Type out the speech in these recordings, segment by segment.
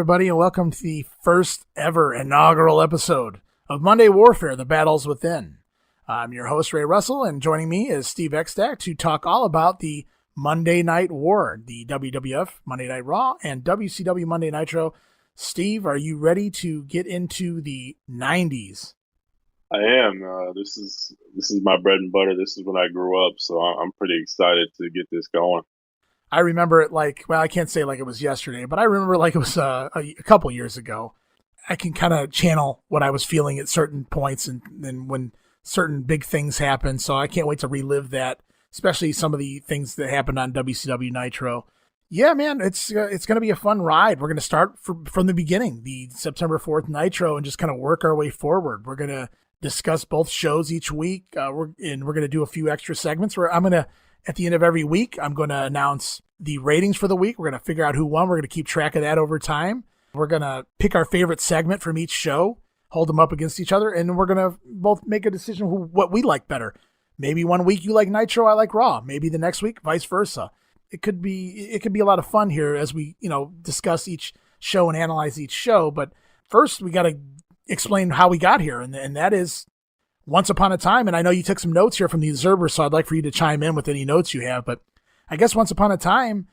everybody, and welcome to the first ever inaugural episode of Monday Warfare, The Battles Within. I'm your host, Ray Russell, and joining me is Steve Eckstack to talk all about the Monday Night War, the WWF Monday Night Raw, and WCW Monday Nitro. Steve, are you ready to get into the 90s? I am. This is my bread and butter. This is when I grew up, so I'm pretty excited to get this going. I remember it I can't say like it was yesterday, but I remember like it was a couple years ago. I can kind of channel what I was feeling at certain points and when certain big things happen, so I can't wait to relive that, especially some of the things that happened on WCW Nitro. Yeah, man, it's going to be a fun ride. We're going to start from the beginning, the September 4th Nitro, and just kind of work our way forward. We're going to discuss both shows each week, we're going to do a few extra segments where at the end of every week, I'm going to announce the ratings for the week. We're going to figure out who won. We're going to keep track of that over time. We're going to pick our favorite segment from each show, hold them up against each other, and we're going to both make a decision what we like better. Maybe one week you like Nitro, I like Raw. Maybe the next week, vice versa. It could be a lot of fun here as we, discuss each show and analyze each show. But first, we got to explain how we got here, and that is once upon a time, and I know you took some notes here from the Observer, so I'd like for you to chime in with any notes you have, but I guess once upon a time,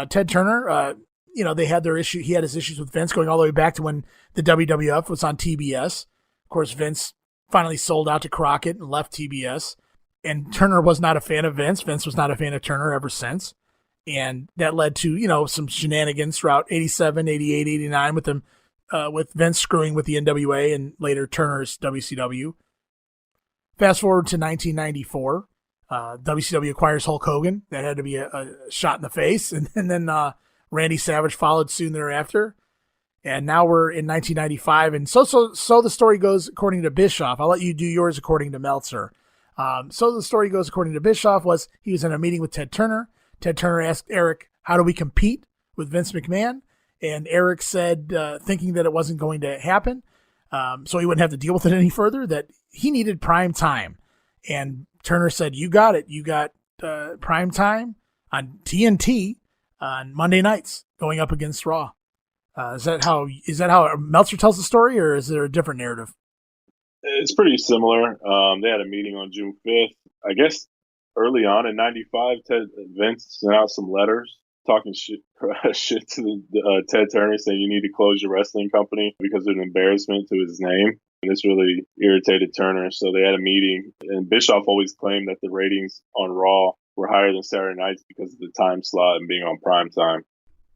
Ted Turner, they had their issue. He had his issues with Vince going all the way back to when the WWF was on TBS. Of course, Vince finally sold out to Crockett and left TBS, and Turner was not a fan of Vince. Vince was not a fan of Turner ever since, and that led to, some shenanigans throughout 87, 88, 89 with them, with Vince screwing with the NWA and later Turner's WCW. Fast forward to 1994, WCW acquires Hulk Hogan. That had to be a shot in the face. And then Randy Savage followed soon thereafter. And now we're in 1995. And so the story goes according to Bischoff. I'll let you do yours according to Meltzer. So the story goes according to Bischoff was he was in a meeting with Ted Turner. Ted Turner asked Eric, how do we compete with Vince McMahon? And Eric said, thinking that it wasn't going to happen, so he wouldn't have to deal with it any further, that he needed prime time. And Turner said, you got it. You got prime time on TNT on Monday nights going up against Raw. Is that how Meltzer tells the story, or is there a different narrative? It's pretty similar. They had a meeting on June 5th. I guess early on in 95, Vince sent out some letters talking shit to Ted Turner, saying you need to close your wrestling company because of an embarrassment to his name. And this really irritated Turner. So they had a meeting, and Bischoff always claimed that the ratings on Raw were higher than Saturday nights because of the time slot and being on prime time.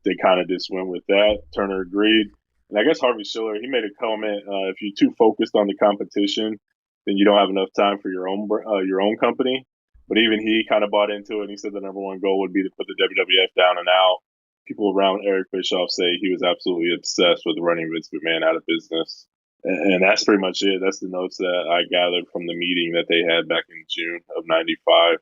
They kind of just went with that. Turner agreed. And I guess Harvey Schiller, he made a comment, if you're too focused on the competition, then you don't have enough time for your own company. But even he kind of bought into it, and he said the number one goal would be to put the WWF down and out. People around Eric Bischoff say he was absolutely obsessed with running Vince McMahon out of business. And that's pretty much it. That's the notes that I gathered from the meeting that they had back in June of 95.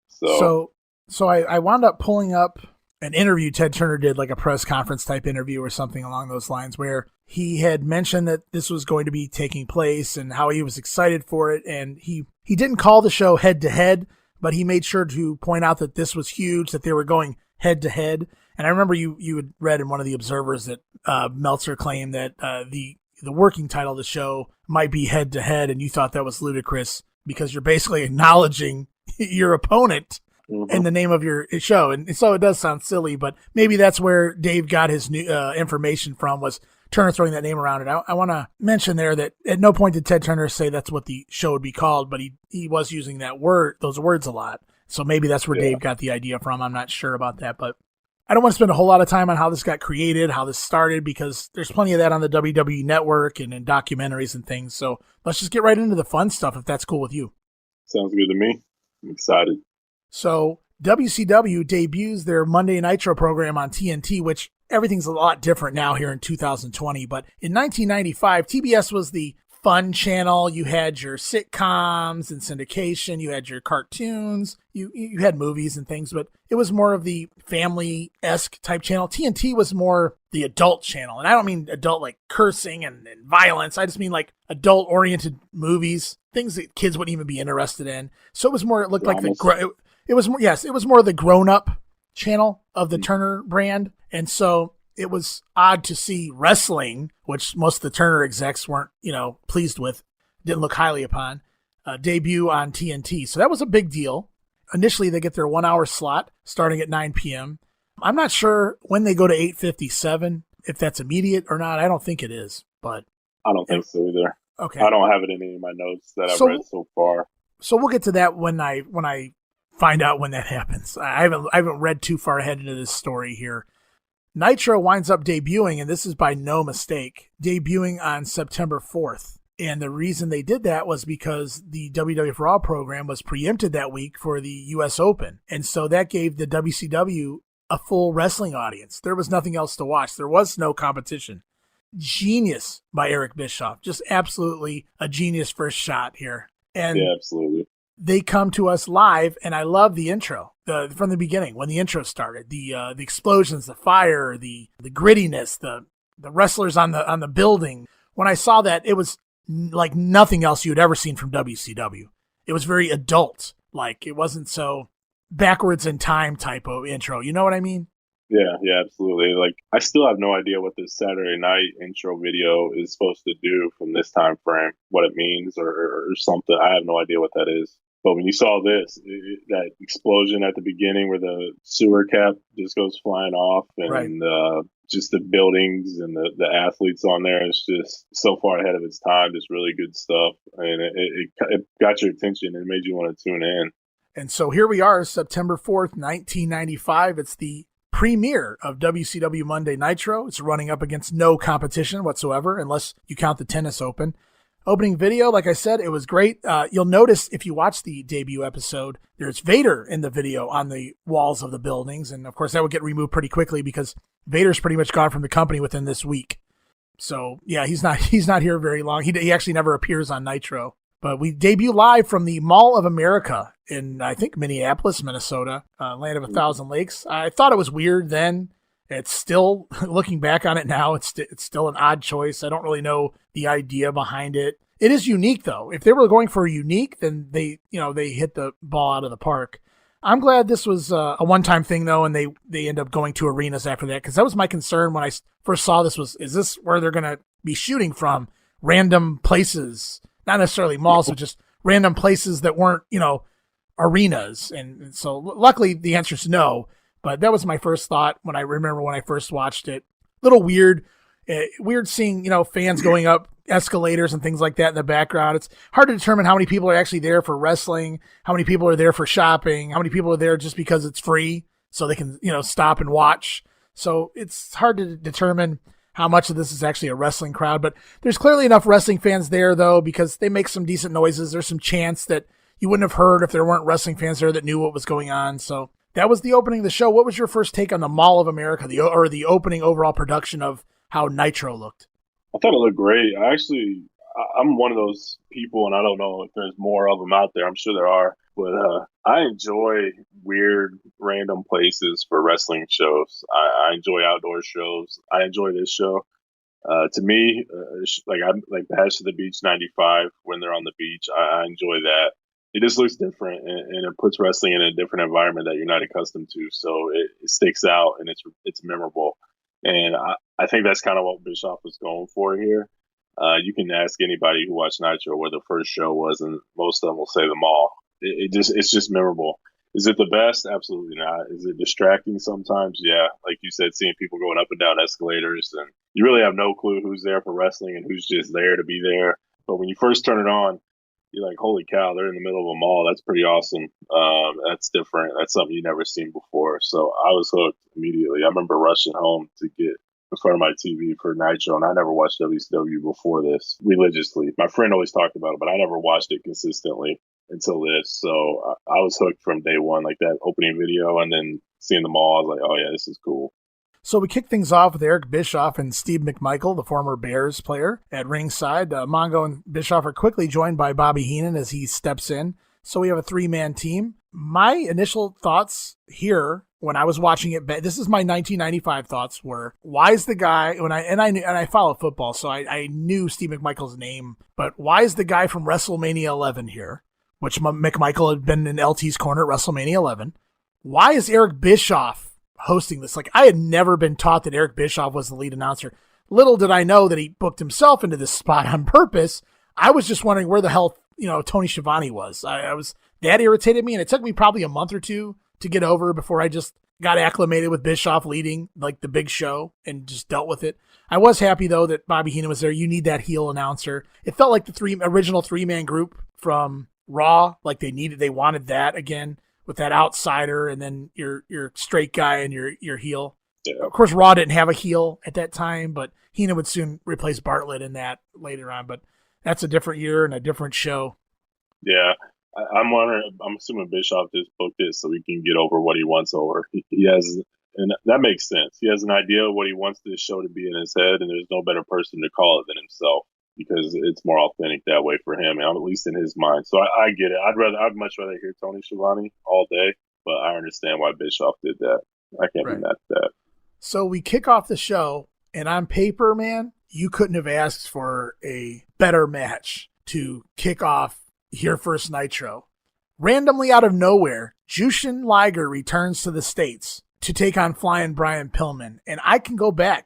So I wound up pulling up an interview Ted Turner did, like a press conference type interview or something along those lines, where he had mentioned that this was going to be taking place and how he was excited for it. And he didn't call the show head to head, but he made sure to point out that this was huge, that they were going head to head. And I remember you had read in one of the Observers that Meltzer claimed that the working title of the show might be head to head, and you thought that was ludicrous because you're basically acknowledging your opponent in the name of your show. And so it does sound silly, but maybe that's where Dave got his new information from, was Turner throwing that name around it. I want to mention there that at no point did Ted Turner say that's what the show would be called, but he was using those words a lot. So maybe that's where Dave got the idea from. I'm not sure about that, but I don't want to spend a whole lot of time on how this got created, how this started, because there's plenty of that on the WWE Network and in documentaries and things. So let's just get right into the fun stuff, if that's cool with you. Sounds good to me. I'm excited. So WCW debuts their Monday Nitro program on TNT, which everything's a lot different now here in 2020. But in 1995, TBS was the fun channel. You had your sitcoms and syndication. You had your cartoons. You had movies and things, but it was more of the family-esque type channel. TNT was more the adult channel. And I don't mean adult like cursing and violence. I just mean like adult-oriented movies, things that kids wouldn't even be interested in. So it was more, it looked like it was more of the grown-up channel of the Turner brand. And so it was odd to see wrestling, which most of the Turner execs weren't, pleased with, didn't look highly upon, debut on TNT. So that was a big deal. Initially, they get their 1 hour slot starting at 9 p.m. I'm not sure when they go to 8:57, if that's immediate or not. I don't think it is, but I don't think so either. Okay. I don't have it in any of my notes that I've read so far. So we'll get to that when I find out when that happens. I haven't read too far ahead into this story here. Nitro winds up debuting, and this is by no mistake, debuting on September 4th. And the reason they did that was because the WWF Raw program was preempted that week for the U.S. Open. And so that gave the WCW a full wrestling audience. There was nothing else to watch. There was no competition. Genius by Eric Bischoff. Just absolutely a genius first shot here. And yeah, absolutely. They come to us live, and I love the intro from the beginning when the intro started. The explosions, the fire, the grittiness, the wrestlers on the building. When I saw that, it was like nothing else you had ever seen from WCW. It was very adult. Like, it wasn't so backwards in time type of intro. You know what I mean? Yeah, absolutely. Like, I still have no idea what this Saturday night intro video is supposed to do from this time frame, what it means or something. I have no idea what that is. But when you saw this, that explosion at the beginning where the sewer cap just goes flying off and right. Just the buildings and the athletes on there, it's just so far ahead of its time. Just really good stuff. And it got your attention and made you want to tune in. And so here we are, September 4th, 1995. It's the premiere of WCW Monday Nitro. It's running up against no competition whatsoever, unless you count the tennis open. Opening video, like I said, it was great. You'll notice if you watch the debut episode, there's Vader in the video on the walls of the buildings. And of course, that would get removed pretty quickly because Vader's pretty much gone from the company within this week. So yeah, he's not here very long. He actually never appears on Nitro. But we debut live from the Mall of America in, I think, Minneapolis, Minnesota, land of 1,000 lakes. I thought it was weird then. It's still, looking back on it now, it's still an odd choice. I don't really know the idea behind it. It is unique, though. If they were going for unique, then they hit the ball out of the park. I'm glad this was a one-time thing, though, and they end up going to arenas after that, because that was my concern when I first saw this is this where they're going to be shooting from? Random places, not necessarily malls, but just random places that weren't, arenas. And so luckily the answer is no. But that was my first thought when I first watched it. A little weird. Weird seeing, fans going up escalators and things like that in the background. It's hard to determine how many people are actually there for wrestling, how many people are there for shopping, how many people are there just because it's free so they can, stop and watch. So it's hard to determine how much of this is actually a wrestling crowd. But there's clearly enough wrestling fans there, though, because they make some decent noises. There's some chants that you wouldn't have heard if there weren't wrestling fans there that knew what was going on. So that was the opening of the show. What was your first take on the Mall of America, the opening overall production of how Nitro looked? I thought it looked great. I'm one of those people, and I don't know if there's more of them out there. I'm sure there are. But I enjoy weird, random places for wrestling shows. I enjoy outdoor shows. I enjoy this show. To me, I'm like Bash to the Beach 95 when they're on the beach. I enjoy that. It just looks different, and it puts wrestling in a different environment that you're not accustomed to. So it sticks out, and it's memorable. And I think that's kind of what Bischoff was going for here. You can ask anybody who watched Nitro where the first show was, and most of them will say them all. It's just memorable. Is it the best? Absolutely not. Is it distracting sometimes? Yeah. Like you said, seeing people going up and down escalators, and you really have no clue who's there for wrestling and who's just there to be there. But when you first turn it on, you're like, holy cow, they're in the middle of a mall. That's pretty awesome. That's different. That's something you've never seen before. So I was hooked immediately. I remember rushing home to get in front of my TV for Nitro, and I never watched WCW before this religiously. My friend always talked about it, but I never watched it consistently until this. So I was hooked from day one, like that opening video, and then seeing them all, I was like, oh yeah, this is cool. So we kick things off with Eric Bischoff and Steve McMichael, the former Bears player, at ringside. Mongo and Bischoff are quickly joined by Bobby Heenan as he steps in. So we have a three-man team. My initial thoughts here when I was watching it, this is my 1995 thoughts, were why is the guy, I follow football, so I knew Steve McMichael's name, but why is the guy from WrestleMania 11 here, which McMichael had been in LT's corner at WrestleMania 11? Why is Eric Bischoff hosting this. Like, I had never been taught that Eric Bischoff was the lead announcer. Little did I know that he booked himself into this spot on purpose. I was just wondering where the hell, Tony Schiavone was. That irritated me, and it took me probably a month or two to get over before I just got acclimated with Bischoff leading like the big show and just dealt with it. I was happy though that Bobby Heenan was there. You need that heel announcer. It felt like the original 3-man group from Raw, like they wanted that again with that outsider and then your straight guy and your heel. Yeah. Of course, Raw didn't have a heel at that time, but Heenan would soon replace Bartlett in that later on. But that's a different year and a different show. Yeah. I'm wondering, I'm assuming Bischoff just booked it so he can get over what he wants over. He has, and that makes sense. He has an idea of what he wants this show to be in his head, and there's no better person to call it than himself because it's more authentic that way for him, at least in his mind. So I get it. I'd much rather hear Tony Schiavone all day, but I understand why Bischoff did that. I can't be mad at that. So we kick off the show, and on paper, man, you couldn't have asked for a better match to kick off your first Nitro. Randomly out of nowhere, Jushin Liger returns to the States to take on Flyin Brian Pillman. And I can go back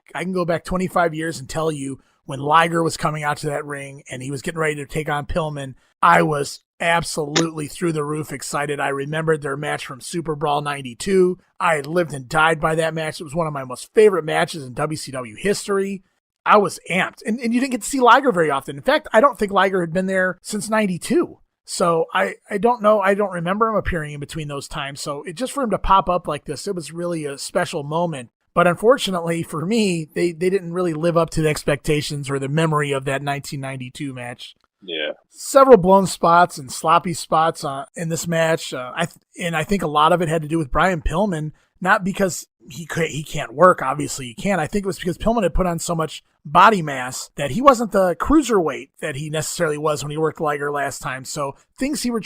25 years and tell you when Liger was coming out to that ring and he was getting ready to take on Pillman, I was absolutely through the roof excited. I remembered their match from Super Brawl 92. I had lived and died by that match. It was one of my most favorite matches in WCW history. I was amped. And you didn't get to see Liger very often. In fact, I don't think Liger had been there since 92. So I don't know. I don't remember him appearing in between those times. So just for him to pop up like this, it was really a special moment. But unfortunately for me, they didn't really live up to the expectations or the memory of that 1992 match. Yeah. Several blown spots and sloppy spots in this match. I think a lot of it had to do with Brian Pillman, not because he can't work. Obviously he can. I think it was because Pillman had put on so much body mass that he wasn't the cruiserweight that he necessarily was when he worked Liger last time. So things he was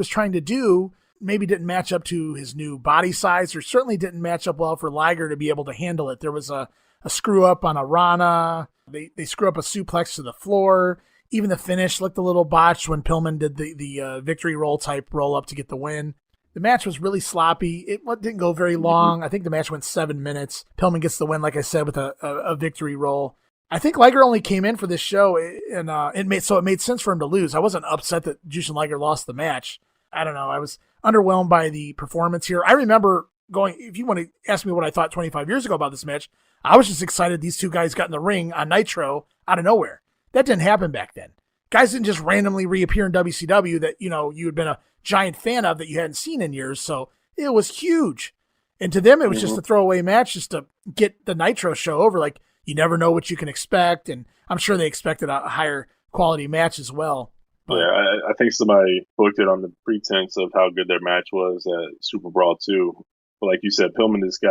trying to do maybe didn't match up to his new body size, or certainly didn't match up well for Liger to be able to handle it. There was a screw up on a Rana. They screw up a suplex to the floor. Even the finish looked a little botched when Pillman did the victory roll type roll up to get the win. The match was really sloppy. It didn't go very long. I think the match went 7 minutes. Pillman gets the win, like I said, with a victory roll. I think Liger only came in for this show, and it made sense for him to lose. I wasn't upset that Jushin Liger lost the match. I don't know. I was underwhelmed by the performance here. I remember going, if you want to ask me what I thought 25 years ago about this match, I was just excited these two guys got in the ring on Nitro out of nowhere. That didn't happen back then. Guys didn't just randomly reappear in WCW that, you had been a giant fan of that you hadn't seen in years. So it was huge. And to them, it was just a throwaway match just to get the Nitro show over. Like, you never know what you can expect. And I'm sure they expected a higher quality match as well. But, yeah, I think somebody booked it on the pretense of how good their match was at Super Brawl 2. But like you said, Pillman, this guy,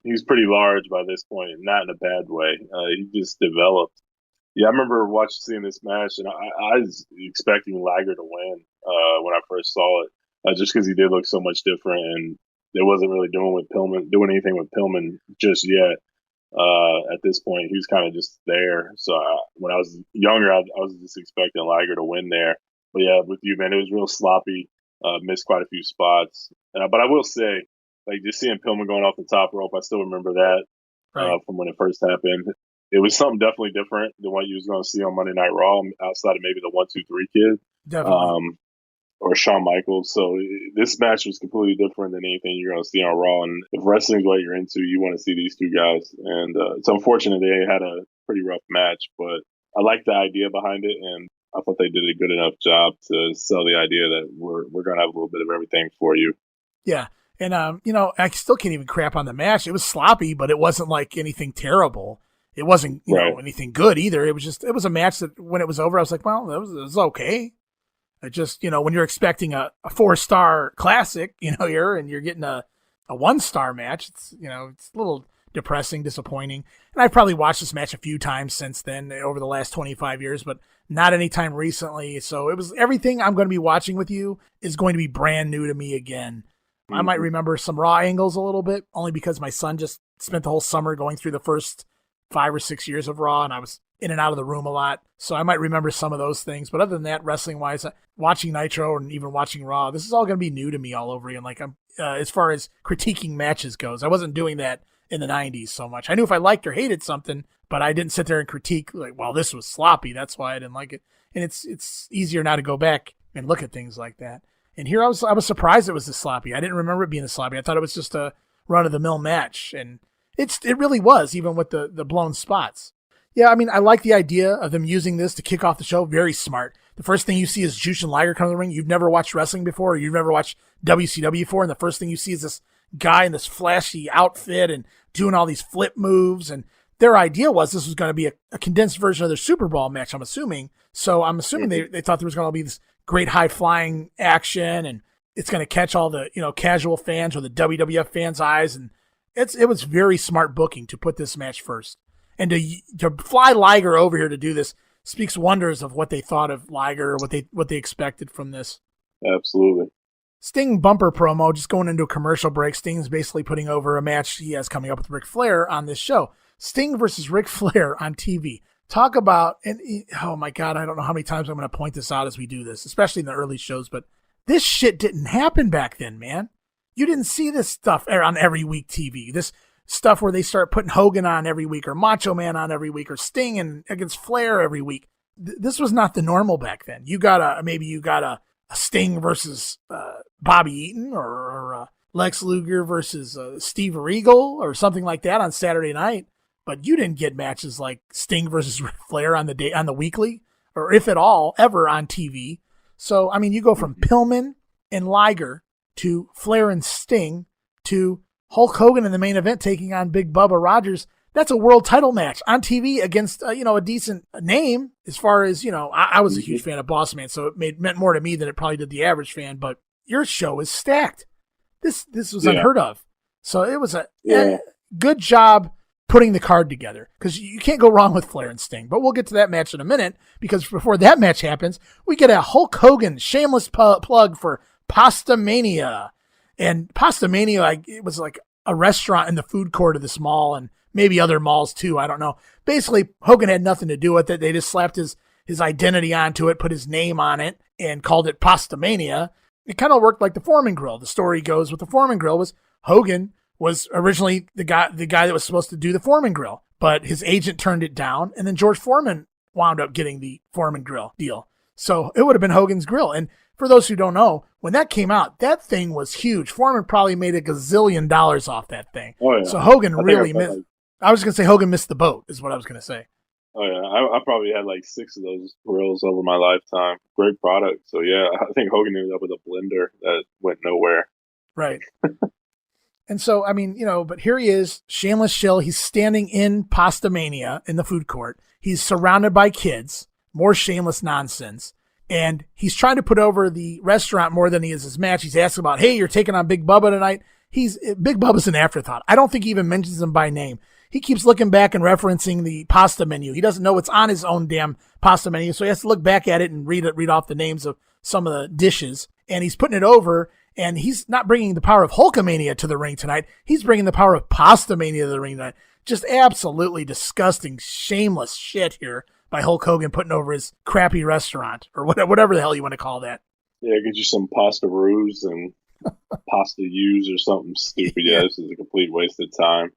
he's pretty large by this point, not in a bad way. He just developed. Yeah, I remember seeing this match, and I was expecting Liger to win when I first saw it, just because he did look so much different, and it wasn't really doing anything with Pillman just yet. At this point, he was kind of just there. So when I was younger, I was just expecting Liger to win there. But yeah, with you, man, it was real sloppy. Missed quite a few spots. But I will say, like, just seeing Pillman going off the top rope, I still remember that from when it first happened. It was something definitely different than what you was going to see on Monday Night Raw, outside of maybe the 1-2-3 kid. Definitely. Or Shawn Michaels. So this match was completely different than anything you're going to see on Raw. And if wrestling's what you're into, you want to see these two guys. And it's unfortunate they had a pretty rough match, but I like the idea behind it. And I thought they did a good enough job to sell the idea that we're going to have a little bit of everything for you. Yeah. And, I still can't even crap on the match. It was sloppy, but it wasn't like anything terrible. It wasn't, anything good either. It was a match that when it was over, I was like, well, it was okay. It just, when you're expecting a 4-star classic, you're getting a 1-star match, it's a little depressing, disappointing. And I've probably watched this match a few times since then over the last 25 years, but not any time recently. So it was everything I'm going to be watching with you is going to be brand new to me again. Mm-hmm. I might remember some Raw angles a little bit, only because my son just spent the whole summer going through the first 5 or 6 years of Raw, and I was in and out of the room a lot, so I might remember some of those things. But other than that, wrestling-wise, watching Nitro and even watching Raw, this is all going to be new to me all over again. Like, I'm as far as critiquing matches goes, I wasn't doing that in the 90s so much. I knew if I liked or hated something, but I didn't sit there and critique, like, well, this was sloppy, that's why I didn't like it. And it's easier now to go back and look at things like that. And here I was surprised it was this sloppy. I didn't remember it being this sloppy. I thought it was just a run-of-the-mill match, and it really was, even with the blown spots. Yeah, I mean, I like the idea of them using this to kick off the show. Very smart. The first thing you see is Jushin Liger come to the ring. You've never watched wrestling before, or you've never watched WCW before, and the first thing you see is this guy in this flashy outfit and doing all these flip moves. And their idea was this was going to be a condensed version of their Super Bowl match, I'm assuming. So I'm assuming they thought there was going to be this great high-flying action, and it's going to catch all the casual fans or the WWF fans' eyes. And it was very smart booking to put this match first. And to fly Liger over here to do this speaks wonders of what they thought of Liger, or what they expected from this. Absolutely. Sting bumper promo, just going into a commercial break. Sting's basically putting over a match he has coming up with Ric Flair on this show. Sting versus Ric Flair on TV. Talk about, and oh my God, I don't know how many times I'm going to point this out as we do this, especially in the early shows, but this shit didn't happen back then, man. You didn't see this stuff on every week TV. This stuff where they start putting Hogan on every week, or Macho Man on every week, or Sting against Flair every week. This was not the normal back then. Maybe you got a Sting versus Bobby Eaton, or Lex Luger versus Steve Regal, or something like that on Saturday night. But you didn't get matches like Sting versus Ric Flair on the weekly, or if at all, ever on TV. So, I mean, you go from Pillman and Liger to Flair and Sting to Hulk Hogan in the main event taking on Big Bubba Rogers. That's a world title match on TV against, a decent name as far as, I was a huge fan of Boss Man, so it meant more to me than it probably did the average fan, but your show is stacked. This was unheard of. So it was a good job putting the card together, because you can't go wrong with Flair and Sting. But we'll get to that match in a minute, because before that match happens, we get a Hulk Hogan shameless plug for Pasta Mania. And Pasta Mania, it was like a restaurant in the food court of this mall, and maybe other malls too, I don't know. Basically, Hogan had nothing to do with it. They just slapped his identity onto it, put his name on it, and called it Pasta Mania. It kind of worked like the Foreman Grill. The story goes with the Foreman Grill was Hogan was originally the guy that was supposed to do the Foreman Grill, but his agent turned it down, and then George Foreman wound up getting the Foreman Grill deal. So it would have been Hogan's Grill. And for those who don't know, when that came out, that thing was huge. Foreman probably made $1 gazillion off that thing. Oh, yeah. So Hogan really missed. I was going to say Hogan missed the boat, is what I was going to say. Oh, yeah. I probably had like 6 of those grills over my lifetime. Great product. So, yeah, I think Hogan ended up with a blender that went nowhere. Right. And so, I mean, but here he is, shameless shill. He's standing in Pasta Mania in the food court. He's surrounded by kids, more shameless nonsense. And he's trying to put over the restaurant more than he is his match. He's asking about, hey, you're taking on Big Bubba tonight. Big Bubba's an afterthought. I don't think he even mentions him by name. He keeps looking back and referencing the pasta menu. He doesn't know what's on his own damn pasta menu, so he has to look back at it and read off the names of some of the dishes. And he's putting it over, and he's not bringing the power of Hulkamania to the ring tonight. He's bringing the power of Pasta Mania to the ring tonight. Just absolutely disgusting, shameless shit here by Hulk Hogan putting over his crappy restaurant, or whatever the hell you want to call that. Yeah, get you some pasta roos and pasta use or something stupid. Yeah, this is a complete waste of time.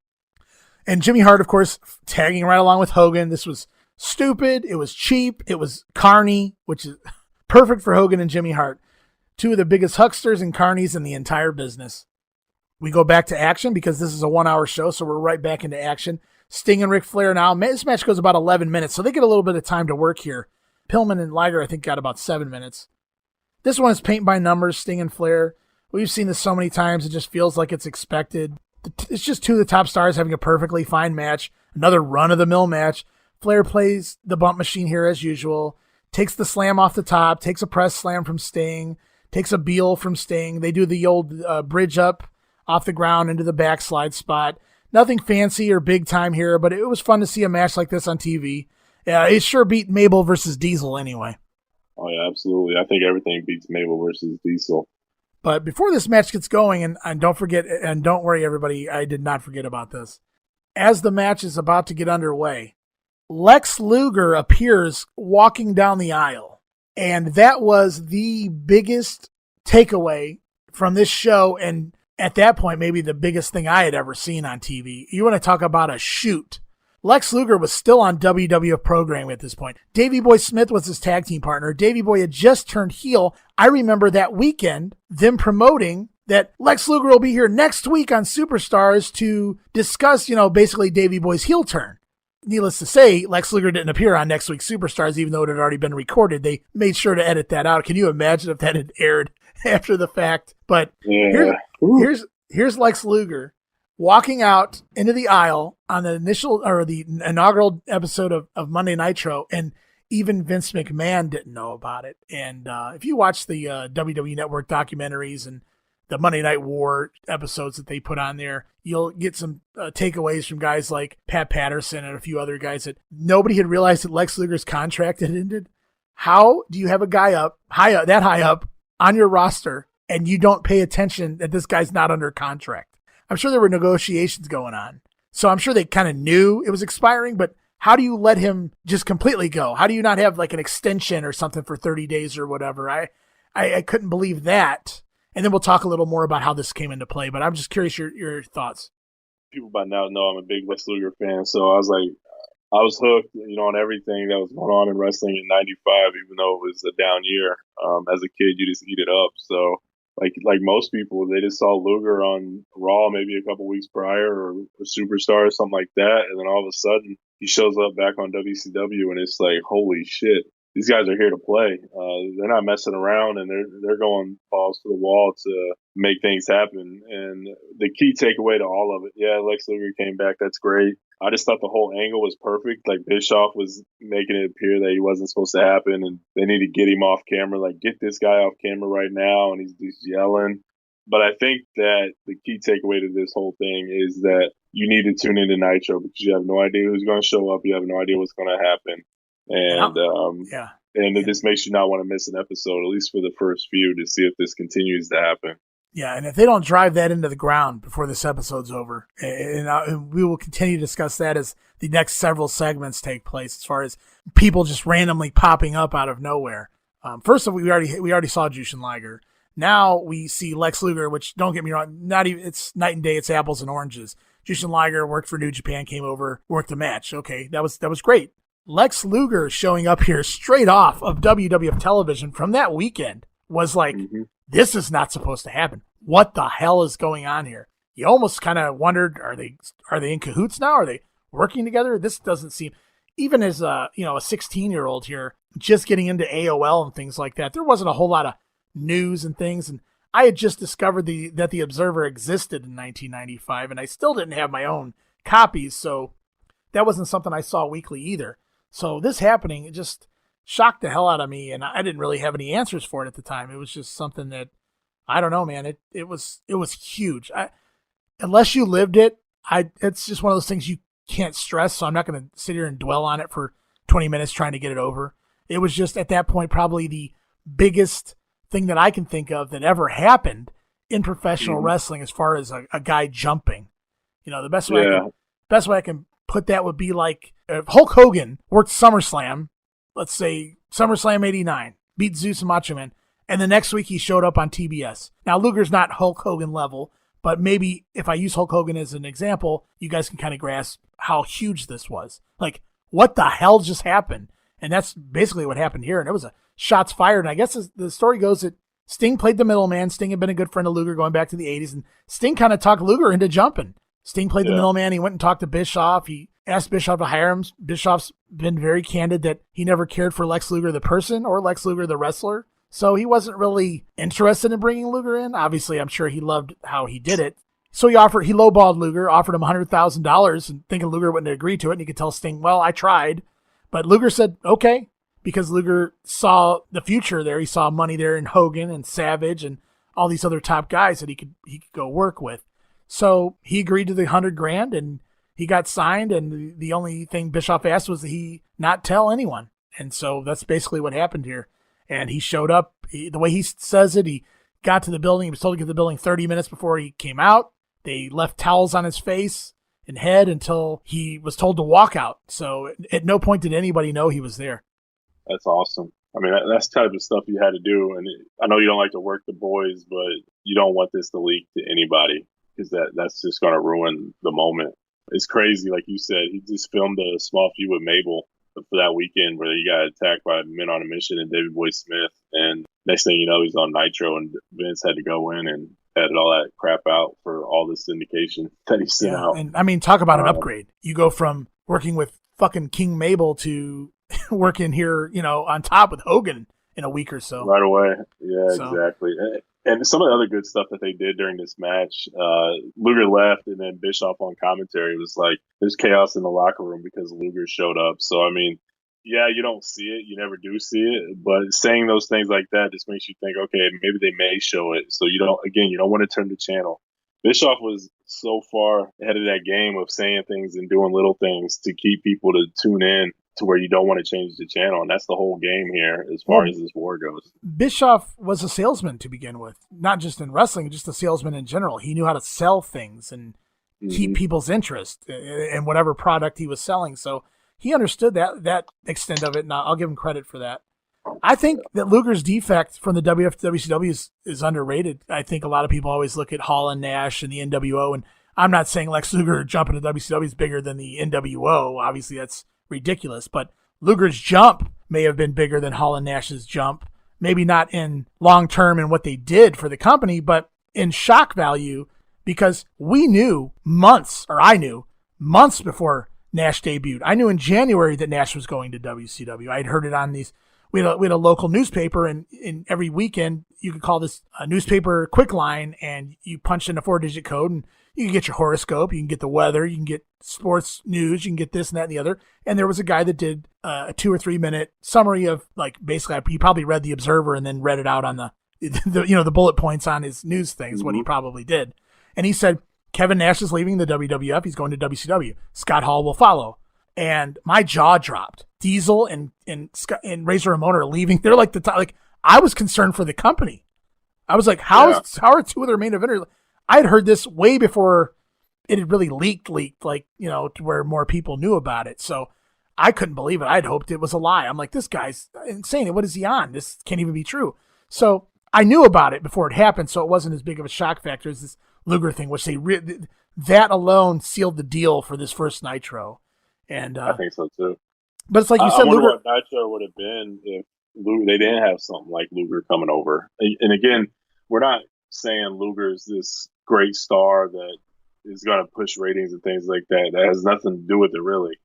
And Jimmy Hart, of course, tagging right along with Hogan. This was stupid. It was cheap. It was carny, which is perfect for Hogan and Jimmy Hart. 2 of the biggest hucksters and carnies in the entire business. We go back to action because this is a 1-hour show, so we're right back into action. Sting and Ric Flair now. This match goes about 11 minutes, so they get a little bit of time to work here. Pillman and Liger, I think, got about 7 minutes. This one is paint by numbers, Sting and Flair. We've seen this so many times, it just feels like it's expected. It's just 2 of the top stars having a perfectly fine match. Another run-of-the-mill match. Flair plays the bump machine here as usual. Takes the slam off the top. Takes a press slam from Sting. Takes a Beal from Sting. They do the old bridge up off the ground into the backslide spot. Nothing fancy or big time here, but it was fun to see a match like this on TV. It sure beat Mabel versus Diesel anyway. Oh, yeah, absolutely. I think everything beats Mabel versus Diesel. But before this match gets going, and don't forget, and don't worry, everybody, I did not forget about this. as the match is about to get underway, Lex Luger appears walking down the aisle. And that was the biggest takeaway from this show. And at that point, maybe the biggest thing I had ever seen on TV. You want to talk about a shoot. Lex Luger was still on WWF programming at this point. Davey Boy Smith was his tag team partner. Davey Boy had just turned heel. I remember that weekend, them promoting that Lex Luger will be here next week on Superstars to discuss, basically Davey Boy's heel turn. Needless to say, Lex Luger didn't appear on next week's Superstars, even though it had already been recorded. They made sure to edit that out. Can you imagine if that had aired after the fact? But here's Lex Luger walking out into the aisle on the inaugural episode of Monday Nitro, and even Vince McMahon didn't know about it. And if you watch the WWE Network documentaries and the Monday Night War episodes that they put on there, you'll get some takeaways from guys like Pat Patterson and a few other guys that nobody had realized that Lex Luger's contract had ended. How do you have a guy that high up on your roster and you don't pay attention that this guy's not under contract? I'm sure there were negotiations going on. So I'm sure they kind of knew it was expiring, but how do you let him just completely go? How do you not have like an extension or something for 30 days or whatever? I couldn't believe that. And then we'll talk a little more about how this came into play, but I'm just curious your thoughts. People by now know I'm a big Lex Luger fan, so I was hooked, on everything that was going on in wrestling in '95, even though it was a down year. As a kid, you just eat it up. So, like most people, they just saw Luger on Raw maybe a couple weeks prior or Superstar or something like that, and then all of a sudden he shows up back on WCW, and it's like, holy shit. These guys are here to play. They're not messing around, and they're going balls to the wall to make things happen. And the key takeaway to all of it, Lex Luger came back. That's great. I just thought the whole angle was perfect. Like Bischoff was making it appear that he wasn't supposed to happen, and they need to get him off camera. Like, get this guy off camera right now, and he's yelling. But I think that the key takeaway to this whole thing is that you need to tune into Nitro because you have no idea who's going to show up. You have no idea what's going to happen. And it just makes you not want to miss an episode, at least for the first few, to see if this continues to happen. Yeah, and if they don't drive that into the ground before this episode's over, and we will continue to discuss that as the next several segments take place, as far as people just randomly popping up out of nowhere. First of all, we already saw Jushin Liger. Now we see Lex Luger, which, don't get me wrong, it's night and day. It's apples and oranges. Jushin Liger worked for New Japan, came over, worked the match. Okay, that was great. Lex Luger showing up here straight off of WWF television from that weekend was like, This is not supposed to happen. What the hell is going on here? You almost kind of wondered, are they in cahoots now? Are they working together? This doesn't seem, even as a 16-year-old here, just getting into AOL and things like that, there wasn't a whole lot of news and things. And I had just discovered that the Observer existed in 1995, and I still didn't have my own copies, so that wasn't something I saw weekly either. So this happening, it just shocked the hell out of me, and I didn't really have any answers for it at the time. It was just something that, I don't know, man. It was huge. Unless you lived it, it's just one of those things you can't stress, so I'm not going to sit here and dwell on it for 20 minutes trying to get it over. It was just, at that point, probably the biggest thing that I can think of that ever happened in professional wrestling as far as a guy jumping. The best way I can put that would be like if Hulk Hogan worked SummerSlam, let's say SummerSlam 89, beat Zeus and Macho Man, and the next week he showed up on TBS. Now, Luger's not Hulk Hogan level, but maybe if I use Hulk Hogan as an example, you guys can kind of grasp how huge this was. Like, what the hell just happened? And that's basically what happened here. And it was a shots fired. And I guess the story goes that Sting played the middleman. Sting had been a good friend of Luger going back to the 80s, and Sting kind of talked Luger into jumping. Sting played the middleman. He went and talked to Bischoff. He asked Bischoff to hire him. Bischoff's been very candid that he never cared for Lex Luger the person or Lex Luger the wrestler. So he wasn't really interested in bringing Luger in. Obviously, I'm sure he loved how he did it. So he lowballed Luger, offered him $100,000, and thinking Luger wouldn't agree to it. And you could tell Sting, well, I tried. But Luger said, okay, because Luger saw the future there. He saw money there in Hogan and Savage and all these other top guys that he could go work with. So he agreed to the $100,000 and he got signed. And the only thing Bischoff asked was that he not tell anyone. And so that's basically what happened here. And he showed up. The way he says it, he got to the building. He was told to get to the building 30 minutes before he came out. They left towels on his face and head until he was told to walk out. So at no point did anybody know he was there. That's awesome. I mean, that's the type of stuff you had to do. And I know you don't like to work the boys, but you don't want this to leak to anybody because that's just going to ruin the moment. It's crazy. Like you said, he just filmed a small feud with Mabel for that weekend where he got attacked by Men on a Mission and David Boy Smith. And next thing you know, he's on Nitro, and Vince had to go in and edit all that crap out for all this syndication that he sent out. And I mean, talk about an upgrade. You go from working with fucking King Mabel to working here, on top with Hogan in a week or so. Right away. Yeah, so. Exactly. And some of the other good stuff that they did during this match, Luger left, and then Bischoff on commentary was like, there's chaos in the locker room because Luger showed up. So, I mean, yeah, you don't see it. You never do see it. But saying those things like that just makes you think, okay, maybe they may show it. So you don't want to turn the channel. Bischoff was so far ahead of that game of saying things and doing little things to keep people to tune in to where you don't want to change the channel. And that's the whole game here as far as this war goes. Bischoff was a salesman to begin with, not just in wrestling, just a salesman in general. He knew how to sell things and keep people's interest in whatever product he was selling. So he understood that extent of it, and I'll give him credit for that. I think that Luger's defect from the WCW is underrated. I think a lot of people always look at Hall and Nash and the NWO, and I'm not saying Lex Luger jumping to WCW is bigger than the NWO. Obviously, that's ridiculous, but Luger's jump may have been bigger than Hall and Nash's jump. Maybe not in long term in what they did for the company, but in shock value, because I knew months before Nash debuted. I knew in January that Nash was going to WCW. I'd heard it on these. We had a local newspaper, and in every weekend you could call this a newspaper quick line, and you punch in a 4-digit code, and you can get your horoscope, you can get the weather, you can get sports news, you can get this and that and the other. And there was a guy that did a 2 or 3 minute summary of, like, basically he probably read the Observer and then read it out on the bullet points on his news things, what he probably did. And he said, Kevin Nash is leaving the WWF. He's going to WCW. Scott Hall will follow. And my jaw dropped. Diesel and Razor Ramon are leaving. They're like the top. Like, I was concerned for the company. I was like, how are two of their main eventers? I had heard this way before it had really leaked, like, to where more people knew about it. So I couldn't believe it. I'd hoped it was a lie. I'm like, this guy's insane. What is he on? This can't even be true. So I knew about it before it happened, so it wasn't as big of a shock factor as this Luger thing, which that alone sealed the deal for this first Nitro. And I think so too. But it's like you said, I wonder Luger. what Nitro would have been if they didn't have something like Luger coming over. And again, we're not saying Luger's this great star that is going to push ratings and things like that. That has nothing to do with it, really.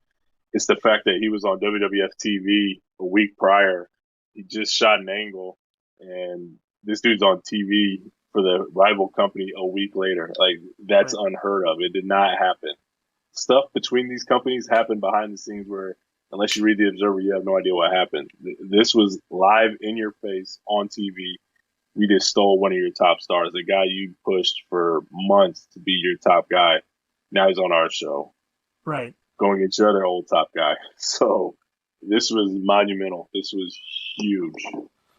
It's the fact that he was on WWF TV a week prior. He just shot an angle, and this dude's on TV for the rival company a week later. Like, that's unheard of. It did not happen. Stuff between these companies happened behind the scenes where, unless you read the Observer, you have no idea what happened. This was live in your face on TV. We just stole one of your top stars, the guy you pushed for months to be your top guy. Now he's on our show. Right. Going against your other old top guy. So this was monumental. This was huge.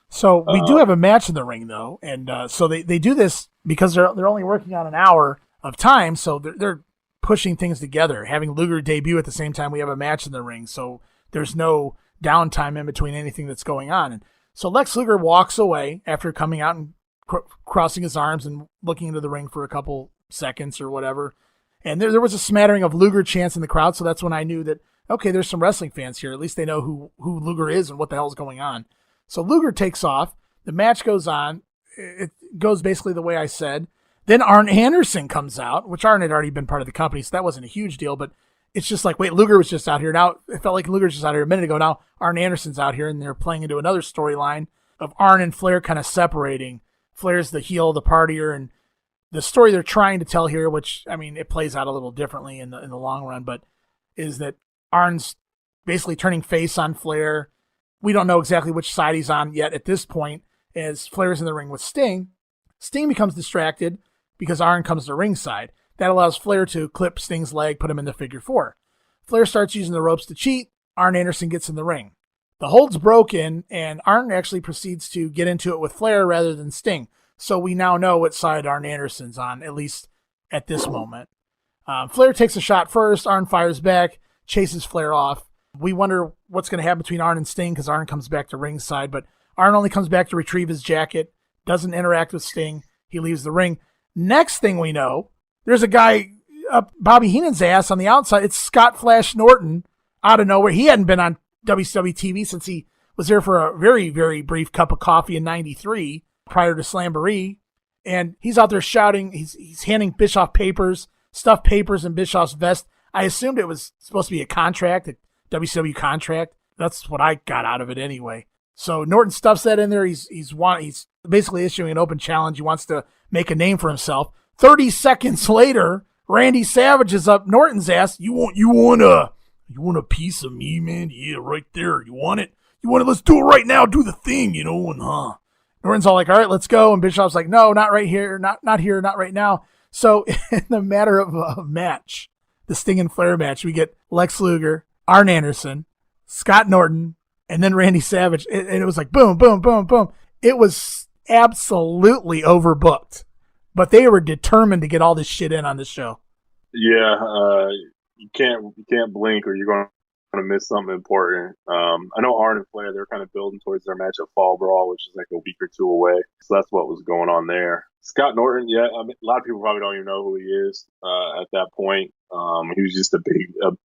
So we do have a match in the ring, though. And so they do this because they're only working on an hour of time. So they're pushing things together, having Luger debut at the same time we have a match in the ring. So there's no downtime in between anything that's going on. And so Lex Luger walks away after coming out and crossing his arms and looking into the ring for a couple seconds or whatever. And there was a smattering of Luger chants in the crowd. So that's when I knew that, okay, there's some wrestling fans here. At least they know who Luger is and what the hell's going on. So Luger takes off. The match goes on. It goes basically the way I said. Then Arn Anderson comes out, which Arn had already been part of the company, so that wasn't a huge deal. But it's just like, wait, Luger was just out here. Now it felt like Luger was just out here a minute ago. Now Arn Anderson's out here, and they're playing into another storyline of Arn and Flair kind of separating. Flair's the heel, the partier, and the story they're trying to tell here, which, I mean, it plays out a little differently in the long run, but is that Arn's basically turning face on Flair. We don't know exactly which side he's on yet at this point, as Flair's in the ring with Sting. Sting becomes distracted because Arn comes to ringside. That allows Flair to clip Sting's leg, put him in the figure 4. Flair starts using the ropes to cheat. Arn Anderson gets in the ring. The hold's broken, and Arn actually proceeds to get into it with Flair rather than Sting. So we now know what side Arn Anderson's on, at least at this moment. Flair takes a shot first. Arn fires back, chases Flair off. We wonder what's going to happen between Arn and Sting because Arn comes back to ringside, but Arn only comes back to retrieve his jacket, doesn't interact with Sting. He leaves the ring. Next thing we know, there's a guy up Bobby Heenan's ass on the outside. It's Scott Flash Norton out of nowhere. He hadn't been on WCW TV since he was there for a very, very brief cup of coffee in 93 prior to Slamboree. And he's out there shouting. He's handing Bischoff papers, stuffed papers in Bischoff's vest. I assumed it was supposed to be a contract, a WCW contract. That's what I got out of it anyway. So Norton stuffs that in there. He's basically issuing an open challenge. He wants to make a name for himself. 30 seconds later, Randy Savage is up Norton's ass. You want a piece of me, man? Yeah, right there. You want it? Let's do it right now. Do the thing, and Norton's all like, all right, let's go. And Bischoff's like, no, not right here. Not here. Not right now. So in the matter of a match, the Sting and Flair match, we get Lex Luger, Arn Anderson, Scott Norton, and then Randy Savage. And it was like boom, boom, boom, boom. It was absolutely overbooked. But they were determined to get all this shit in on this show. Yeah, you can't blink or you're going to miss something important. I know Arn and Flair, they're kind of building towards their match at Fall Brawl, which is like a week or two away. So that's what was going on there. Scott Norton, yeah, I mean, a lot of people probably don't even know who he is at that point. He was just a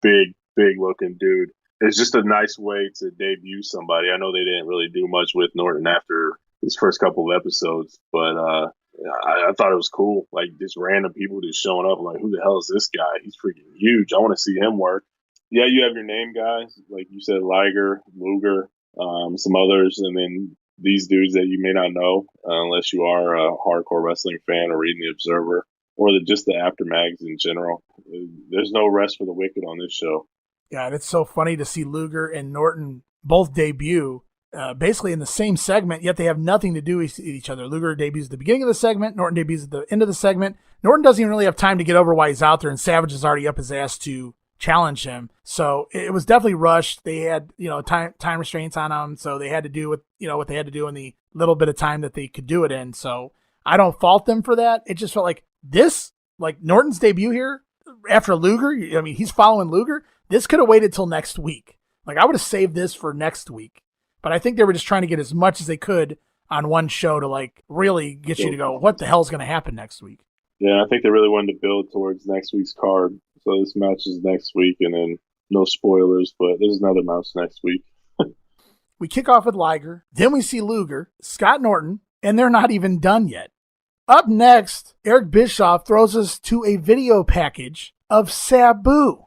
big looking dude. It's just a nice way to debut somebody. I know they didn't really do much with Norton after his first couple of episodes, but I thought it was cool. Like, just random people just showing up. I'm like, who the hell is this guy? He's freaking huge. I want to see him work. Yeah, you have your name guys. Like you said, Liger, Luger, some others, and then these dudes that you may not know unless you are a hardcore wrestling fan or reading The Observer or just the aftermags in general. There's no rest for the wicked on this show. Yeah, and it's so funny to see Luger and Norton both debut basically in the same segment, yet they have nothing to do with each other. Luger debuts at the beginning of the segment. Norton debuts at the end of the segment. Norton doesn't even really have time to get over why he's out there, and Savage is already up his ass to challenge him. So it was definitely rushed. They had, time restraints on them, so they had to do what they had to do in the little bit of time that they could do it in. So I don't fault them for that. It just felt like Norton's debut here after Luger. I mean, he's following Luger. This could have waited till next week. Like, I would have saved this for next week. But I think they were just trying to get as much as they could on one show to really get you to go, what the hell's going to happen next week? Yeah, I think they really wanted to build towards next week's card. So this match is next week, and then no spoilers, but there's another match next week. We kick off with Liger. Then we see Luger, Scott Norton, and they're not even done yet. Up next, Eric Bischoff throws us to a video package of Sabu.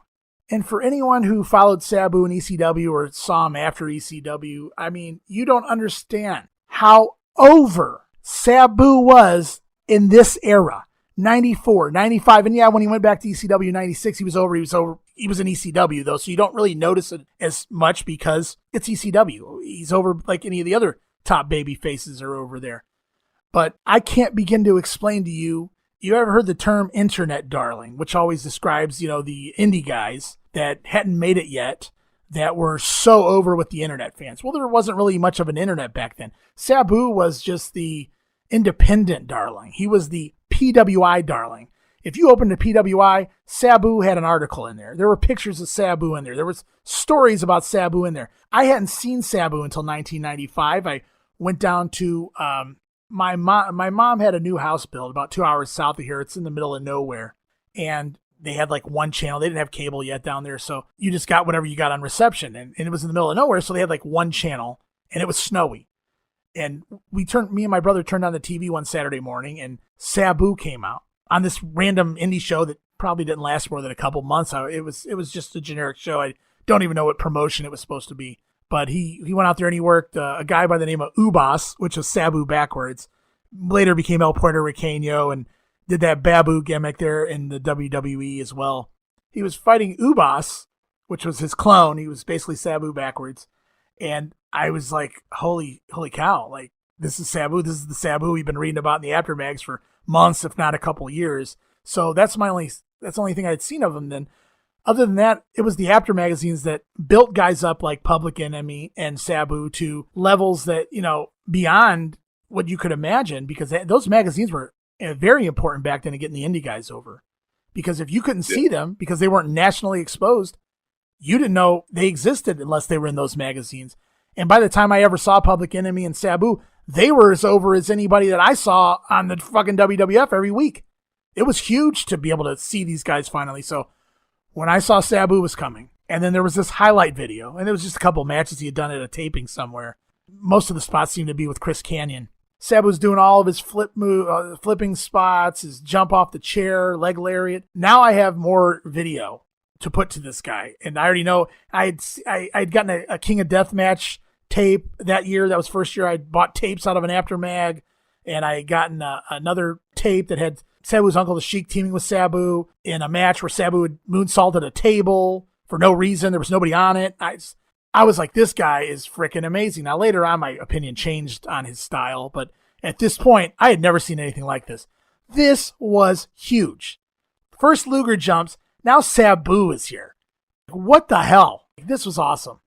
And for anyone who followed Sabu in ECW or saw him after ECW, I mean, you don't understand how over Sabu was in this era. 94, 95, and yeah, when he went back to ECW 96, he was over. He was in ECW, though, so you don't really notice it as much because it's ECW. He's over like any of the other top baby faces are over there. But I can't begin to explain to you. You ever heard the term internet darling, which always describes, the indie guys that hadn't made it yet that were so over with the internet fans? Well, there wasn't really much of an internet back then. Sabu was just the independent darling. He was the PWI darling. If you opened a PWI, Sabu had an article in there. There were pictures of Sabu in there. There was stories about Sabu in there. I hadn't seen Sabu until 1995. I went down to my mom had a new house built about 2 hours south of here. It's in the middle of nowhere. And they had one channel. They didn't have cable yet down there. So you just got whatever you got on reception. And it was in the middle of nowhere. So they had one channel and it was snowy. And me and my brother turned on the TV one Saturday morning and Sabu came out on this random indie show that probably didn't last more than a couple months. It was just a generic show. I don't even know what promotion it was supposed to be. But he went out there and he worked a guy by the name of Ubas, which was Sabu backwards. Later became El Puerto Riqueño and did that Babu gimmick there in the WWE as well. He was fighting Ubas, which was his clone. He was basically Sabu backwards. And I was like, holy cow. This is Sabu. This is the Sabu we've been reading about in the aftermags for months, if not a couple years. So that's the only thing I'd seen of him then. Other than that, it was the after magazines that built guys up like Public Enemy and Sabu to levels that, beyond what you could imagine, because those magazines were very important back then to getting the indie guys over. because if you couldn't see them because they weren't nationally exposed, you didn't know they existed unless they were in those magazines. And by the time I ever saw Public Enemy and Sabu, they were as over as anybody that I saw on the fucking WWF every week. It was huge to be able to see these guys finally. So when I saw Sabu was coming, and then there was this highlight video, and it was just a couple matches he had done at a taping somewhere. Most of the spots seemed to be with Chris Kanyon. Sabu was doing all of his flipping spots, his jump off the chair, leg lariat. Now I have more video to put to this guy. And I already know I'd gotten a King of Deathmatch tape that year. That was first year I bought tapes out of an Aftermag. And I had gotten another tape that had Sabu's uncle, the Sheik, teaming with Sabu in a match where Sabu had moonsaulted a table for no reason. There was nobody on it. I was like, this guy is freaking amazing. Now, later on, my opinion changed on his style, but at this point, I had never seen anything like this. This was huge. First Luger jumps. Now Sabu is here. What the hell? This was awesome.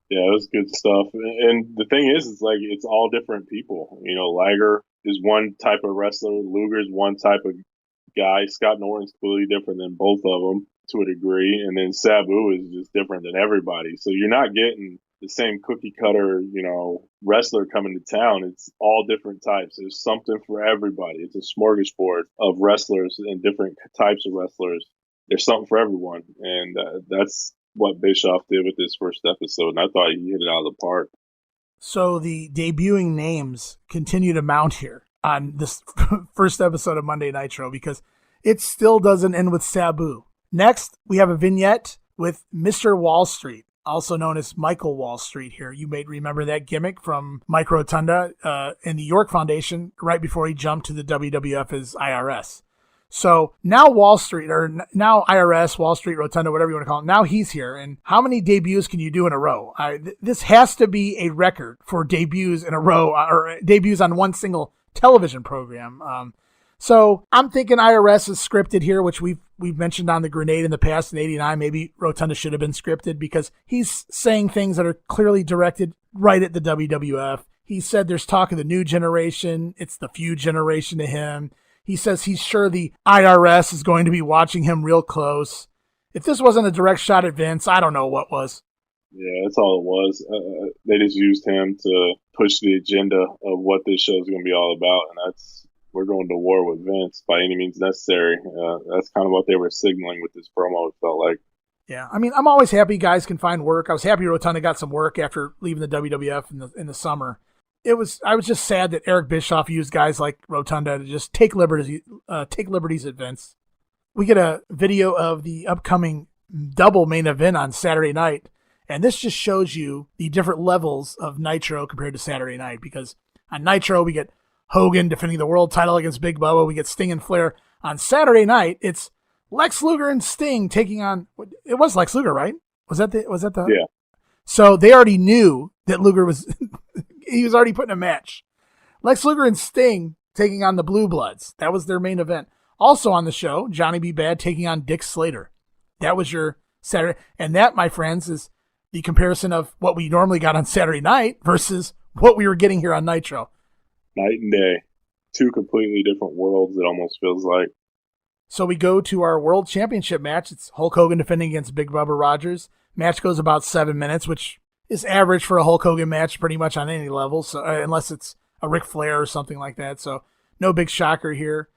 Yeah, it was good stuff. And the thing is, it's like it's all different people. You know, Liger is one type of wrestler. Luger's one type of guy. Scott Norton's clearly different than both of them to a degree. And then Sabu is just different than everybody. So you're not getting the same cookie cutter, you know, wrestler coming to town. It's all different types. There's something for everybody. It's a smorgasbord of wrestlers and different types of wrestlers. There's something for everyone. And that's what Bischoff did with this first episode. And I thought he hit it out of the park. So the debuting names continue to mount here on this first episode of Monday Nitro because it still doesn't end with Sabu. Next, we have a vignette with Mr. Wallstreet, also known as Michael Wallstreet here. You may remember that gimmick from Mike Rotunda in the York Foundation right before he jumped to the WWF as IRS. So now Wallstreet, or now IRS, Wallstreet, Rotunda, whatever you want to call it, now he's here. And how many debuts can you do in a row? This has to be a record for debuts in a row, or debuts on one single television program. So I'm thinking IRS is scripted here, which we've mentioned on the Grenade in the past in '89. Maybe Rotunda should have been scripted because he's saying things that are clearly directed right at the WWF. He said there's talk of the new generation. It's the feud generation to him. He says he's sure the IRS is going to be watching him real close. If this wasn't a direct shot at Vince, I don't know what was. Yeah, that's all it was. They just used him to push the agenda of what this show is going to be all about, and we're going to war with Vince by any means necessary. That's kind of what they were signaling with this promo, it felt like. Yeah, I mean, I'm always happy guys can find work. I was happy Rotunda got some work after leaving the WWF in the summer. I was just sad that Eric Bischoff used guys like Rotunda to just take liberties at Vince. We get a video of the upcoming double main event on Saturday night, and this just shows you the different levels of Nitro compared to Saturday night, because on Nitro we get Hogan defending the world title against Big Bubba. We get Sting and Flair. On Saturday night, it's Lex Luger and Sting taking on. It was Lex Luger, right? Was that the? Yeah. So they already knew that Luger was. He was already putting a match. Lex Luger and Sting taking on the Blue Bloods. That was their main event. Also on the show, Johnny B. Bad taking on Dick Slater. That was your Saturday. And that, my friends, is the comparison of what we normally got on Saturday night versus what we were getting here on Nitro. Night and day. Two completely different worlds, it almost feels like. So we go to our World Championship match. It's Hulk Hogan defending against Big Bubba Rogers. Match goes about 7 minutes, which is average for a Hulk Hogan match pretty much on any level, so unless it's a Ric Flair or something like that. So no big shocker here.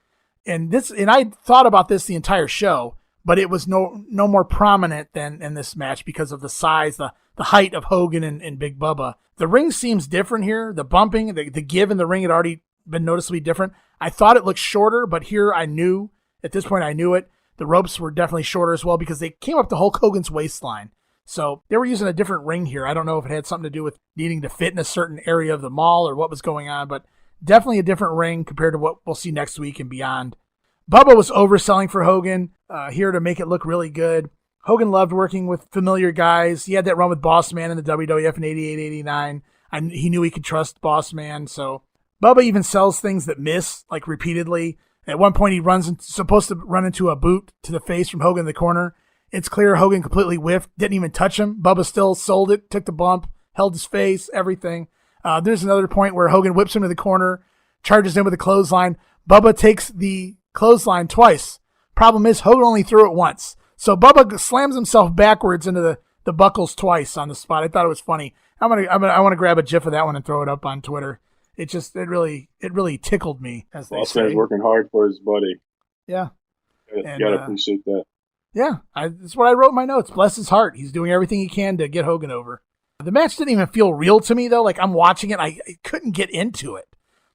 And I thought about this the entire show, but it was no more prominent than in this match because of the size, the height of Hogan and Big Bubba. The ring seems different here. The bumping, the give in the ring had already been noticeably different. I thought it looked shorter, but here at this point I knew it. The ropes were definitely shorter as well because they came up to Hulk Hogan's waistline. So they were using a different ring here. I don't know if it had something to do with needing to fit in a certain area of the mall or what was going on, but definitely a different ring compared to what we'll see next week and beyond. Bubba was overselling for Hogan here to make it look really good. Hogan loved working with familiar guys. He had that run with Boss Man in the WWF in 88, 89. He knew he could trust Boss Man. So Bubba even sells things that miss, like repeatedly. At one point, supposed to run into a boot to the face from Hogan in the corner. It's clear Hogan completely whiffed, didn't even touch him. Bubba still sold it, took the bump, held his face, everything. There's another point where Hogan whips him to the corner, charges in with a clothesline. Bubba takes the clothesline twice. Problem is, Hogan only threw it once. So Bubba slams himself backwards into the buckles twice on the spot. I thought it was funny. I want to grab a GIF of that one and throw it up on Twitter. It really tickled me, as they say. Man's working hard for his buddy. Yeah. You gotta appreciate that. Yeah, that's what I wrote in my notes. Bless his heart. He's doing everything he can to get Hogan over. The match didn't even feel real to me, though. Like, I'm watching it, I couldn't get into it.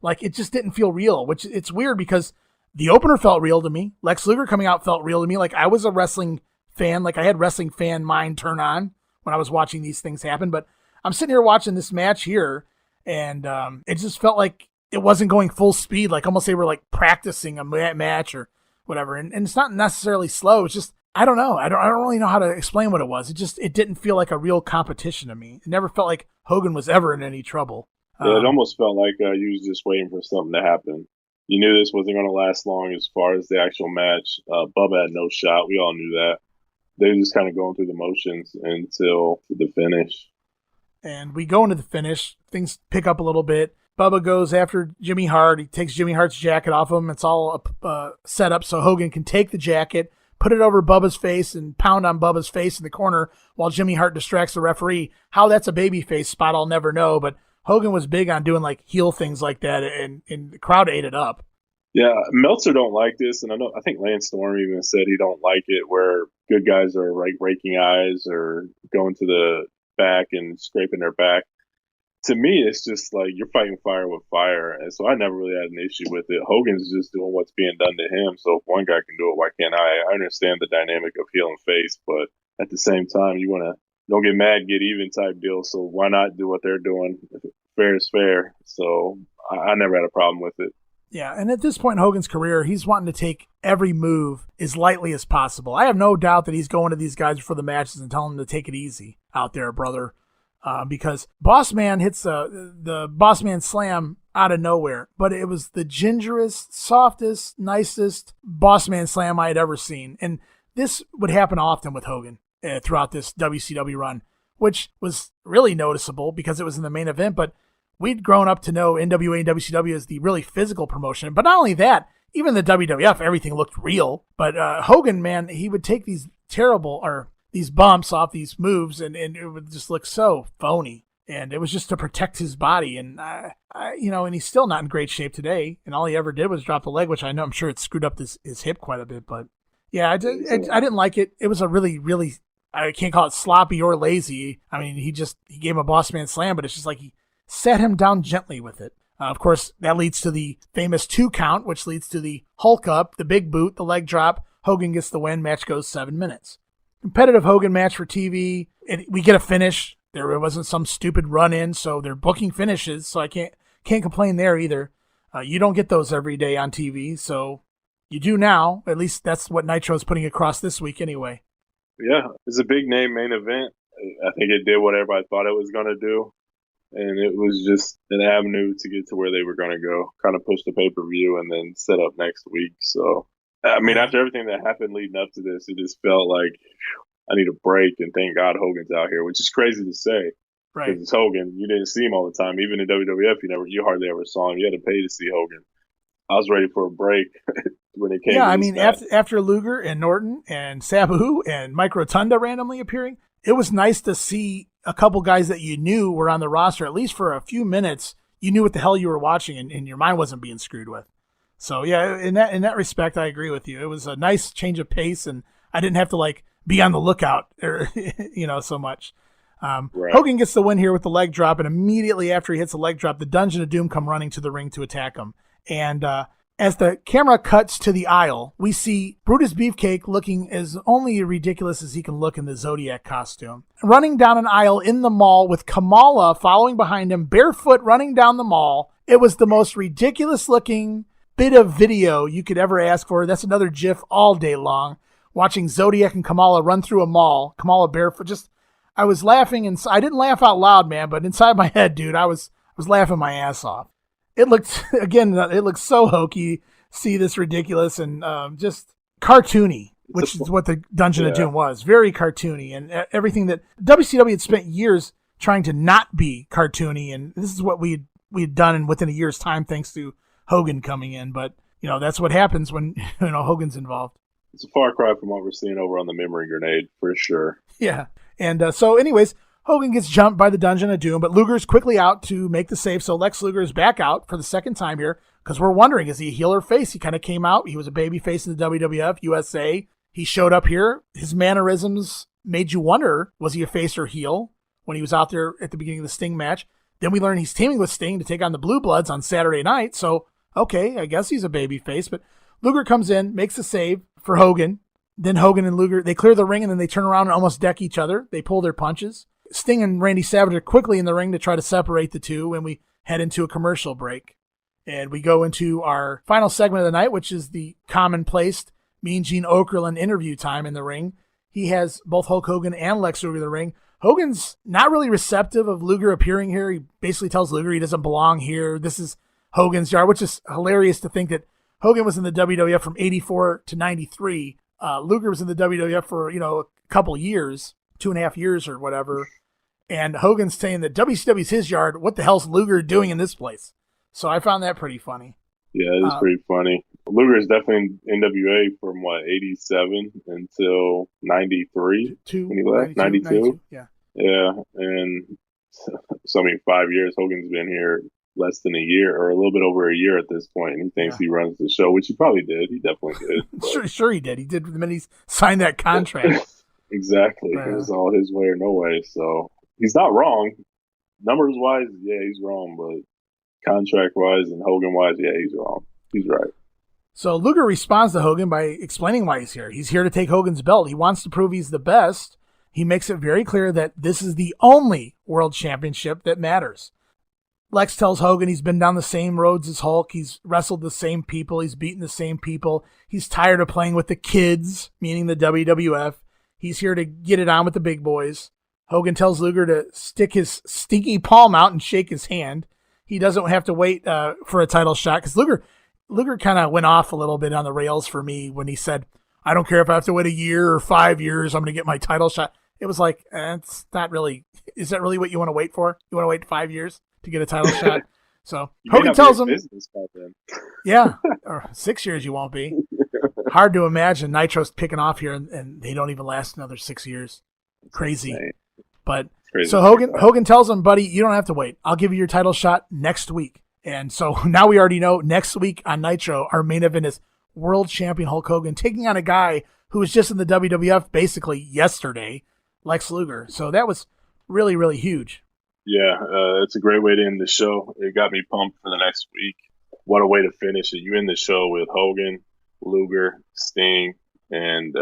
Like, it just didn't feel real, which it's weird because the opener felt real to me. Lex Luger coming out felt real to me. Like, I was a wrestling fan. Like, I had wrestling fan mind turn on when I was watching these things happen. But I'm sitting here watching this match here, and it just felt like it wasn't going full speed. Like, almost they were, like, practicing a match or whatever. And it's not necessarily slow. It's just, I don't know. I don't really know how to explain what it was. It didn't feel like a real competition to me. It never felt like Hogan was ever in any trouble. Yeah, it almost felt like you was just waiting for something to happen. You knew this wasn't going to last long as far as the actual match. Bubba had no shot. We all knew that. They were just kind of going through the motions until the finish. And we go into the finish. Things pick up a little bit. Bubba goes after Jimmy Hart. He takes Jimmy Hart's jacket off him. It's all set up so Hogan can take the jacket, put it over Bubba's face, and pound on Bubba's face in the corner while Jimmy Hart distracts the referee. How that's a babyface spot, I'll never know, but Hogan was big on doing like heel things like that, and the crowd ate it up. Yeah, Meltzer don't like this, and I think Lance Storm even said he don't like it where good guys are like raking eyes or going to the back and scraping their back. To me, it's just like you're fighting fire with fire, and so I never really had an issue with it. Hogan's just doing what's being done to him, so if one guy can do it, why can't I? I understand the dynamic of heel and face, but at the same time, you want to don't get mad, get even type deal, so why not do what they're doing? Fair is fair, so I never had a problem with it. Yeah, and at this point in Hogan's career, he's wanting to take every move as lightly as possible. I have no doubt that he's going to these guys before the matches and telling them to take it easy out there, brother. Because Boss Man hits the Boss Man slam out of nowhere, but it was the gingerest, softest, nicest Boss Man slam I had ever seen. And this would happen often with Hogan throughout this WCW run, which was really noticeable because it was in the main event, but we'd grown up to know NWA and WCW as the really physical promotion. But not only that, even the WWF, everything looked real. But Hogan, man, he would take these these bumps off these moves, and it would just look so phony. And it was just to protect his body. And, and he's still not in great shape today. And all he ever did was drop the leg, which I'm sure it screwed up his hip quite a bit. But, yeah, I didn't like it. It was a really, really, I can't call it sloppy or lazy. I mean, he gave him a Boss Man slam, but it's just like he set him down gently with it. Of course, that leads to the famous 2 count, which leads to the Hulk up, the big boot, the leg drop. Hogan gets the win. Match goes 7 minutes. Competitive Hogan match for TV. We get a finish. There wasn't some stupid run-in, so they're booking finishes, so I can't complain there either. You don't get those every day on TV, so you do now. At least that's what Nitro's putting across this week anyway. Yeah, it's a big name main event. I think it did what everybody thought it was going to do, and it was just an avenue to get to where they were going to go, kind of push the pay-per-view and then set up next week. So, I mean, after everything that happened leading up to this, it just felt like I need a break, and thank God Hogan's out here, which is crazy to say. Right. Because it's Hogan. You didn't see him all the time. Even in WWF, you hardly ever saw him. You had to pay to see Hogan. I was ready for a break when it came. Yeah, I mean, after Luger and Norton and Sabu and Mike Rotunda randomly appearing, it was nice to see a couple guys that you knew were on the roster, at least for a few minutes. You knew what the hell you were watching, and your mind wasn't being screwed with. So yeah, in that respect, I agree with you. It was a nice change of pace, and I didn't have to be on the lookout, so much. Right. Hogan gets the win here with the leg drop, and immediately after he hits the leg drop, the Dungeon of Doom come running to the ring to attack him. And as the camera cuts to the aisle, we see Brutus Beefcake looking as only ridiculous as he can look in the Zodiac costume, running down an aisle in the mall with Kamala following behind him, barefoot running down the mall. It was the most ridiculous looking bit of video you could ever ask for. That's another GIF all day long, watching Zodiac and Kamala run through a mall. Kamala barefoot. I was laughing, and I didn't laugh out loud, man, but inside my head, dude, I was laughing my ass off. It looked so hokey. See this ridiculous and just cartoony, which is what the Dungeon of Doom was. Very cartoony, and everything that WCW had spent years trying to not be cartoony, and this is what we had done within a year's time, thanks to Hogan coming in. But that's what happens when Hogan's involved. It's a far cry from what we're seeing over on the memory grenade, for sure. Yeah. And so anyways, Hogan gets jumped by the Dungeon of Doom, but Luger's quickly out to make the save. So Lex Luger is back out for the second time here because we're wondering, is he a heel or face? He kind of came out. He was a baby face in the WWF, USA. He showed up here. His mannerisms made you wonder, was he a face or heel when he was out there at the beginning of the Sting match? Then we learn he's teaming with Sting to take on the Blue Bloods on Saturday night. So, okay, I guess he's a baby face. But Luger comes in, makes the save for Hogan. Then Hogan and Luger, they clear the ring and then they turn around and almost deck each other. They pull their punches. Sting and Randy Savage are quickly in the ring to try to separate the two, and we head into a commercial break. And we go into our final segment of the night, which is the commonplace Mean Gene Okerlund interview time in the ring. He has both Hulk Hogan and Lex Luger in the ring. Hogan's not really receptive of Luger appearing here. He basically tells Luger he doesn't belong here. This is Hogan's yard, which is hilarious to think that Hogan was in the WWF from 84 to 93. Luger was in the WWF for, a couple years, 2.5 years or whatever. And Hogan's saying that WCW's his yard. What the hell's Luger doing in this place? So I found that pretty funny. Yeah, it is pretty funny. Luger is definitely in NWA from 87 until 93 when he left. 92. Yeah. Yeah, and so 5 years. Hogan's been here less than a year or a little bit over a year at this point, and he thinks he runs the show, which he probably did. He definitely did. Sure he did. He did the minute he signed that contract. Exactly. It was all his way or no way. So he's not wrong. Numbers wise, yeah, he's wrong, but contract wise and Hogan wise, yeah, he's wrong. He's right. So Luger responds to Hogan by explaining why he's here. He's here to take Hogan's belt. He wants to prove he's the best. He makes it very clear that this is the only world championship that matters. Lex tells Hogan he's been down the same roads as Hulk. He's wrestled the same people. He's beaten the same people. He's tired of playing with the kids, meaning the WWF. He's here to get it on with the big boys. Hogan tells Luger to stick his stinky palm out and shake his hand. He doesn't have to wait for a title shot because Luger kind of went off a little bit on the rails for me when he said, I don't care if I have to wait a year or 5 years, I'm going to get my title shot. It was like, it's not really, is that really what you want to wait for? You want to wait 5 years to get a title shot? So Hogan tells him, yeah, or 6 years you won't be. Hard to imagine Nitro's picking off here and they don't even last another 6 years. Crazy. But so Hogan tells him, buddy, you don't have to wait. I'll give you your title shot next week. And so now we already know next week on Nitro, our main event is world champion Hulk Hogan taking on a guy who was just in the WWF basically yesterday, Lex Luger. So that was really, really huge. Yeah, it's a great way to end the show. It got me pumped for the next week. What a way to finish it. You end the show with Hogan, Luger, Sting, and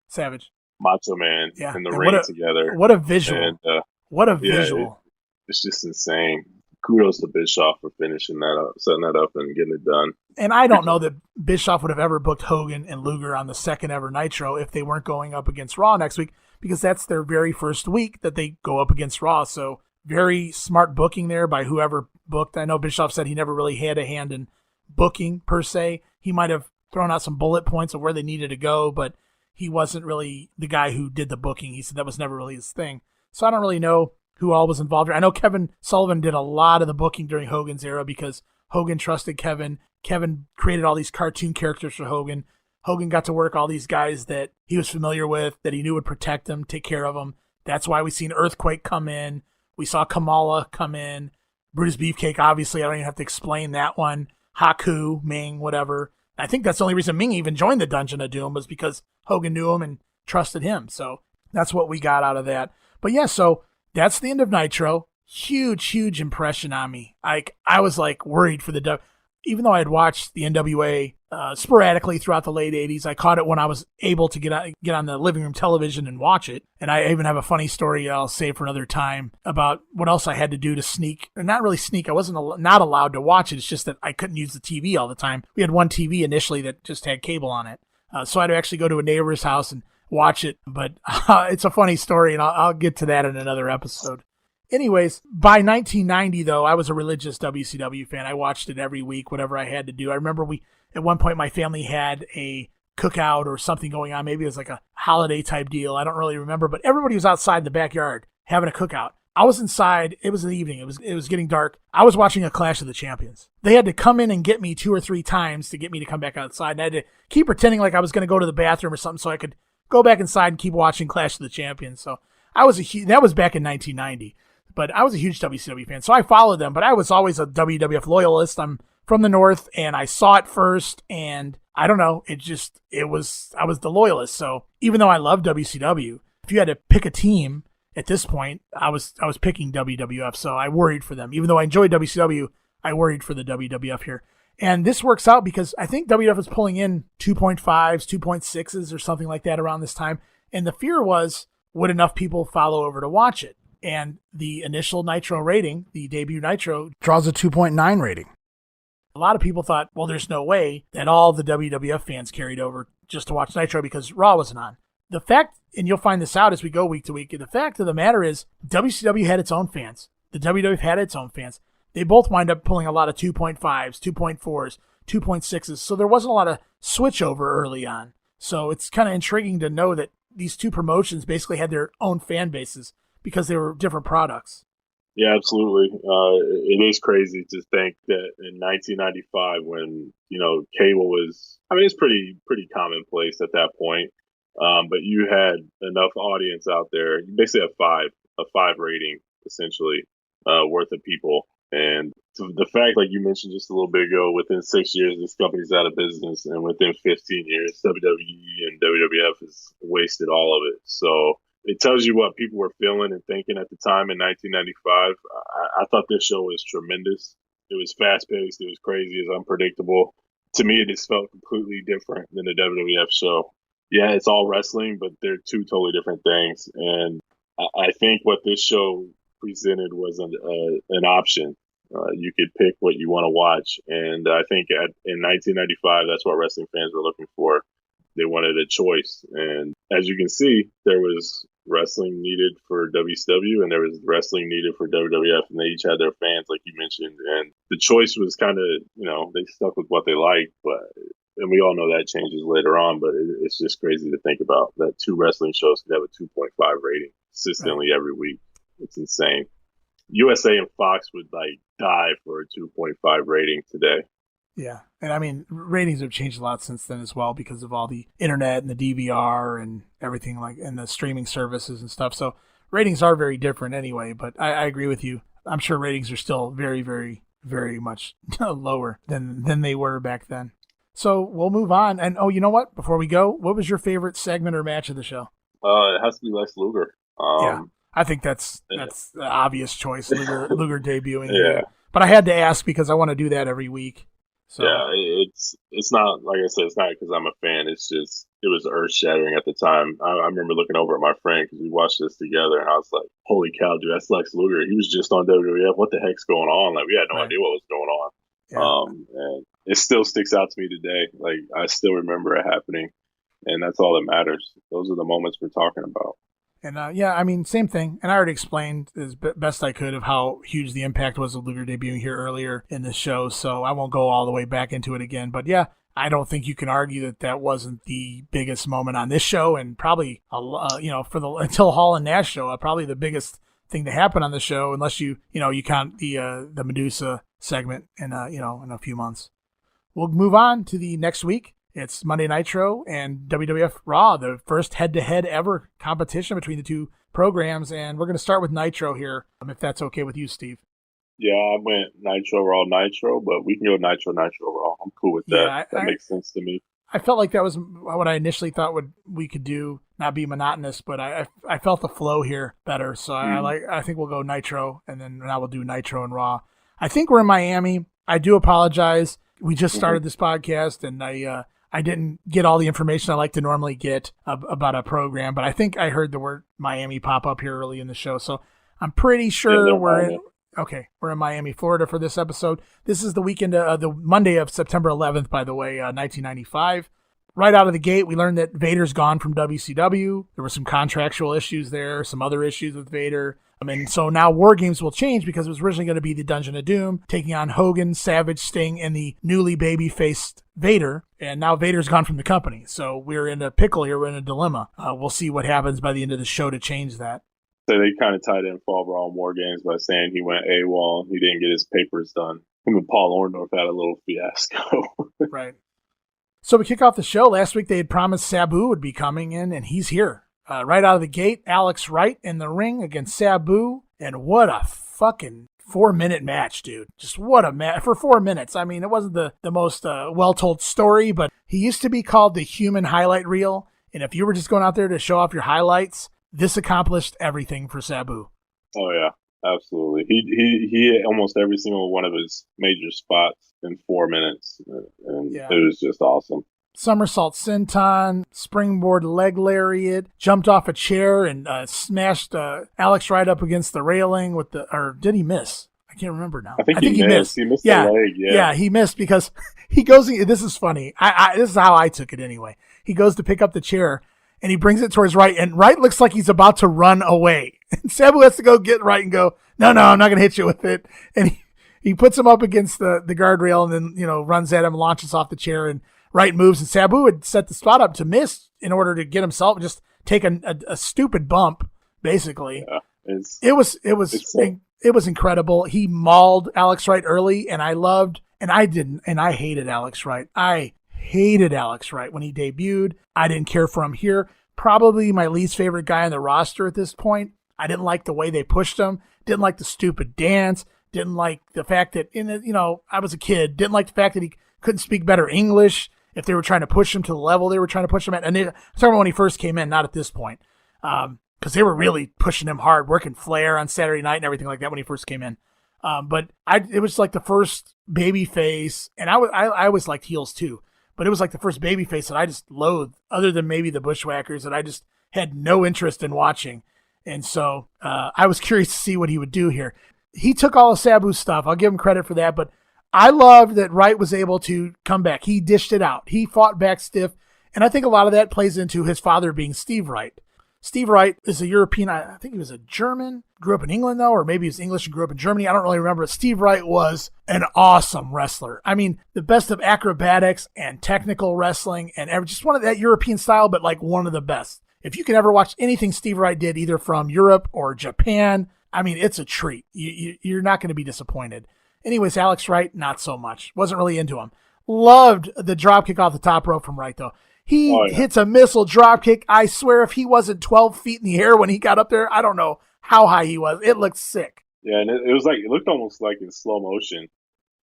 Savage. Macho Man in the ring together. What a visual. And, what a visual. It's just insane. Kudos to Bischoff for finishing that up, setting that up and getting it done. And I don't know that Bischoff would have ever booked Hogan and Luger on the second ever Nitro if they weren't going up against Raw next week, because that's their very first week that they go up against Raw. So very smart booking there by whoever booked. I know Bischoff said he never really had a hand in booking per se. He might have thrown out some bullet points of where they needed to go, but he wasn't really the guy who did the booking. He said that was never really his thing. So I don't really know who all was involved here. I know Kevin Sullivan did a lot of the booking during Hogan's era because Hogan trusted Kevin. Kevin created all these cartoon characters for Hogan. Hogan got to work all these guys that he was familiar with, that he knew would protect him, take care of him. That's why we seen Earthquake come in. We saw Kamala come in. Brutus Beefcake, obviously, I don't even have to explain that one. Haku, Ming, whatever. I think that's the only reason Ming even joined the Dungeon of Doom was because Hogan knew him and trusted him. So that's what we got out of that. But yeah, so that's the end of Nitro. Huge, huge impression on me. I was worried for the even though I had watched the NWA sporadically throughout the late 80s, I caught it when I was able to get on the living room television and watch it. And I even have a funny story I'll save for another time about what else I had to do to sneak. Or not really sneak. I wasn't not allowed to watch it. It's just that I couldn't use the TV all the time. We had one TV initially that just had cable on it. So I had to actually go to a neighbor's house and watch it. But it's a funny story, and I'll get to that in another episode. Anyways, by 1990, though, I was a religious WCW fan. I watched it every week, whatever I had to do. I remember at one point, my family had a cookout or something going on. Maybe it was like a holiday type deal. I don't really remember, but everybody was outside the backyard having a cookout. I was inside. It was in the evening. It was getting dark. I was watching a Clash of the Champions. They had to come in and get me 2 or 3 times to get me to come back outside. And I had to keep pretending like I was going to go to the bathroom or something so I could go back inside and keep watching Clash of the Champions. So that was back in 1990. But I was a huge WCW fan, so I followed them. But I was always a WWF loyalist. I'm from the North, and I saw it first, and I don't know. I was the loyalist. So even though I love WCW, if you had to pick a team at this point, I was picking WWF. So I worried for them. Even though I enjoyed WCW, I worried for the WWF here. And this works out because I think WWF was pulling in 2.5s, 2.6s, or something like that around this time. And the fear was, would enough people follow over to watch it? And the initial Nitro rating, the debut Nitro, draws a 2.9 rating. A lot of people thought, well, there's no way that all the WWF fans carried over just to watch Nitro because Raw wasn't on. The fact, and you'll find this out as we go week to week, the fact of the matter is WCW had its own fans. The WWF had its own fans. They both wind up pulling a lot of 2.5s, 2.4s, 2.6s, so there wasn't a lot of switchover early on. So it's kind of intriguing to know that these two promotions basically had their own fan bases because they were different products. Yeah, absolutely. It is crazy to think that in 1995, when cable was, it's pretty commonplace at that point. But you had enough audience out there. You basically have a five rating essentially worth of people. And the fact, like you mentioned just a little bit ago, within 6 years, this company's out of business, and within 15 years, WWE and WWF has wasted all of it. So it tells you what people were feeling and thinking at the time in 1995. I thought this show was tremendous. It was fast-paced. It was crazy. It was unpredictable. To me, it just felt completely different than the WWF show. Yeah, it's all wrestling, but they're two totally different things. And I think what this show presented was an option. You could pick what you want to watch. And I think in 1995, that's what wrestling fans were looking for. They wanted a choice. And as you can see, there was wrestling needed for WCW and there was wrestling needed for WWF. And they each had their fans, like you mentioned. And the choice was kind of, they stuck with what they liked. And we all know that changes later on. But it's just crazy to think about that two wrestling shows could have a 2.5 rating consistently every week. It's insane. USA and Fox would die for a 2.5 rating today. Yeah. And ratings have changed a lot since then as well because of all the internet and the DVR and everything and the streaming services and stuff. So ratings are very different anyway, but I agree with you. I'm sure ratings are still very, very, very much lower than they were back then. So we'll move on. And you know what? Before we go, what was your favorite segment or match of the show? It has to be Lex Luger. Yeah. I think that's the obvious choice, Luger debuting. Yeah. But I had to ask because I want to do that every week. So. Yeah, it's not, like I said, it's not because I'm a fan. It's just, it was earth-shattering at the time. I remember looking over at my friend because we watched this together, and I was like, holy cow, dude, that's Lex Luger. He was just on WWF. What the heck's going on? We had no idea what was going on. Yeah. And it still sticks out to me today. I still remember it happening, and that's all that matters. Those are the moments we're talking about. And same thing. And I already explained as best I could of how huge the impact was of Luger debuting here earlier in the show. So I won't go all the way back into it again. But yeah, I don't think you can argue that wasn't the biggest moment on this show, and probably until Hall and Nash show, probably the biggest thing to happen on the show, unless you count the Medusa segment in a few months. We'll move on to the next week. It's Monday Nitro and WWF Raw, the first head-to-head ever competition between the two programs. And we're going to start with Nitro here, if that's okay with you, Steve. Yeah, I went Nitro, Raw, Nitro, but we can go Nitro, Raw. I'm cool with that. Yeah, that makes sense to me. I felt like that was what I initially thought we could do, not be monotonous, but I felt the flow here better. So I think we'll go Nitro, and then now we'll do Nitro and Raw. I think we're in Miami. I do apologize. We just started this podcast, and I didn't get all the information I like to normally get about a program, but I think I heard the word Miami pop up here early in the show. So I'm pretty sure we're in Miami, Florida for this episode. This is the weekend, the Monday of September 11th, by the way, 1995. Right out of the gate, we learned that Vader's gone from WCW. There were some contractual issues there, some other issues with Vader. And so now War Games will change because it was originally going to be the Dungeon of Doom, taking on Hogan, Savage, Sting, and the newly baby-faced Vader. And now Vader's gone from the company. So we're in a pickle here. We're in a dilemma. We'll see what happens by the end of the show to change that. say they kind of tied in Fall Brawl War Games by saying he went AWOL and he didn't get his papers done. Him and Paul Orndorff had a little fiasco. Right. So we kick off the show. Last week they had promised Sabu would be coming in, and he's here. Right out of the gate, Alex Wright in the ring against Sabu, and what a fucking 4-minute match, dude. Just what a match for 4 minutes. I mean, it wasn't the most well-told story, but he used to be called the human highlight reel, and if you were just going out there to show off your highlights, this accomplished everything for Sabu. Oh, yeah, absolutely. He hit almost every single one of his major spots in 4 minutes, and It was just awesome. Somersault senton, springboard leg lariat, jumped off a chair and smashed Alex Wright up against the railing or did he miss? I can't remember now. I think he missed. He missed the leg, Yeah, he missed because he goes, this is funny. This is how I took it anyway. He goes to pick up the chair and he brings it towards Wright, and Wright looks like he's about to run away. And Sabu has to go get Wright and go, no, I'm not going to hit you with it. And he puts him up against the guardrail and then, runs at him, launches off the chair, and Wright moves, and Sabu had set the spot up to miss in order to get himself just take a stupid bump, basically. Yeah, it was incredible. He mauled Alex Wright early, and I hated Alex Wright. I hated Alex Wright when he debuted. I didn't care for him here. Probably my least favorite guy on the roster at this point. I didn't like the way they pushed him. Didn't like the stupid dance. Didn't like the fact that I was a kid. Didn't like the fact that he couldn't speak better English. If they were trying to push him to the level they were trying to push him at. And I'm talking about when he first came in, not at this point. Because they were really pushing him hard, working Flair on Saturday night and everything like that when he first came in. But it was like the first baby face, and I always liked heels too, but it was like the first baby face that I just loathed, other than maybe the Bushwhackers, that I just had no interest in watching. And so I was curious to see what he would do here. He took all of Sabu's stuff. I'll give him credit for that, but I loved that Wright was able to come back. He dished it out. He fought back stiff. And I think a lot of that plays into his father being Steve Wright. Steve Wright is a European. I think he was a German, grew up in England though, or maybe he was English and grew up in Germany. I don't really remember. Steve Wright was an awesome wrestler. I mean, the best of acrobatics and technical wrestling and just one of that European style, but like one of the best. If you can ever watch anything Steve Wright did, either from Europe or Japan, I mean, it's a treat. You're not going to be disappointed. Anyways, Alex Wright, not so much. Wasn't really into him. Loved the drop kick off the top rope from Wright, though. He hits a missile drop kick. I swear if he wasn't 12 feet in the air when he got up there, I don't know how high he was. It looked sick. Yeah, and it looked almost like in slow motion.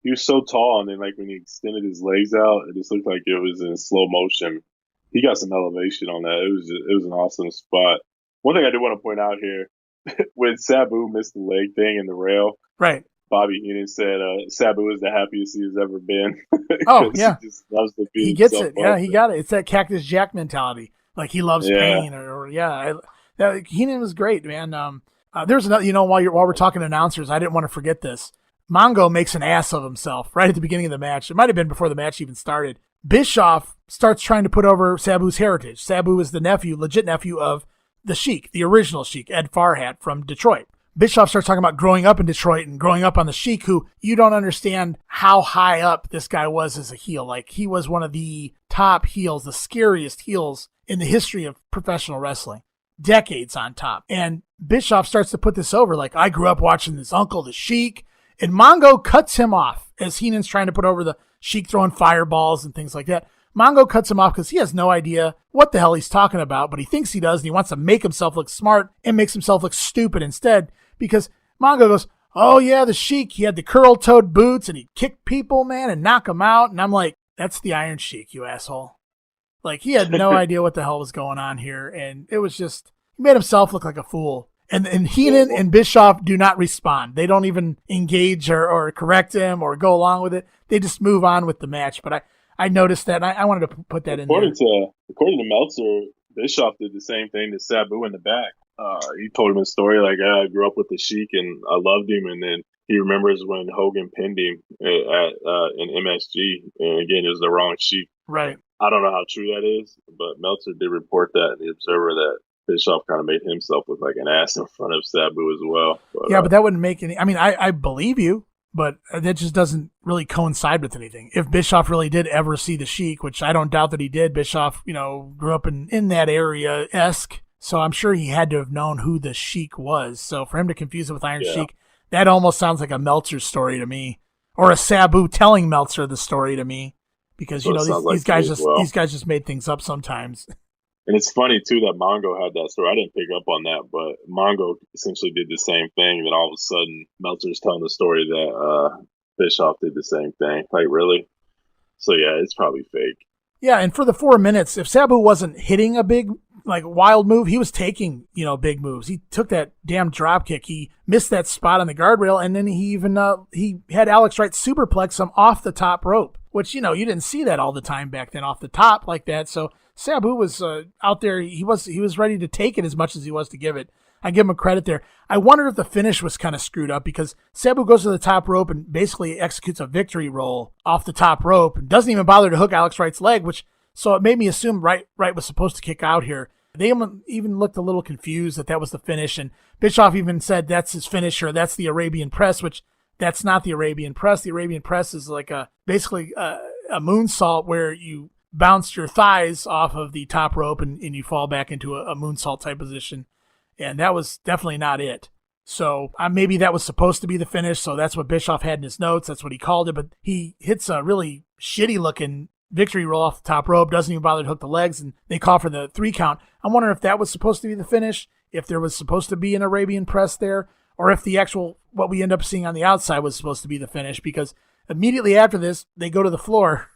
He was so tall, and then like when he extended his legs out, it just looked like it was in slow motion. He got some elevation on that. It was an awesome spot. One thing I do want to point out here, when Sabu missed the leg thing in the rail, right? Bobby Heenan said Sabu is the happiest he has ever been. Oh, yeah. He just loves to beat he gets it. Up. Yeah, he got it. It's that Cactus Jack mentality. Like he loves pain. Heenan was great, man. There's another, while we're talking announcers, I didn't want to forget this. Mongo makes an ass of himself right at the beginning of the match. It might have been before the match even started. Bischoff starts trying to put over Sabu's heritage. Sabu is the legit nephew of the Sheik, the original Sheik, Ed Farhat from Detroit. Bischoff starts talking about growing up in Detroit and growing up on the Sheik, who you don't understand how high up this guy was as a heel. Like, he was one of the top heels, the scariest heels in the history of professional wrestling. Decades on top. And Bischoff starts to put this over, like, I grew up watching this uncle, the Sheik. And Mongo cuts him off as Heenan's trying to put over the Sheik throwing fireballs and things like that. Mongo cuts him off because he has no idea what the hell he's talking about, but he thinks he does, and he wants to make himself look smart and makes himself look stupid instead. Because Mongo goes, oh yeah, the Sheik, he had the curl-toed boots and he kicked people, man, and knock them out. And I'm like, that's the Iron Sheik, you asshole. Like, he had no idea what the hell was going on here. And it was just, he made himself look like a fool. And Heenan and Bischoff do not respond. They don't even engage or correct him or go along with it. They just move on with the match. But I noticed that, and I wanted to put that in there. According to Meltzer, Bischoff did the same thing to Sabu in the back. He told him a story like, I grew up with the Sheik and I loved him. And then he remembers when Hogan pinned him in MSG. And again, it was the wrong Sheik. Right. I don't know how true that is, but Meltzer did report that in the Observer that Bischoff kind of made himself look like an ass in front of Sabu as well. But that wouldn't make any, I mean, I believe you, but that just doesn't really coincide with anything. If Bischoff really did ever see the Sheik, which I don't doubt that he did, Bischoff, grew up in that area-esque. So I'm sure he had to have known who the Sheik was. So for him to confuse it with Iron Yeah. Sheik, that almost sounds like a Meltzer story to me, or a Sabu telling Meltzer the story to me, because So it sounds like to me as well. these guys just made things up sometimes. And it's funny too that Mongo had that story. I didn't pick up on that, but Mongo essentially did the same thing. And then all of a sudden, Meltzer's telling the story that Bischoff did the same thing. Like, really? So yeah, it's probably fake. Yeah, and for the 4 minutes, if Sabu wasn't hitting a big, like, wild move, he was taking, big moves. He took that damn drop kick. He missed that spot on the guardrail, and then he even he had Alex Wright superplex him off the top rope, which, you didn't see that all the time back then off the top like that. So Sabu was out there. He was ready to take it as much as he was to give it. I give him a credit there. I wondered if the finish was kind of screwed up because Sabu goes to the top rope and basically executes a victory roll off the top rope and doesn't even bother to hook Alex Wright's leg, so it made me assume Wright was supposed to kick out here. They even looked a little confused that was the finish, and Bischoff even said that's his finisher, that's the Arabian Press, which that's not the Arabian Press. The Arabian Press is like basically a moonsault where you bounce your thighs off of the top rope and you fall back into a moonsault type position. And that was definitely not it. So maybe that was supposed to be the finish. So that's what Bischoff had in his notes. That's what he called it. But he hits a really shitty looking victory roll off the top rope, doesn't even bother to hook the legs, and they call for the 3 count. I'm wondering if that was supposed to be the finish, if there was supposed to be an Arabian Press there, or if the actual, what we end up seeing on the outside was supposed to be the finish, because immediately after this, they go to the floor.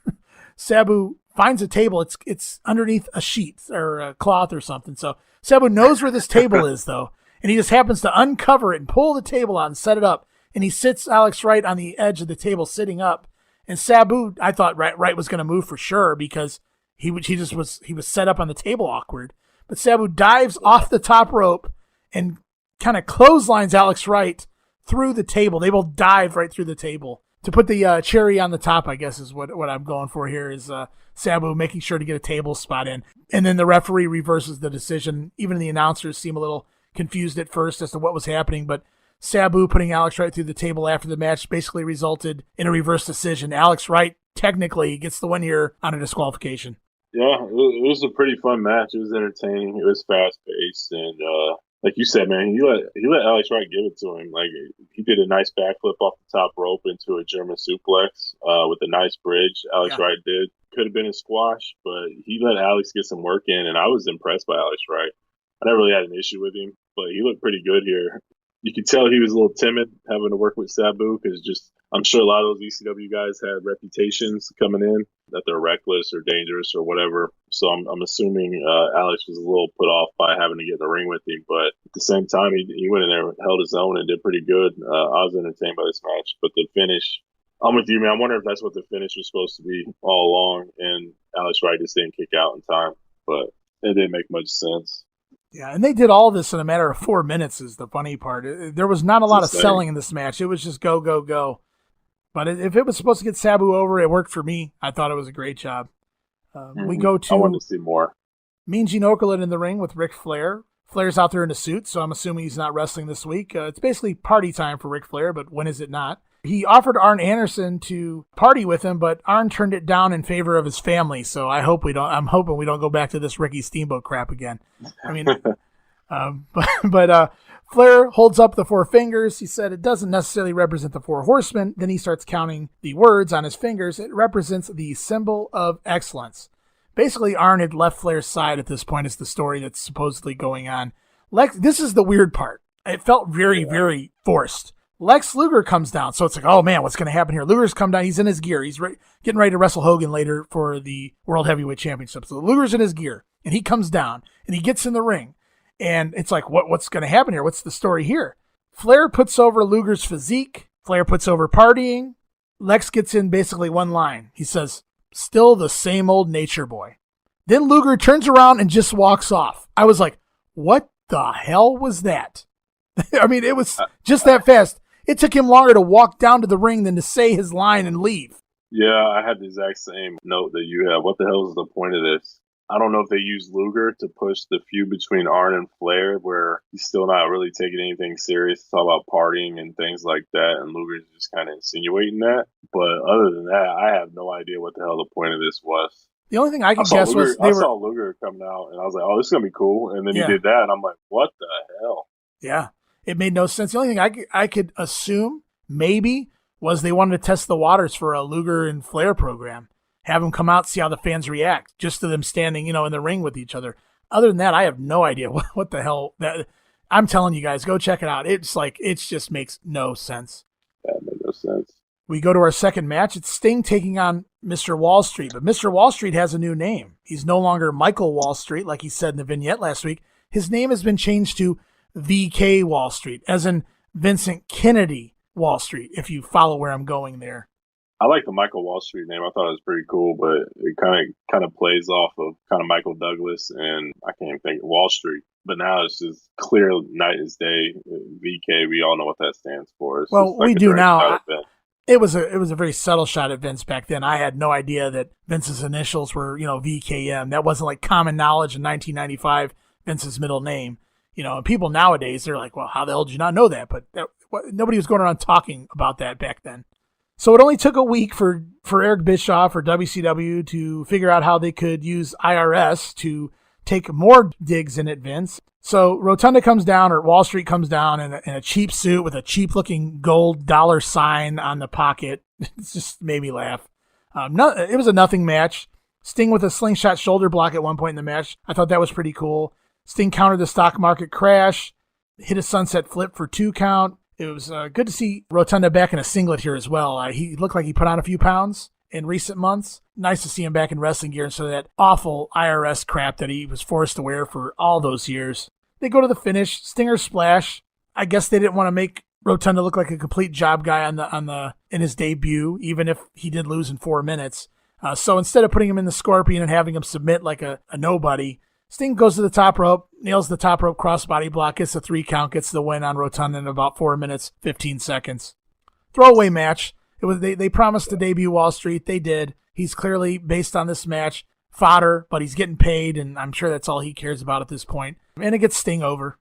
Sabu finds a table. It's underneath a sheet or a cloth or something. So Sabu knows where this table is, though, and he just happens to uncover it and pull the table out and set it up. And he sits Alex Wright on the edge of the table, sitting up. And Sabu, I thought Wright was going to move for sure because he was set up on the table awkward. But Sabu dives off the top rope and kind of clotheslines Alex Wright through the table. They both dive right through the table. To put the cherry on the top, I guess, is what I'm going for here, is Sabu making sure to get a table spot in. And then the referee reverses the decision. Even the announcers seem a little confused at first as to what was happening, but Sabu putting Alex Wright through the table after the match basically resulted in a reverse decision. Alex Wright technically gets the win here on a disqualification. Yeah, it was a pretty fun match. It was entertaining. It was fast-paced, and like you said, man, he let Alex Wright give it to him. Like, he did a nice backflip off the top rope into a German suplex with a nice bridge. Alex Wright did. Could have been a squash, but he let Alex get some work in, and I was impressed by Alex Wright. I never really had an issue with him, but he looked pretty good here. You could tell he was a little timid having to work with Sabu because I'm sure a lot of those ECW guys had reputations coming in that they're reckless or dangerous or whatever. So I'm assuming Alex was a little put off by having to get in the ring with him. But at the same time, he went in there, held his own, and did pretty good. I was entertained by this match. But the finish, I'm with you, man. I wonder if that's what the finish was supposed to be all along, and Alex Wright just didn't kick out in time. But it didn't make much sense. Yeah, and they did all this in a matter of 4 minutes is the funny part. There was not a lot of selling in this match. It was just go, go, go. But if it was supposed to get Sabu over, it worked for me. I thought it was a great job. We go to... I wanted to see more. Mean Gene Okerlund in the ring with Ric Flair. Flair's out there in a suit, so I'm assuming he's not wrestling this week. It's basically party time for Ric Flair, but when is it not? He offered Arn Anderson to party with him, but Arn turned it down in favor of his family. So I'm hoping we don't go back to this Ricky Steamboat crap again. I mean, but Flair holds up the 4 fingers. He said it doesn't necessarily represent the 4 horsemen. Then he starts counting the words on his fingers. It represents the symbol of excellence. Basically, Arn had left Flair's side at this point. Is the story that's supposedly going on. This is the weird part. It felt very, very forced. Lex Luger comes down, so it's like, oh man, what's going to happen here? Luger's come down. He's in his gear. He's getting ready to wrestle Hogan later for the World Heavyweight Championship. So Luger's in his gear, and he comes down, and he gets in the ring. And it's like, what's going to happen here? What's the story here? Flair puts over Luger's physique. Flair puts over partying. Lex gets in basically one line. He says, still the same old nature boy. Then Luger turns around and just walks off. I was like, what the hell was that? I mean, it was just that fast. It took him longer to walk down to the ring than to say his line and leave. Yeah, I had the exact same note that you have. What the hell is the point of this? I don't know if they used Luger to push the feud between Arn and Flair, where he's still not really taking anything serious. It's all about partying and things like that, and Luger's just kind of insinuating that. But other than that, I have no idea what the hell the point of this was. The only thing I could saw guess Luger, was they I were. saw Luger coming out, and I was like, "Oh, this is gonna be cool." And then he Yeah. did that, and I'm like, "What the hell?" Yeah, it made no sense. The only thing I could assume maybe was they wanted to test the waters for a Luger and Flair program. Have them come out, see how the fans react, just to them standing, in the ring with each other. Other than that, I have no idea what the hell that. I'm telling you guys, go check it out. It's like it just makes no sense. That made no sense. We go to our second match. It's Sting taking on Mr. Wallstreet, but Mr. Wallstreet has a new name. He's no longer Michael Wallstreet, like he said in the vignette last week. His name has been changed to VK Wallstreet, as in Vincent Kennedy Wallstreet, if you follow where I'm going there. I like the Michael Wallstreet name. I thought it was pretty cool, but it kind of plays off of kind of Michael Douglas, and I can't even think of Wall Street. But now it's just clear night as day. VK, we all know what that stands for. It's Well, like we do now. Event. It was a very subtle shot at Vince back then. I had no idea that Vince's initials were, VKM. That wasn't like common knowledge in 1995, Vince's middle name. And people nowadays, they're like, well, how the hell did you not know that? But nobody was going around talking about that back then. So it only took a week for Eric Bischoff or WCW to figure out how they could use IRS to take more digs in at Vince. So Rotunda comes down, or Wallstreet comes down in a cheap suit with a cheap-looking gold dollar sign on the pocket. It just made me laugh. It was a nothing match. Sting with a slingshot shoulder block at one point in the match. I thought that was pretty cool. Sting countered the stock market crash, hit a sunset flip for 2 count. It was good to see Rotunda back in a singlet here as well. He looked like he put on a few pounds in recent months. Nice to see him back in wrestling gear instead of that awful IRS crap that he was forced to wear for all those years. They go to the finish, Stinger splash. I guess they didn't want to make Rotunda look like a complete job guy in his debut, even if he did lose in 4 minutes. So instead of putting him in the Scorpion and having him submit like a nobody, Sting goes to the top rope, nails the top rope crossbody block, gets the 3 count, gets the win on Rotunda in about 4 minutes, 15 seconds. Throwaway match. It was they promised to debut Wallstreet. They did. He's clearly, based on this match, fodder, but he's getting paid, and I'm sure that's all he cares about at this point. And it gets Sting over.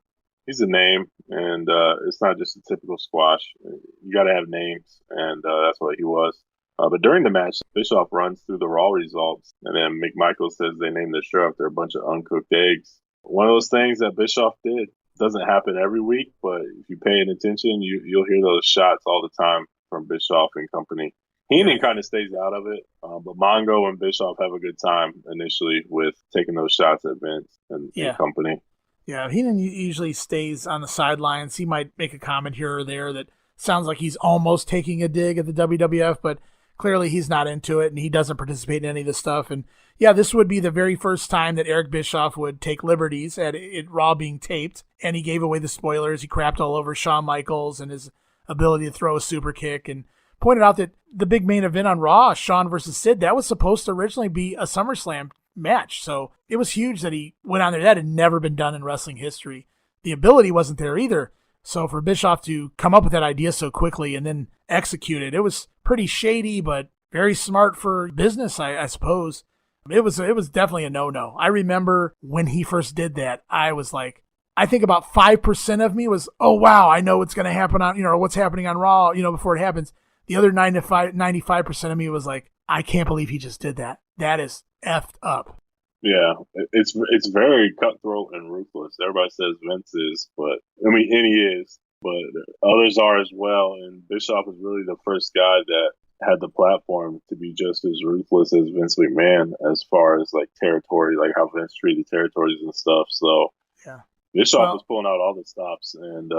He's a name, and it's not just a typical squash. You got to have names, and that's what he was. But during the match, Bischoff runs through the Raw results, and then McMichael says they named the show after a bunch of uncooked eggs. One of those things that Bischoff did. Doesn't happen every week, but if you pay attention, you'll hear those shots all the time from Bischoff and company. Heenan kind of stays out of it, but Mongo and Bischoff have a good time initially with taking those shots at Vince and company. Yeah, Heenan usually stays on the sidelines. He might make a comment here or there that sounds like he's almost taking a dig at the WWF, but clearly he's not into it, and he doesn't participate in any of this stuff. And yeah, this would be the very first time that Eric Bischoff would take liberties at it Raw being taped, and he gave away the spoilers. He crapped all over Shawn Michaels and his ability to throw a super kick, and pointed out that the big main event on Raw, Shawn versus Sid, that was supposed to originally be a SummerSlam match. So it was huge that he went on there. That had never been done in wrestling history. The ability wasn't there either. So for Bischoff to come up with that idea so quickly and then execute it, it was pretty shady, but very smart for business, I suppose. It was definitely a no-no. I remember when he first did that, I was like, I think about 5% of me was, oh wow, I know what's going to happen on, or what's happening on Raw, before it happens. The other 95% of me was like, I can't believe he just did that. That is effed up. Yeah, it's very cutthroat and ruthless. Everybody says Vince is, and he is, but others are as well. And Bischoff is really the first guy that had the platform to be just as ruthless as Vince McMahon as far as like territory, like how Vince treated territories and stuff. So yeah, Bischoff was pulling out all the stops. And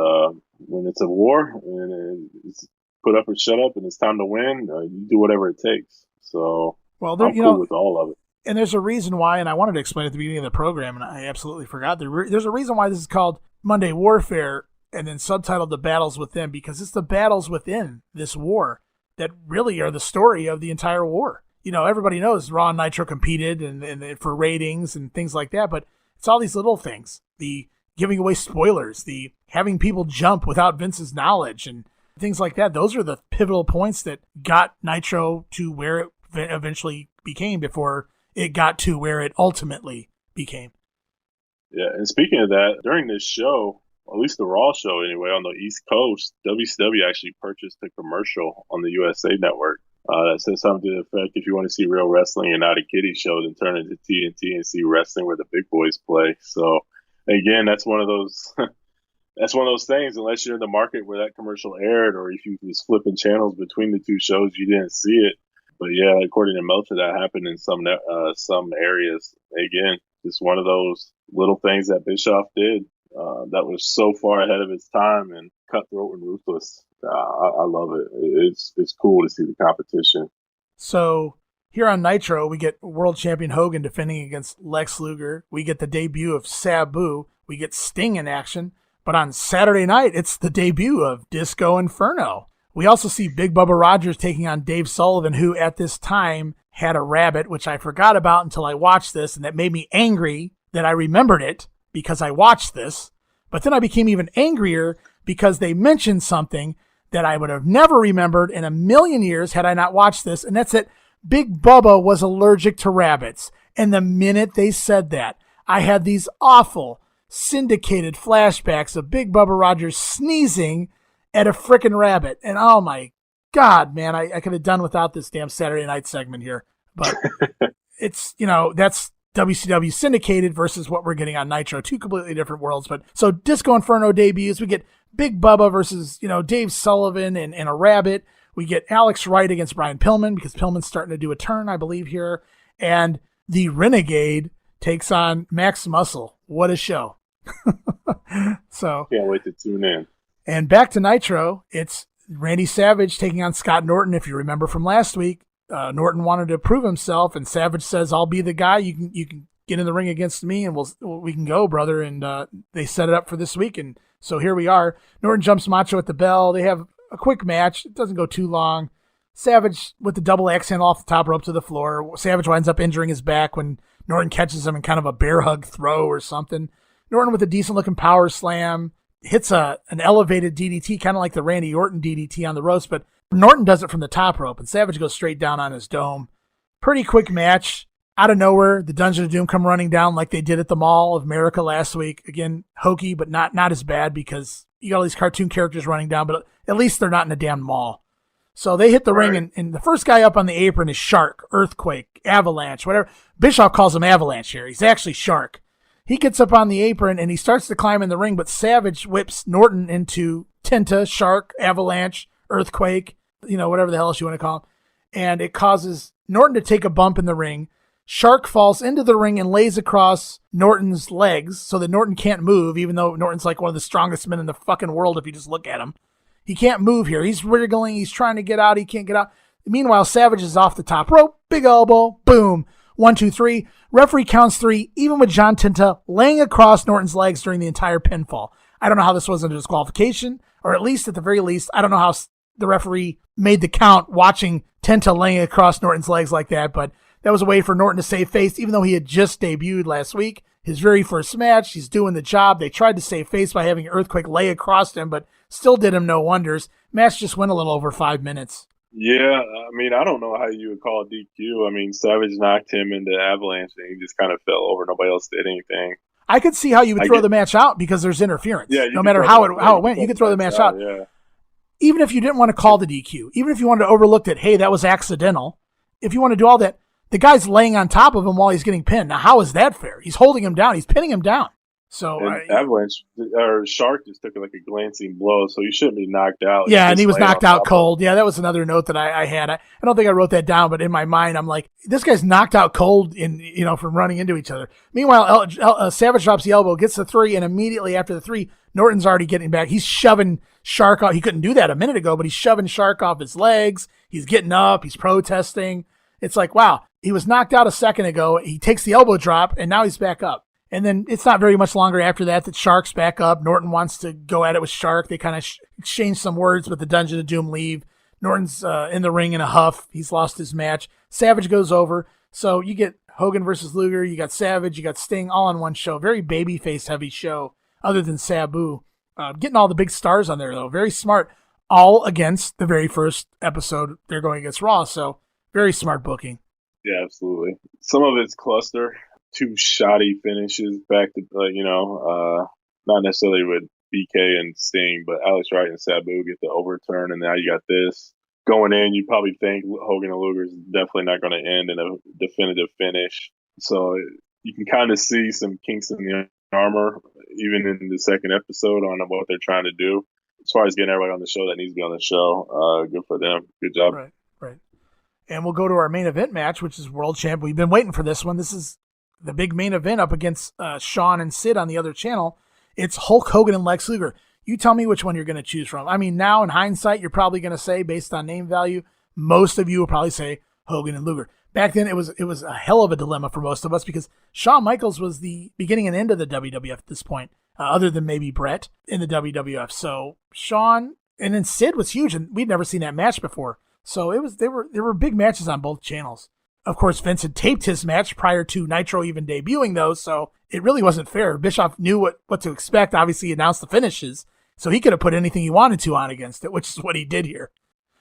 when it's a war and it's put up or shut up and it's time to win, you do whatever it takes. So I'm cool with all of it. And there's a reason why, and I wanted to explain at the beginning of the program, and I absolutely forgot. There's a reason why this is called Monday Warfare and then subtitled The Battles Within, because it's the battles within this war that really are the story of the entire war. Everybody knows Raw and Nitro competed and for ratings and things like that, but it's all these little things. The giving away spoilers, the having people jump without Vince's knowledge, and things like that. Those are the pivotal points that got Nitro to where it eventually became before it got to where it ultimately became. Yeah, and speaking of that, during this show, at least the Raw show anyway, on the East Coast, WCW actually purchased a commercial on the USA Network. That says something to the effect, if you want to see real wrestling and not a kiddie show, then turn into TNT and see wrestling where the big boys play. So again, that's one of those that's one of those things. Unless you're in the market where that commercial aired, or if you was flipping channels between the two shows, you didn't see it. But yeah, according to Meltzer, that happened in some areas. Again, just one of those little things that Bischoff did that was so far ahead of its time and cutthroat and ruthless. I love it. It's cool to see the competition. So here on Nitro, we get world champion Hogan defending against Lex Luger. We get the debut of Sabu. We get Sting in action. But on Saturday night, it's the debut of Disco Inferno. We also see Big Bubba Rogers taking on Dave Sullivan, who at this time had a rabbit, which I forgot about until I watched this, and that made me angry that I remembered it because I watched this. But then I became even angrier because they mentioned something that I would have never remembered in a million years had I not watched this, and that's that Big Bubba was allergic to rabbits. And the minute they said that, I had these awful syndicated flashbacks of Big Bubba Rogers sneezing at a frickin' rabbit. And oh my God, man, I could have done without this damn Saturday night segment here. But it's, that's WCW syndicated versus what we're getting on Nitro. Two completely different worlds. But so Disco Inferno debuts. We get Big Bubba versus, Dave Sullivan and a rabbit. We get Alex Wright against Brian Pillman because Pillman's starting to do a turn, I believe, here. And the Renegade takes on Max Muscle. What a show. So can't wait to tune in. And back to Nitro, it's Randy Savage taking on Scott Norton. If you remember from last week, Norton wanted to prove himself, and Savage says, "I'll be the guy. You can get in the ring against me, and we can go, brother." And they set it up for this week, and so here we are. Norton jumps Macho at the bell. They have a quick match. It doesn't go too long. Savage with the double axe handle off the top rope to the floor. Savage winds up injuring his back when Norton catches him in kind of a bear hug throw or something. Norton with a decent-looking power slam. Hits an elevated DDT, kind of like the Randy Orton DDT on the ropes, but Norton does it from the top rope, and Savage goes straight down on his dome. Pretty quick match. Out of nowhere, the Dungeon of Doom come running down like they did at the Mall of America last week. Again, hokey, but not as bad because you got all these cartoon characters running down, but at least they're not in a damn mall. So they hit the ring, and the first guy up on the apron is Shark, Earthquake, Avalanche, whatever. Bischoff calls him Avalanche here. He's actually Shark. He gets up on the apron and he starts to climb in the ring, but Savage whips Norton into Tinta, Shark, Avalanche, Earthquake, whatever the hell else you want to call him. And it causes Norton to take a bump in the ring. Shark falls into the ring and lays across Norton's legs so that Norton can't move, even though Norton's like one of the strongest men in the fucking world if you just look at him. He can't move here. He's wriggling. He's trying to get out. He can't get out. Meanwhile, Savage is off the top rope. Big elbow. Boom. 1, 2, 3. Referee counts 3, even with John Tinta laying across Norton's legs during the entire pinfall. I don't know how this wasn't a disqualification, or at least at the very least, I don't know how the referee made the count watching Tinta laying across Norton's legs like that, but that was a way for Norton to save face, even though he had just debuted last week. His very first match, he's doing the job. They tried to save face by having Earthquake lay across him, but still did him no wonders. Match just went a little over 5 minutes. Yeah, I don't know how you would call it DQ. Savage knocked him into Avalanche and he just kind of fell over. Nobody else did anything. I could see how you would throw the match out because there's interference. Yeah, no matter how it went, you could throw the match out. Yeah. Even if you didn't want to call the DQ, even if you wanted to overlook that, hey, that was accidental. If you want to do all that, the guy's laying on top of him while he's getting pinned. Now, how is that fair? He's holding him down. He's pinning him down. So Avalanche or Shark just took like a glancing blow, so he shouldn't be knocked out. Yeah, and he was knocked out cold. Yeah, that was another note that I had. I don't think I wrote that down, but in my mind, I'm like, this guy's knocked out cold from running into each other. Meanwhile, Savage drops the elbow, gets the 3, and immediately after the 3, Norton's already getting back. He's shoving Shark off. He couldn't do that a minute ago, but he's shoving Shark off his legs. He's getting up. He's protesting. It's like, wow, he was knocked out a second ago. He takes the elbow drop, and now he's back up. And then it's not very much longer after that Shark's back up. Norton wants to go at it with Shark. They kind of exchange some words, but the Dungeon of Doom leave. Norton's in the ring in a huff. He's lost his match. Savage goes over. So you get Hogan versus Luger. You got Savage. You got Sting all on one show. Very babyface heavy show other than Sabu. Getting all the big stars on there, though. Very smart. All against the very first episode they're going against Raw. So very smart booking. Yeah, absolutely. Some of it's cluster. 2 shoddy finishes back to, not necessarily with BK and Sting, but Alex Wright and Sabu get the overturn, and now you got this. going in, you probably think Hogan and Luger is definitely not going to end in a definitive finish. So you can kind of see some kinks in the armor, even in the second episode, on what they're trying to do. As far as getting everybody on the show that needs to be on the show, good for them. Good job. Right. And we'll go to our main event match, which is World Champ. We've been waiting for this one. This is the big main event up against Shawn and Sid on the other channel. It's Hulk Hogan and Lex Luger. You tell me which one you're going to choose from. I mean, now in hindsight, you're probably going to say, based on name value, most of you will probably say Hogan and Luger. Back then, it was a hell of a dilemma for most of us because Shawn Michaels was the beginning and end of the WWF at this point, other than maybe Brett in the WWF. So Shawn, and then Sid was huge, and we'd never seen that match before. So there were big matches on both channels. Of course, Vince had taped his match prior to Nitro even debuting those, so it really wasn't fair. Bischoff knew what to expect. Obviously, he announced the finishes, so he could have put anything he wanted to on against it, which is what he did here.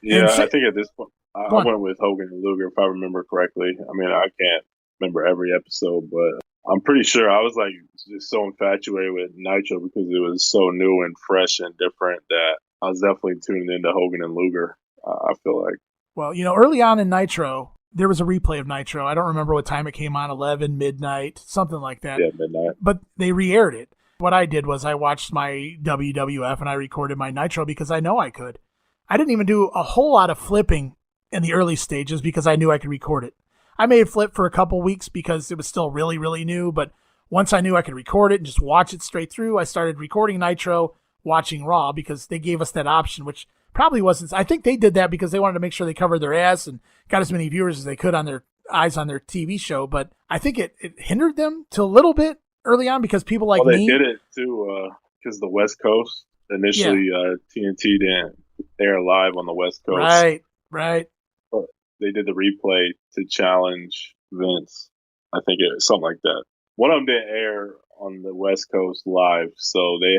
Yeah, I think at this point, I went with Hogan and Luger, if I remember correctly. I mean, I can't remember every episode, but I'm pretty sure I was like just so infatuated with Nitro because it was so new and fresh and different that I was definitely tuning into Hogan and Luger, I feel like. Well, early on in Nitro, there was a replay of Nitro. I don't remember what time it came on, 11, midnight, something like that. Yeah, midnight. But they re-aired it. What I did was I watched my WWF and I recorded my Nitro because I know I could. I didn't even do a whole lot of flipping in the early stages because I knew I could record it. I may have flipped for a couple weeks because it was still really, really new, but once I knew I could record it and just watch it straight through, I started recording Nitro, watching Raw because they gave us that option, which probably wasn't. I think they did that because they wanted to make sure they covered their ass and got as many viewers as they could on their eyes on their TV show. But I think it hindered them to a little bit early on because people like me. They did it too because the West Coast initially TNT didn't air live on the West Coast. Right. But they did the replay to challenge Vince. I think it was something like that. One of them didn't air on the West Coast live, so they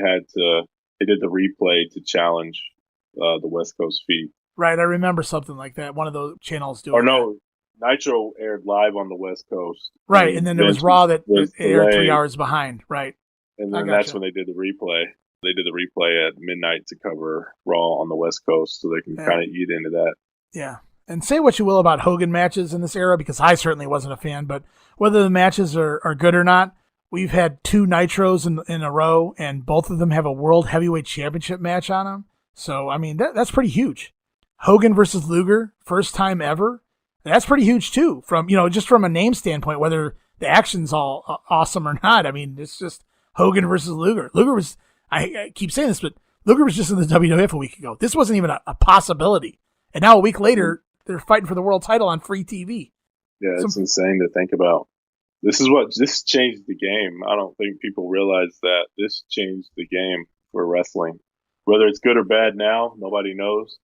did the replay to challenge the West Coast feed. Right, I remember something like that. One of those channels doing. Or no, Nitro aired live on the West Coast. Right, and then there was Raw that aired 3 hours behind. Right, and then that's when they did the replay. They did the replay at midnight to cover Raw on the West Coast, so they can kind of eat into that. Yeah, and say what you will about Hogan matches in this era, because I certainly wasn't a fan. But whether the matches are good or not, we've had 2 Nitros in a row, and both of them have a World Heavyweight Championship match on them. So, I mean, that's pretty huge. Hogan versus Luger, first time ever. That's pretty huge, too, from just from a name standpoint, whether the action's all awesome or not. I mean, it's just Hogan versus Luger. Luger was, I keep saying this, but Luger was just in the WWF a week ago. This wasn't even a possibility. And now a week later, they're fighting for the world title on free TV. Yeah, it's insane to think about. This changed the game. I don't think people realize that this changed the game for wrestling. Whether it's good or bad now, nobody knows.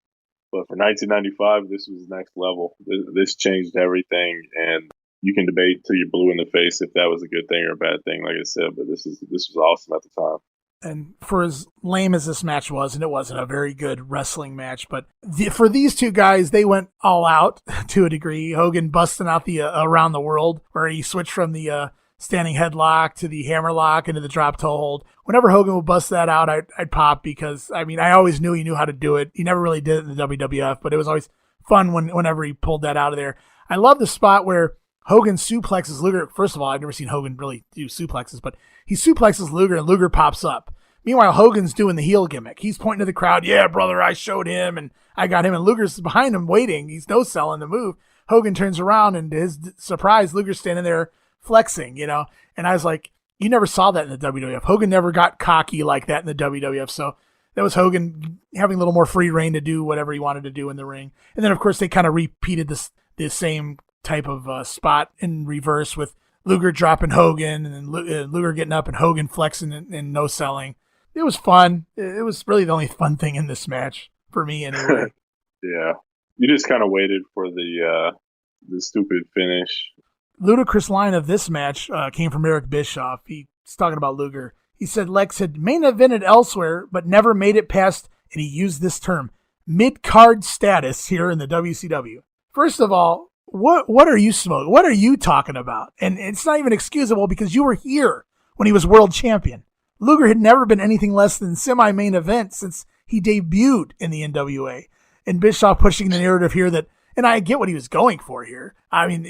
But for 1995, this was next level. This changed everything, and you can debate till you're blue in the face if that was a good thing or a bad thing, like I said. But this was awesome at the time. And for as lame as this match was, and it wasn't a very good wrestling match, but for these two guys, they went all out to a degree. Hogan busting out the Around the World, where he switched from the standing headlock to the hammerlock into the drop toe hold. Whenever Hogan would bust that out, I'd pop because, I mean, I always knew he knew how to do it. He never really did it in the WWF, but it was always fun whenever he pulled that out of there. I love the spot where Hogan suplexes Luger. First of all, I've never seen Hogan really do suplexes, but he suplexes Luger and Luger pops up. Meanwhile, Hogan's doing the heel gimmick. He's pointing to the crowd, yeah, brother, I showed him and I got him. And Luger's behind him waiting. He's no-selling the move. Hogan turns around and to his surprise, Luger's standing there flexing, And I was like, you never saw that in the WWF. Hogan never got cocky like that in the WWF. So that was Hogan having a little more free reign to do whatever he wanted to do in the ring. And then, of course, they kind of repeated this same type of spot in reverse with Luger dropping Hogan and then Luger getting up and Hogan flexing and no-selling. It was fun. It was really the only fun thing in this match for me anyway. Yeah. You just kind of waited for the stupid finish. Ludicrous line of this match came from Eric Bischoff. He's talking about Luger. He said Lex had main evented elsewhere, but never made it past, and he used this term, mid-card status here in the WCW. First of all, what are you smoking? What are you talking about? And it's not even excusable because you were here when he was world champion. Luger had never been anything less than semi-main event since he debuted in the NWA. and Bischoff pushing the narrative here that, and I get what he was going for here. I mean,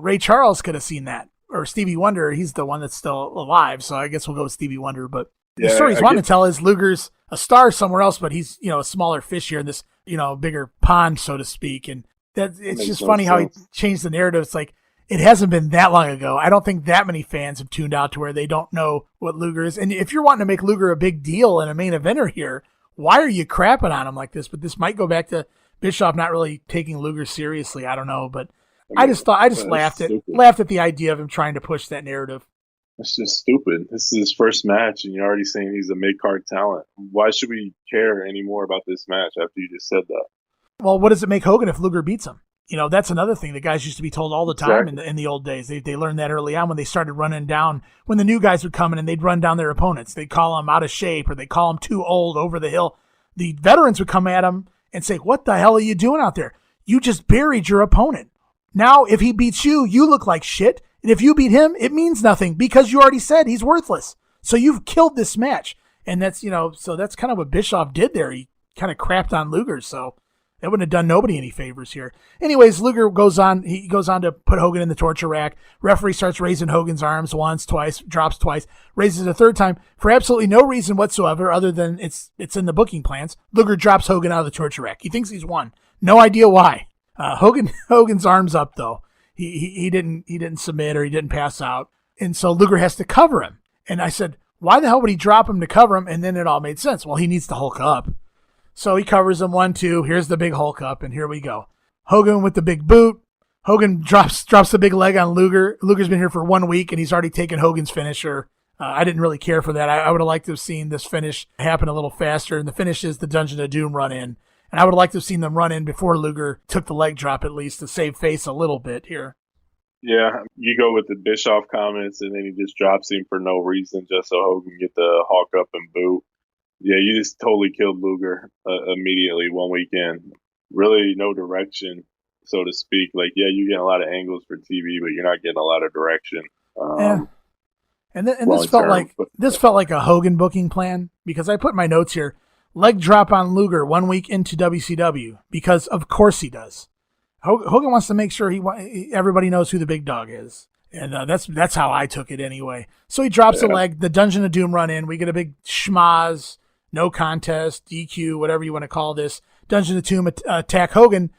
Ray Charles could have seen that, or Stevie Wonder. He's the one that's still alive, so I guess we'll go with Stevie Wonder. But the story he's wanting to tell is Luger's a star somewhere else, but he's, a smaller fish here in this, bigger pond, so to speak. And it's just funny how he changed the narrative. It's like, it hasn't been that long ago. I don't think that many fans have tuned out to where they don't know what Luger is. And if you're wanting to make Luger a big deal and a main eventer here, why are you crapping on him like this? But this might go back to Bischoff not really taking Luger seriously. I don't know, but I just laughed at the idea of him trying to push that narrative. That's just stupid. This is his first match, and you're already saying he's a mid-card talent. Why should we care anymore about this match after you just said that? Well, what does it make Hogan if Luger beats him? That's another thing that guys used to be told all the time in the old days. They learned that early on when they started running down, when the new guys would come in and they'd run down their opponents. They'd call them out of shape or they'd call them too old, over the hill. The veterans would come at them and say, what the hell are you doing out there? You just buried your opponent. Now, if he beats you, you look like shit. And if you beat him, it means nothing because you already said he's worthless. So you've killed this match. And that's, so that's kind of what Bischoff did there. He kind of crapped on Luger. So that wouldn't have done nobody any favors here. Anyways, Luger goes on to put Hogan in the torture rack. Referee starts raising Hogan's arms once, twice, drops twice, raises a third time for absolutely no reason whatsoever other than it's in the booking plans. Luger drops Hogan out of the torture rack. He thinks he's won. No idea why. Hogan's arms up though. He didn't submit or he didn't pass out. And so Luger has to cover him. And I said, why the hell would he drop him to cover him? And then it all made sense. Well, he needs to Hulk up. So he covers him 1, 2. Here's the big Hulk up, and here we go. Hogan with the big boot. Hogan drops the big leg on Luger. Luger's been here for 1 week, and he's already taken Hogan's finisher. I didn't really care for that. I would have liked to have seen this finish happen a little faster, and the finish is the Dungeon of Doom run in. And I would have liked to have seen them run in before Luger took the leg drop at least to save face a little bit here. Yeah, you go with the Bischoff comments, and then he just drops him for no reason just so Hogan can get the Hulk up and boot. Yeah, you just totally killed Luger immediately 1 weekend. Really no direction, so to speak. Like, yeah, you're getting a lot of angles for TV, but you're not getting a lot of direction. Yeah. And this felt like a Hogan booking plan because I put in my notes here, leg drop on Luger 1 week into WCW because of course he does. Hogan wants to make sure everybody knows who the big dog is. And that's how I took it anyway. So he drops a leg, the Dungeon of Doom run in. We get a big schmaz. No contest, DQ, whatever you want to call this. Dungeon of Doom attack Hogan.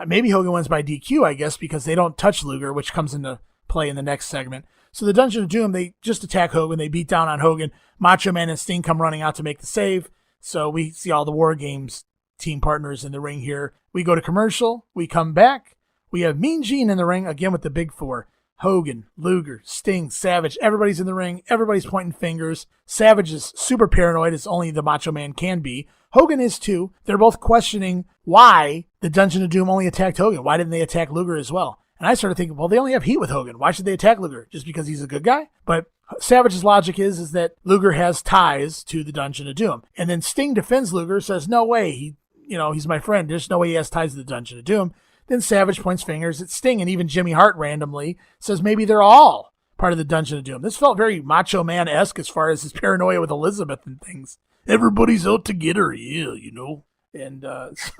Maybe Hogan wins by DQ, I guess, because they don't touch Luger, which comes into play in the next segment. So the Dungeon of Doom, they just attack Hogan. They beat down on Hogan. Macho Man and Sting come running out to make the save. So we see all the War Games team partners in the ring here. We go to commercial. We come back. We have Mean Gene in the ring, again with the big four. Hogan, Luger, Sting, Savage, everybody's in the ring. Everybody's pointing fingers. Savage is super paranoid as only the Macho Man can be. Hogan is too. They're both questioning why the Dungeon of Doom only attacked Hogan. Why didn't they attack Luger as well? And I started thinking, well, they only have heat with Hogan. Why should they attack Luger? Just because he's a good guy? But Savage's logic is that Luger has ties to the Dungeon of Doom. And then Sting defends Luger, says, no way. He's my friend. There's no way he has ties to the Dungeon of Doom. Then Savage points fingers at Sting, and even Jimmy Hart randomly says maybe they're all part of the Dungeon of Doom. This felt very Macho Man-esque as far as his paranoia with Elizabeth and things. Everybody's out to get her, yeah, And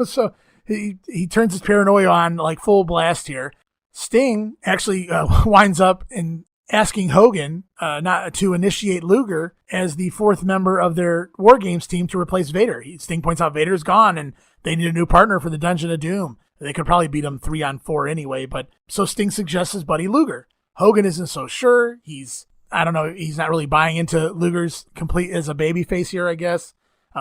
so he turns his paranoia on like full blast here. Sting actually winds up in asking Hogan not to initiate Luger as the fourth member of their War Games team to replace Vader. Sting points out Vader's gone, and they need a new partner for the Dungeon of Doom. They could probably beat him 3-on-4 anyway, but so Sting suggests his buddy Luger. Hogan isn't so sure. He's not really buying into Luger's complete as a babyface here, I guess.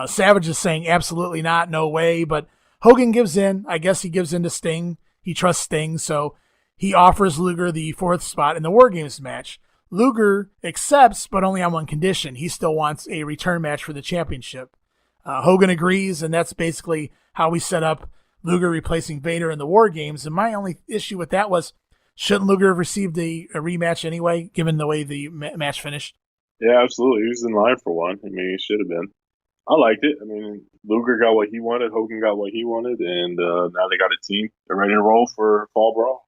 Savage is saying absolutely not, no way, but Hogan gives in. I guess he gives in to Sting. He trusts Sting, so he offers Luger the fourth spot in the War Games match. Luger accepts, but only on one condition. He still wants a return match for the championship. Hogan agrees, and that's basically how we set up Luger replacing Vader in the War Games. And my only issue with that was, shouldn't Luger have received a rematch anyway, given the way the match finished? Yeah, absolutely. He was in line for one. I mean, he should have been. I liked it. I mean, Luger got what he wanted. Hogan got what he wanted. And now they got a team. They're ready to roll for Fall Brawl.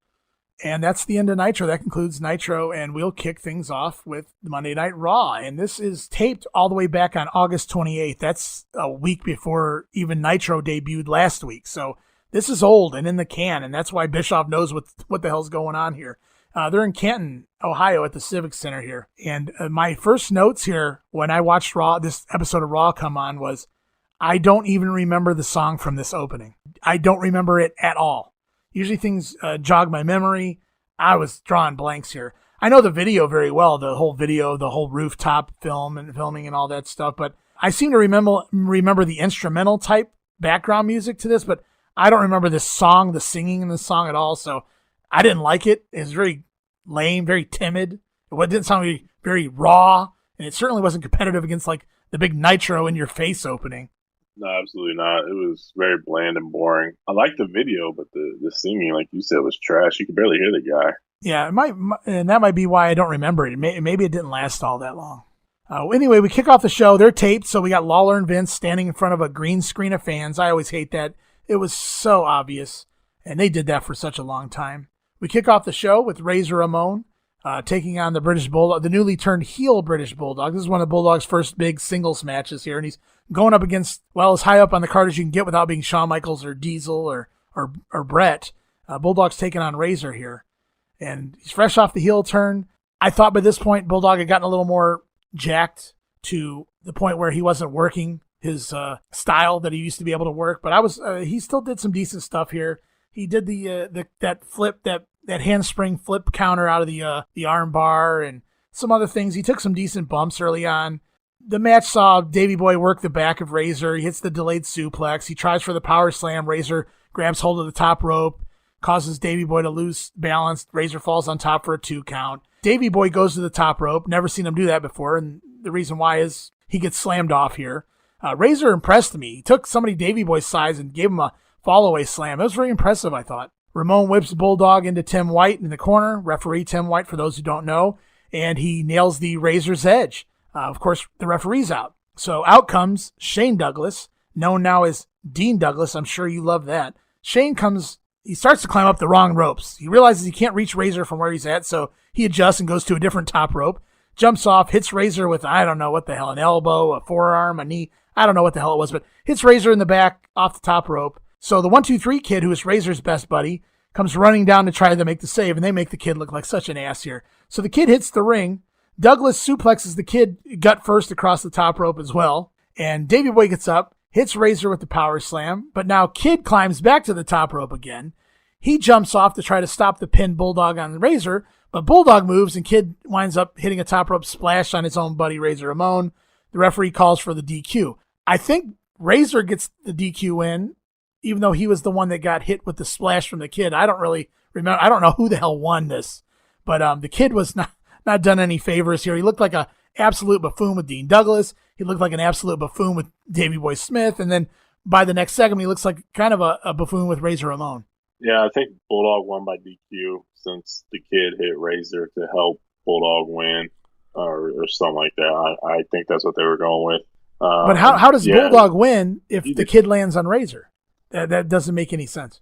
And that's the end of Nitro. That concludes Nitro, and we'll kick things off with Monday Night Raw. And this is taped all the way back on August 28th. That's a week before even Nitro debuted last week. So this is old and in the can, and that's why Bischoff knows what the hell's going on here. They're in Canton, Ohio at the Civic Center here. And my first notes here when I watched Raw, this episode of Raw come on, was I don't even remember the song from this opening. I don't remember it at all. Usually things jog my memory. I was drawing blanks here. I know the video very well, the whole video, the whole rooftop filming and all that stuff, but I seem to remember the instrumental type background music to this, but I don't remember this song, the singing in the song at all, so I didn't like it. It was very lame, very timid. It didn't sound very raw, and it certainly wasn't competitive against like the big Nitro in your face opening. No, absolutely not. It was very bland and boring. I liked the video, but the singing, like you said, was trash. You could barely hear the guy. Yeah, and that might be why I don't remember it. Maybe it didn't last all that long. Anyway, we kick off the show. They're taped, so we got Lawler and Vince standing in front of a green screen of fans. I always hate that. It was so obvious, and they did that for such a long time. We kick off the show with Razor Ramon taking on the British Bulldog, the newly turned heel British Bulldog. This is one of the Bulldog's first big singles matches here, and he's going up against, well, as high up on the card as you can get without being Shawn Michaels or Diesel or Brett. Bulldog's taking on Razor here, and he's fresh off the heel turn. I thought by this point Bulldog had gotten a little more jacked to the point where he wasn't working his style that he used to be able to work, but he still did some decent stuff here. He did that flip, that handspring flip counter out of the arm bar and some other things. He took some decent bumps early on. The match saw Davey Boy work the back of Razor. He hits the delayed suplex. He tries for the power slam. Razor grabs hold of the top rope, causes Davey Boy to lose balance. Razor falls on top for a 2 count. Davey Boy goes to the top rope. Never seen him do that before, and the reason why is he gets slammed off here. Razor impressed me. He took somebody Davey Boy's size and gave him a fall-away slam. It was very impressive, I thought. Ramon whips Bulldog into Tim White in the corner. Referee Tim White, for those who don't know, and he nails the Razor's Edge. Of course, the referee's out. So out comes Shane Douglas, known now as Dean Douglas. I'm sure you love that. Shane comes, he starts to climb up the wrong ropes. He realizes he can't reach Razor from where he's at, so he adjusts and goes to a different top rope, jumps off, hits Razor with, I don't know what the hell, an elbow, a forearm, a knee. I don't know what the hell it was, but hits Razor in the back off the top rope. So the 1-2-3 kid, who is Razor's best buddy, comes running down to try to make the save, and they make the kid look like such an ass here. So the kid hits the ring. Douglas suplexes the kid gut first across the top rope as well. And Davey Boy gets up, hits Razor with the power slam, but now Kid climbs back to the top rope again. He jumps off to try to stop the pinned Bulldog on the Razor, but Bulldog moves and Kid winds up hitting a top rope splash on his own buddy Razor Ramon. The referee calls for the DQ. I think Razor gets the DQ in, even though he was the one that got hit with the splash from the Kid. I don't really remember. I don't know who the hell won this, but the Kid was not done any favors here. He looked like a absolute buffoon with Dean Douglas. He looked like an absolute buffoon with Davey Boy Smith. And then by the next segment, he looks like kind of a buffoon with Razor Ramon. Yeah, I think Bulldog won by DQ since the Kid hit Razor to help Bulldog win or something like that. I think that's what they were going with. But how does Bulldog win if the Kid lands on Razor? That doesn't make any sense.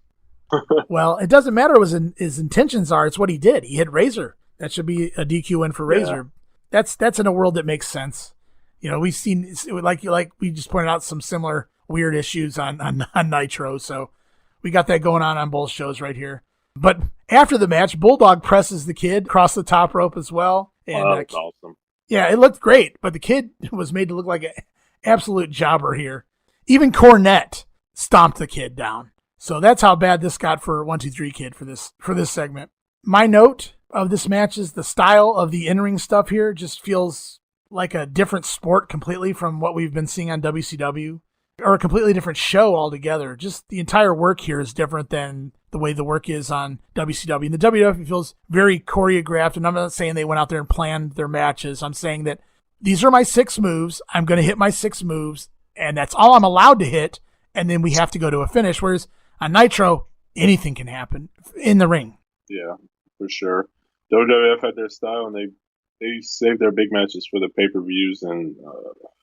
Well, it doesn't matter what his intentions are. It's what he did. He hit Razor. That should be a DQ win for Razor. Yeah. That's in a world that makes sense. You know, we've seen, like we just pointed out, some similar weird issues on Nitro. So we got that going on both shows right here. But after the match, Bulldog presses the Kid across the top rope as well. And that's awesome. Yeah, it looked great, but the Kid was made to look like an absolute jobber here. Even Cornette stomped the Kid down. So that's how bad this got for 1-2-3 Kid for this segment. My note of this match is the style of the in-ring stuff here just feels like a different sport completely from what we've been seeing on WCW, or a completely different show altogether. Just the entire work here is different than the way the work is on WCW. And the WWF feels very choreographed, and I'm not saying they went out there and planned their matches. I'm saying that these are my 6 moves. I'm going to hit my 6 moves, and that's all I'm allowed to hit, and then we have to go to a finish. Whereas on Nitro, anything can happen in the ring. Yeah, for sure. WWF had their style, and they saved their big matches for the pay-per-views and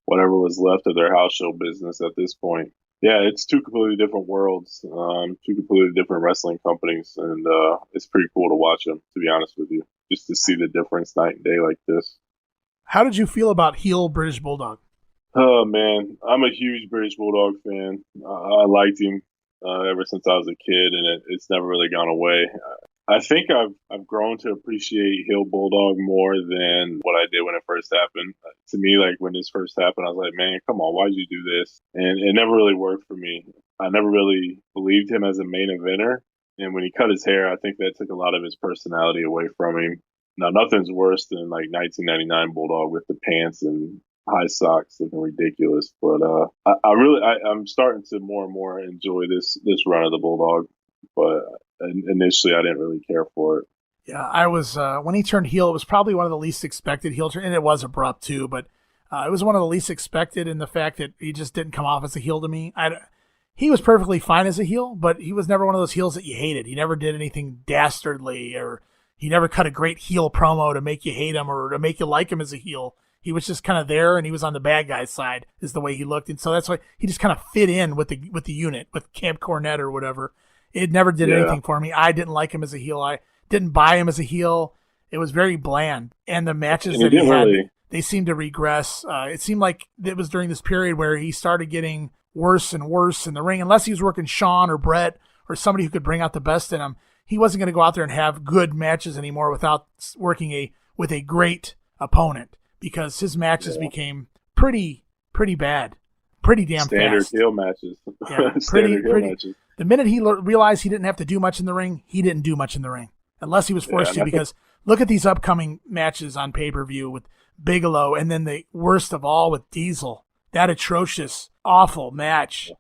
whatever was left of their house show business at this point. Yeah, it's two completely different worlds, two completely different wrestling companies, and it's pretty cool to watch them. To be honest with you, just to see the difference night and day like this. How did you feel about heel British Bulldog? Oh man, I'm a huge British Bulldog fan. I liked him ever since I was a kid, and it's never really gone away. I think I've grown to appreciate heel Bulldog more than what I did when it first happened. To me, like when this first happened, I was like, man, come on, why'd you do this? And it never really worked for me. I never really believed him as a main eventer. And when he cut his hair, I think that took a lot of his personality away from him. Now, nothing's worse than like 1999 Bulldog with the pants and high socks looking ridiculous. But I'm starting to more and more enjoy this run of the Bulldog. But initially, I didn't really care for it. Yeah, I was when he turned heel. It was probably one of the least expected heel turn, and it was abrupt too. But it was one of the least expected in the fact that he just didn't come off as a heel to me. He was perfectly fine as a heel, but he was never one of those heels that you hated. He never did anything dastardly, or he never cut a great heel promo to make you hate him or to make you like him as a heel. He was just kind of there, and he was on the bad guy's side, is the way he looked, and so that's why he just kind of fit in with the unit, with Camp Cornette or whatever. It never did anything for me. I didn't like him as a heel. I didn't buy him as a heel. It was very bland, and the matches that he had, they seemed to regress. It seemed like it was during this period where he started getting worse and worse in the ring, unless he was working Shawn or Brett or somebody who could bring out the best in him. He wasn't going to go out there and have good matches anymore without working with a great opponent, because his matches became pretty bad, pretty damn standard fast. Heel matches. Yeah, pretty. Matches. The minute he realized he didn't have to do much in the ring, he didn't do much in the ring, unless he was forced to. Because look at these upcoming matches on pay-per-view with Bigelow, and then the worst of all with Diesel. That atrocious, awful match.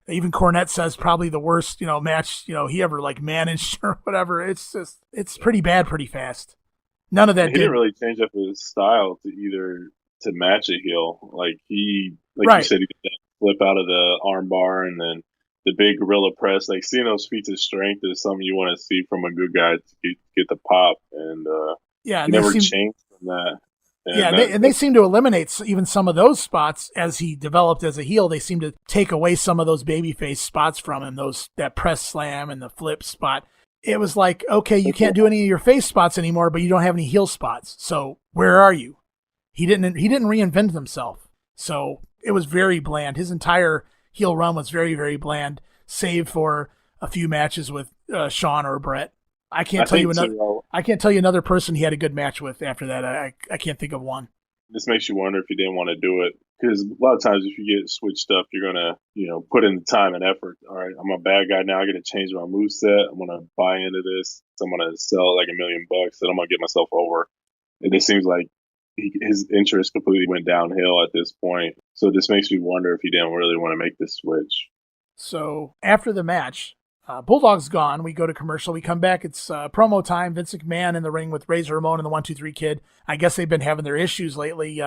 Even Cornette says probably the worst, match, he ever managed or whatever. It's pretty bad, pretty fast. None of that. He didn't really change up his style to match a heel. Like you said, he did that flip out of the arm bar and then the big gorilla press. Like seeing those feats of strength is something you want to see from a good guy to get the pop. And he never changed from that. And they seem to eliminate even some of those spots as he developed as a heel. They seem to take away some of those babyface spots from him, that press slam and the flip spot. It was like, okay, you can't do any of your face spots anymore, but you don't have any heel spots. So where are you? He didn't reinvent himself. So it was very bland. His entire heel run was very, very bland, save for a few matches with Shawn or Brett. I can't tell you another person he had a good match with after that. I can't think of one. This makes you wonder if he didn't want to do it, because a lot of times if you get switched up, you're gonna put in the time and effort. All right, I'm a bad guy now. I got to change my moveset. I'm gonna buy into this. I'm gonna sell like $1 million, and I'm gonna get myself over. And it seems like his interest completely went downhill at this point. So this makes me wonder if he didn't really want to make this switch. So after the match, Bulldog's gone. We go to commercial. We come back. It's promo time. Vince McMahon in the ring with Razor Ramon and the 1-2-3 Kid. I guess they've been having their issues lately.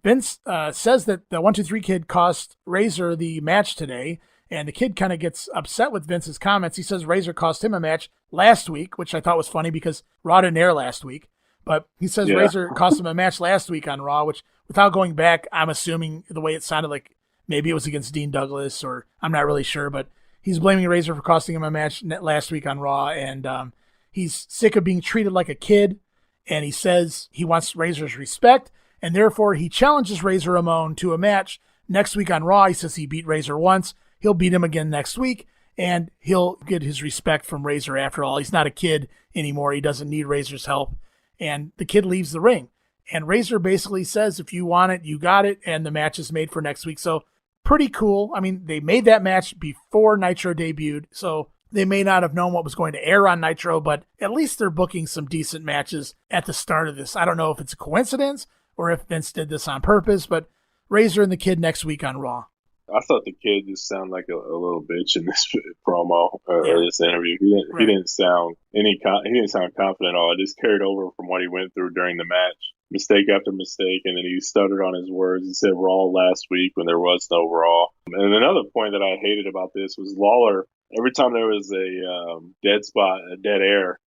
Vince says that the 1-2-3 Kid cost Razor the match today, and the Kid kind of gets upset with Vince's comments. He says Razor cost him a match last week, which I thought was funny because Raw didn't air last week. But he says Razor cost him a match last week on Raw, which without going back, I'm assuming the way it sounded like maybe it was against Dean Douglas, or I'm not really sure, but he's blaming Razor for costing him a match last week on Raw, and he's sick of being treated like a kid, and he says he wants Razor's respect, and therefore he challenges Razor Ramon to a match next week on Raw. He says he beat Razor once. He'll beat him again next week, and he'll get his respect from Razor after all. He's not a kid anymore. He doesn't need Razor's help, and the Kid leaves the ring. And Razor basically says, if you want it, you got it, and the match is made for next week. So pretty cool. I mean, they made that match before Nitro debuted, so they may not have known what was going to air on Nitro, but at least they're booking some decent matches at the start of this. I don't know if it's a coincidence or if Vince did this on purpose, but Razor and the Kid next week on Raw. I thought the Kid just sounded like a little bitch in this promo or this interview. He didn't sound confident at all. It just carried over from what he went through during the match. Mistake after mistake, and then he stuttered on his words. He said Raw last week when there was no Raw. And another point that I hated about this was Lawler. Every time there was a dead spot, a dead air,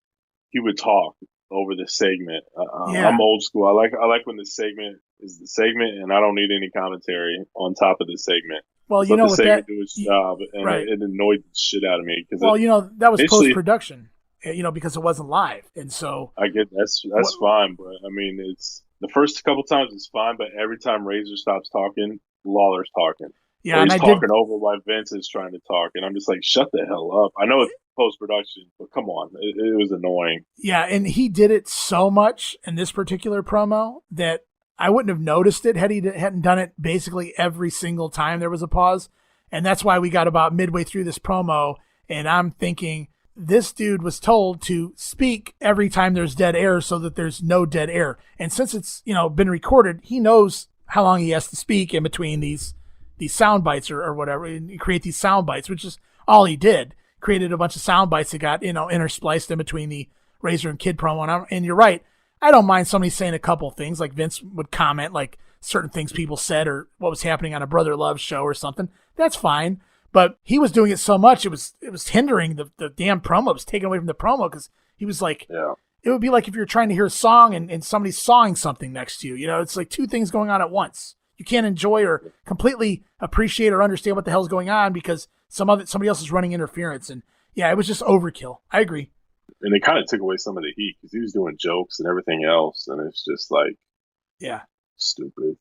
he would talk over the segment. I'm old school. I like when the segment is the segment, and I don't need any commentary on top of the segment. Well, Just you let know the what Savior that do his job, and right. it annoyed the shit out of me because Well, that was eventually, post-production, because it wasn't live. And so I get that's what, fine, but I mean, it's the first couple times it's fine, but every time Razor stops talking, Lawler's talking, yeah, or and he's I did talking over while Vince is trying to talk, and I'm just like, shut the hell up. I know it's post production, but come on, it was annoying. yeah, and he did it so much in this particular promo that I wouldn't have noticed it had he hadn't done it basically every single time there was a pause. And that's why we got about midway through this promo, and I'm thinking this dude was told to speak every time there's dead air so that there's no dead air. And since it's, been recorded, he knows how long he has to speak in between these sound bites or whatever, and create these sound bites, which is all he did. Created a bunch of sound bites that got, interspliced in between the Razor and Kid promo. And you're right. I don't mind somebody saying a couple things, like Vince would comment like certain things people said or what was happening on a Brother Love show or something. That's fine. But he was doing it so much, it was hindering the damn promo. It was taken away from the promo because he was like, It would be like if you're trying to hear a song and somebody's sawing something next to you. It's like two things going on at once. You can't enjoy or completely appreciate or understand what the hell's going on because somebody else is running interference. And yeah, it was just overkill. I agree. And it kind of took away some of the heat because he was doing jokes and everything else, and it's just like, stupid.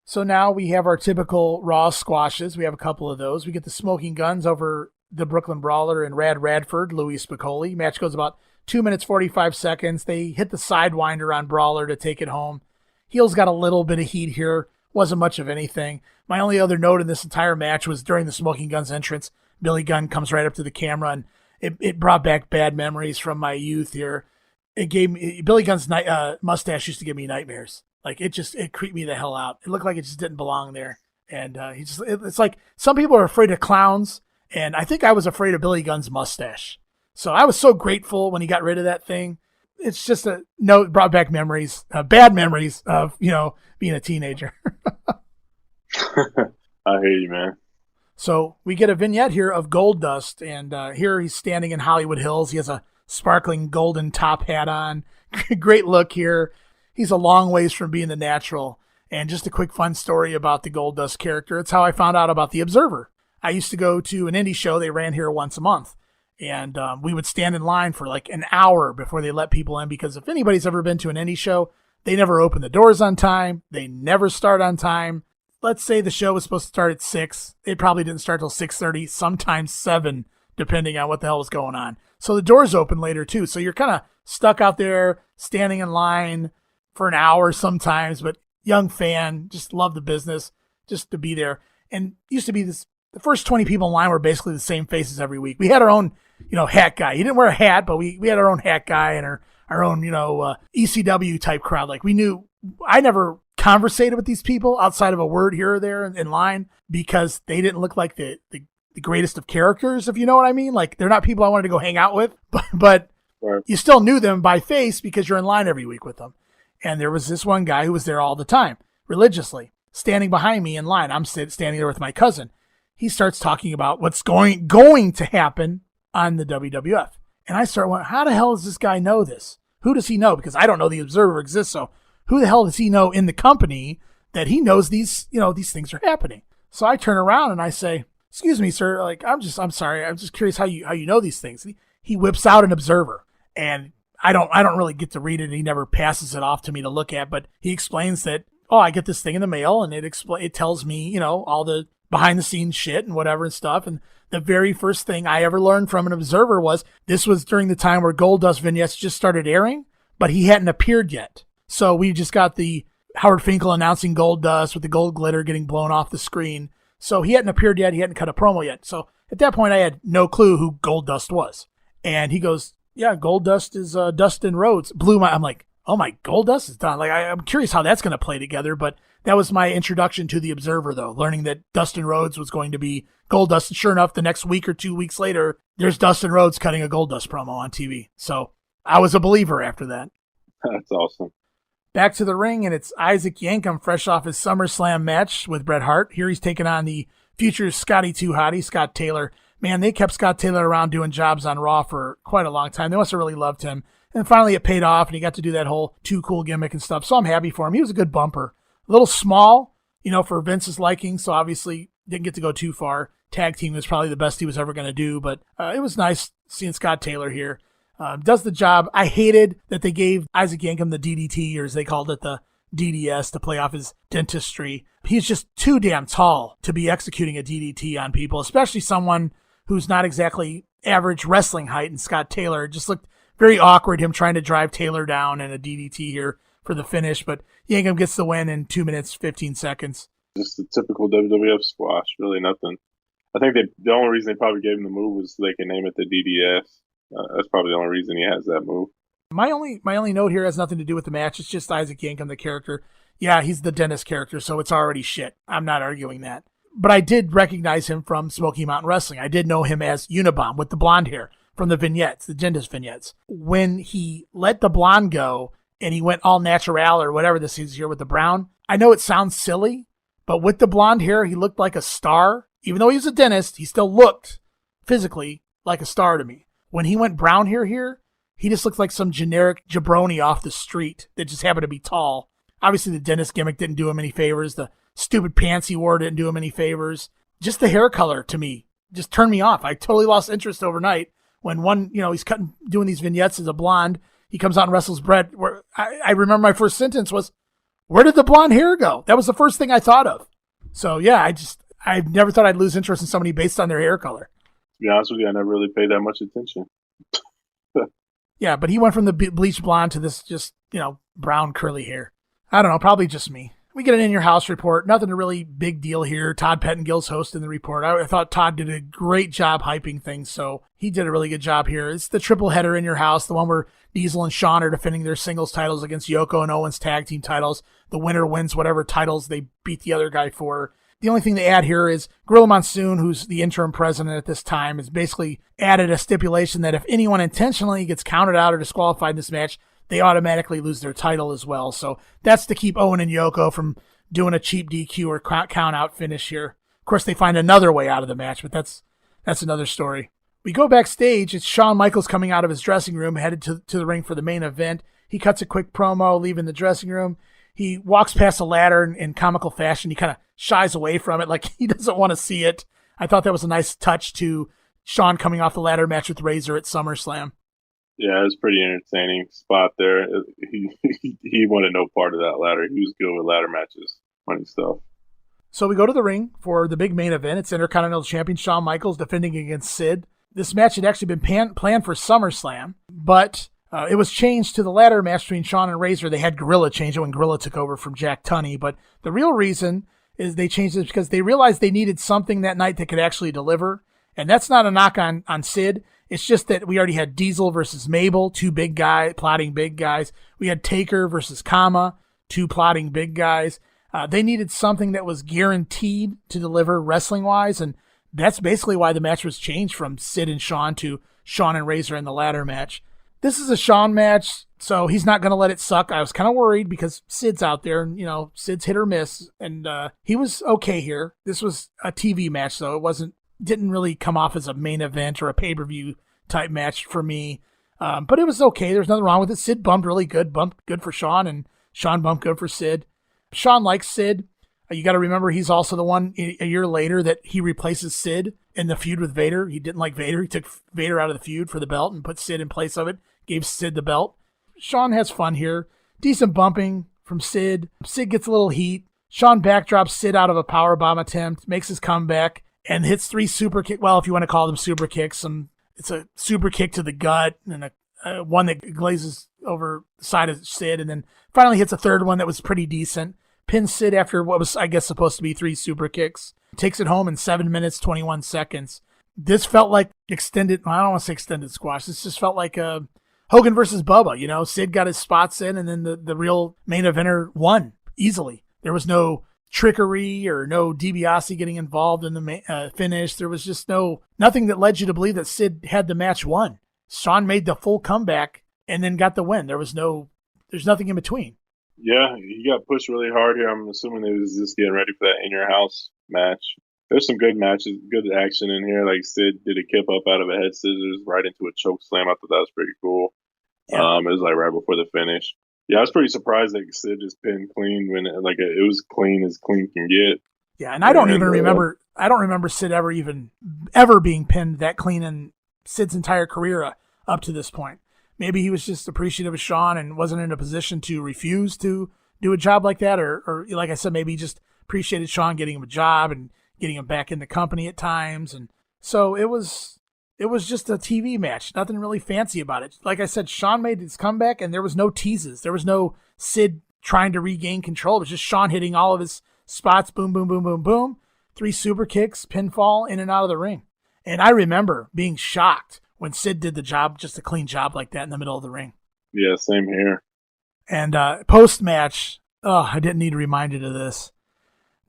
So now we have our typical Raw squashes. We have a couple of those. We get the Smoking Guns over the Brooklyn Brawler and Rad Radford, Louis Spicoli. Match goes about 2 minutes, 45 seconds. They hit the Sidewinder on Brawler to take it home. Heels got a little bit of heat here. Wasn't much of anything. My only other note in this entire match was during the Smoking Guns entrance, Billy Gunn comes right up to the camera, and it brought back bad memories from my youth here. It gave me Billy Gunn's mustache used to give me nightmares. Like it creeped me the hell out. It looked like it just didn't belong there. And it's like some people are afraid of clowns, and I think I was afraid of Billy Gunn's mustache. So I was so grateful when he got rid of that thing. It's just it brought back memories, bad memories of, being a teenager. I hear you, man. So we get a vignette here of Goldust, and here he's standing in Hollywood Hills. He has a sparkling golden top hat on. Great look here. He's a long ways from being the Natural. And just a quick fun story about the Goldust character. It's how I found out about the Observer. I used to go to an indie show. They ran here once a month. And we would stand in line for like an hour before they let people in, because if anybody's ever been to an indie show, they never open the doors on time. They never start on time. Let's say the show was supposed to start at 6. It probably didn't start till 6:30, sometimes 7, depending on what the hell was going on. So the doors open later too. So you're kind of stuck out there standing in line for an hour sometimes, but young fan, just love the business, just to be there. And used to be this, the first 20 people in line were basically the same faces every week. We had our own, hat guy. He didn't wear a hat, but we had our own hat guy and our own, ECW type crowd. Like I never conversated with these people outside of a word here or there in line because they didn't look like the greatest of characters, if you know what I mean. Like they're not people I wanted to go hang out with, but Right. You still knew them by face because you're in line every week with them. And there was this one guy who was there all the time, religiously, standing behind me in line. I'm standing there with my cousin. He starts talking about what's going to happen on the WWF. And I start wondering, how the hell does this guy know this? Who does he know? Because I don't know the Observer exists. So who the hell does he know in the company that he knows these things are happening? So I turn around and I say, "Excuse me, sir. Like, I'm sorry. I'm just curious how you know these things." He whips out an Observer, and I don't really get to read it. He never passes it off to me to look at, but he explains that, I get this thing in the mail, and it tells me, all the behind the scenes shit and whatever and stuff. And the very first thing I ever learned from an Observer was this was during the time where Goldust vignettes just started airing, but he hadn't appeared yet. So we just got the Howard Finkel announcing Goldust with the gold glitter getting blown off the screen. So he hadn't appeared yet. He hadn't cut a promo yet. So at that point, I had no clue who Goldust was. And he goes, "Yeah, Goldust is Dustin Rhodes." I'm like, oh my, Goldust is done. Like, I'm curious how that's going to play together. But that was my introduction to the Observer, though, learning that Dustin Rhodes was going to be Goldust. And sure enough, the next week or 2 weeks later, there's Dustin Rhodes cutting a Goldust promo on TV. So I was a believer after that. That's awesome. Back to the ring, and it's Isaac Yankem fresh off his SummerSlam match with Bret Hart. Here he's taking on the future Scotty 2 Hottie, Scott Taylor. Man, they kept Scott Taylor around doing jobs on Raw for quite a long time. They must have really loved him. And finally it paid off, and he got to do that whole Too Cool gimmick and stuff. So I'm happy for him. He was a good bumper. A little small, for Vince's liking, so obviously didn't get to go too far. Tag team was probably the best he was ever going to do, but it was nice seeing Scott Taylor here. Does the job. I hated that they gave Isaac Yankem the DDT, or as they called it, the DDS, to play off his dentistry. He's just too damn tall to be executing a DDT on people, especially someone who's not exactly average wrestling height. And Scott Taylor, it just looked very awkward, him trying to drive Taylor down in a DDT here for the finish. But Yankem gets the win in 2 minutes, 15 seconds. Just a typical WWF squash, really nothing. I think the only reason they probably gave him the move was so they can name it the DDS. That's probably the only reason he has that move. My only note here has nothing to do with the match. It's just Isaac Yankem, the character. Yeah, he's the dentist character, so it's already shit. I'm not arguing that. But I did recognize him from Smoky Mountain Wrestling. I did know him as Unabomb with the blonde hair from the vignettes, the dentist vignettes. When he let the blonde go and he went all natural or whatever this is here with the brown, I know it sounds silly, but with the blonde hair, he looked like a star. Even though he was a dentist, he still looked physically like a star to me. When he went brown hair here, he just looked like some generic jabroni off the street that just happened to be tall. Obviously, the dentist gimmick didn't do him any favors. The stupid pants he wore didn't do him any favors. Just the hair color, to me, just turned me off. I totally lost interest overnight when he's doing these vignettes as a blonde. He comes out and wrestles Brett. Where I remember my first sentence was, "Where did the blonde hair go?" That was the first thing I thought of. So, yeah, I never thought I'd lose interest in somebody based on their hair color. To be honest with you, I never really paid that much attention. Yeah, but he went from the bleached blonde to this just, brown curly hair. I don't know, probably just me. We get an In Your House report. Nothing really big deal here. Todd Pettengill's hosting the report. I thought Todd did a great job hyping things, so he did a really good job here. It's the triple header In Your House, the one where Diesel and Shawn are defending their singles titles against Yoko and Owens tag team titles. The winner wins whatever titles they beat the other guy for. The only thing they add here is Gorilla Monsoon, who's the interim president at this time, has basically added a stipulation that if anyone intentionally gets counted out or disqualified in this match, they automatically lose their title as well. So that's to keep Owen and Yoko from doing a cheap DQ or count out finish here. Of course, they find another way out of the match, but that's another story. We go backstage. It's Shawn Michaels coming out of his dressing room, headed to the ring for the main event. He cuts a quick promo, leaving the dressing room. He walks past a ladder in comical fashion. He kind of shies away from it like he doesn't want to see it. I thought that was a nice touch to Shawn coming off the ladder match with Razor at SummerSlam. Yeah, it was pretty entertaining spot there. He wanted no part of that ladder. He was good with ladder matches. Funny stuff. So we go to the ring for the big main event. It's Intercontinental Champion Shawn Michaels defending against Sid. This match had actually been planned for SummerSlam, but it was changed to the ladder match between Shawn and Razor. They had Gorilla change it when Gorilla took over from Jack Tunney, but the real reason is they changed it because they realized they needed something that night that could actually deliver. And that's not a knock on Sid. It's just that we already had Diesel versus Mabel, two plotting big guys. We had Taker versus Kama, two plotting big guys. They needed something that was guaranteed to deliver wrestling-wise, and that's basically why the match was changed from Sid and Shawn to Shawn and Razor in the ladder match. This is a Shawn match, so he's not going to let it suck. I was kind of worried because Sid's out there, and, Sid's hit or miss, and he was okay here. This was a TV match, so it didn't really come off as a main event or a pay-per-view type match for me, but it was okay. There's nothing wrong with it. Sid bumped really good, bumped good for Shawn, and Shawn bumped good for Sid. Shawn likes Sid. You got to remember he's also the one a year later that he replaces Sid in the feud with Vader. He didn't like Vader. He took Vader out of the feud for the belt and put Sid in place of it, gave Sid the belt. Shawn has fun here. Decent bumping from Sid. Sid gets a little heat. Shawn backdrops Sid out of a powerbomb attempt, makes his comeback, and hits 3 super kicks. Well, if you want to call them super kicks, it's a super kick to the gut and one that glazes over the side of Sid, and then finally hits a third one that was pretty decent. Pins Sid after what was, I guess, supposed to be 3 super kicks. Takes it home in 7 minutes, 21 seconds. This felt like I don't want to say extended squash. This just felt like Hogan versus Bubba. Sid got his spots in, and then the real main eventer won easily. There was no trickery or no DiBiase getting involved in the finish. There was just nothing that led you to believe that Sid had the match won. Shawn made the full comeback and then got the win. There's nothing in between. Yeah, he got pushed really hard here. I'm assuming they was just getting ready for that In Your House match. There's some good matches, good action in here. Like Sid did a kip up out of a head scissors right into a choke slam. I thought that was pretty cool. Yeah. It was like right before the finish. Yeah, I was pretty surprised that Sid just pinned clean when it was clean as clean can get. Yeah, and I don't even remember I don't remember Sid ever being pinned that clean in Sid's entire career up to this point. Maybe he was just appreciative of Shawn and wasn't in a position to refuse to do a job like that, or like I said, maybe he just appreciated Shawn getting him a job and getting him back in the company at times. And so it was just a TV match, nothing really fancy about it. Like I said, Shawn made his comeback, and there was no teases. There was no Sid trying to regain control. It was just Shawn hitting all of his spots, boom, boom, boom, boom, boom, 3 super kicks, pinfall, in and out of the ring. And I remember being shocked when Sid did the job, just a clean job like that in the middle of the ring. Yeah, same here. And post-match, I didn't need reminded of this.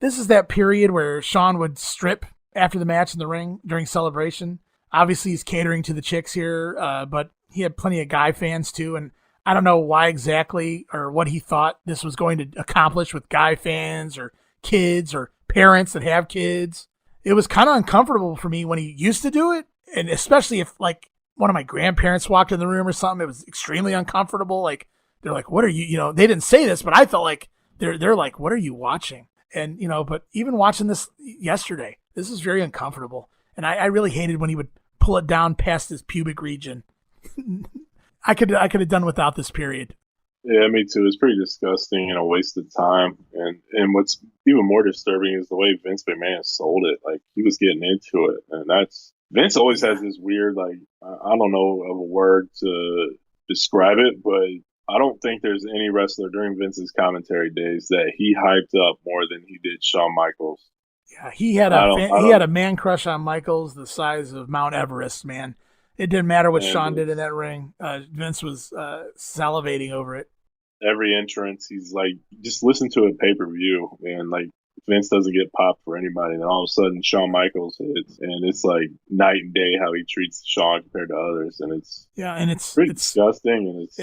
This is that period where Shawn would strip after the match in the ring during celebration. Obviously, he's catering to the chicks here, but he had plenty of guy fans too. And I don't know why exactly or what he thought this was going to accomplish with guy fans or kids or parents that have kids. It was kind of uncomfortable for me when he used to do it. And especially if like one of my grandparents walked in the room or something, it was extremely uncomfortable. Like, they're like, what are you, they didn't say this, but I felt like they're like, what are you watching? And, but even watching this yesterday, this is very uncomfortable. And I really hated when he would pull it down past his pubic region. I could have done without this period. Yeah, me too. It's pretty disgusting and a waste of time. And what's even more disturbing is the way Vince McMahon sold it. Like, he was getting into it. And Vince always has this weird, like, I don't know of a word to describe it, but I don't think there's any wrestler during Vince's commentary days that he hyped up more than he did Shawn Michaels. Yeah, he had a man crush on Michaels the size of Mount Everest, man. It didn't matter what Shawn did in that ring. Vince was salivating over it. Every entrance, he's like, just listen to a pay-per-view, and like, Vince doesn't get popped for anybody, and all of a sudden Shawn Michaels hits, and it's like night and day how he treats Shawn compared to others, and it's pretty disgusting, and it's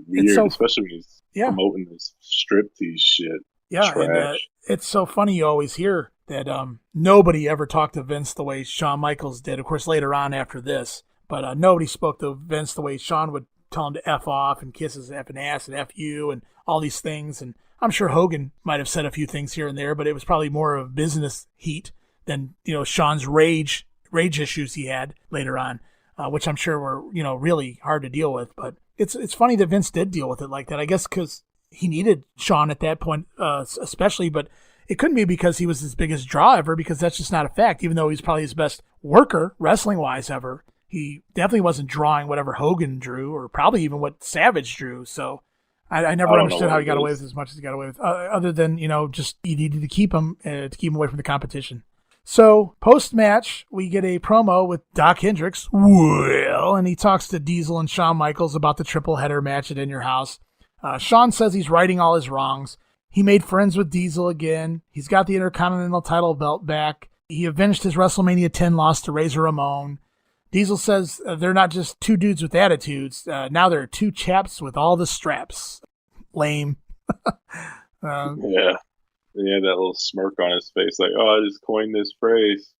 weird, especially when he's promoting this striptease shit. Yeah, and it's so funny you always hear that nobody ever talked to Vince the way Shawn Michaels did. Of course, later on after this, but nobody spoke to Vince the way Shawn would tell him to F off and kiss his effing ass and F you and all these things. And I'm sure Hogan might have said a few things here and there, but it was probably more of business heat than, Shawn's rage issues he had later on, which I'm sure were, really hard to deal with. But it's funny that Vince did deal with it like that, I guess, because he needed Shawn at that point, especially, but it couldn't be because he was his biggest draw ever, because that's just not a fact. Even though he's probably his best worker, wrestling-wise, ever, he definitely wasn't drawing whatever Hogan drew, or probably even what Savage drew. So I never understood how he got away with as much as he got away with, other than, just he needed to keep him away from the competition. So post-match, we get a promo with Doc Hendricks, and he talks to Diesel and Shawn Michaels about the triple header match at In Your House. Shawn says he's righting all his wrongs. He made friends with Diesel again. He's got the Intercontinental title belt back. He avenged his WrestleMania 10 loss to Razor Ramon. Diesel says they're not just two dudes with attitudes. Now they're two chaps with all the straps. Lame. Yeah. He had that little smirk on his face like, I just coined this phrase.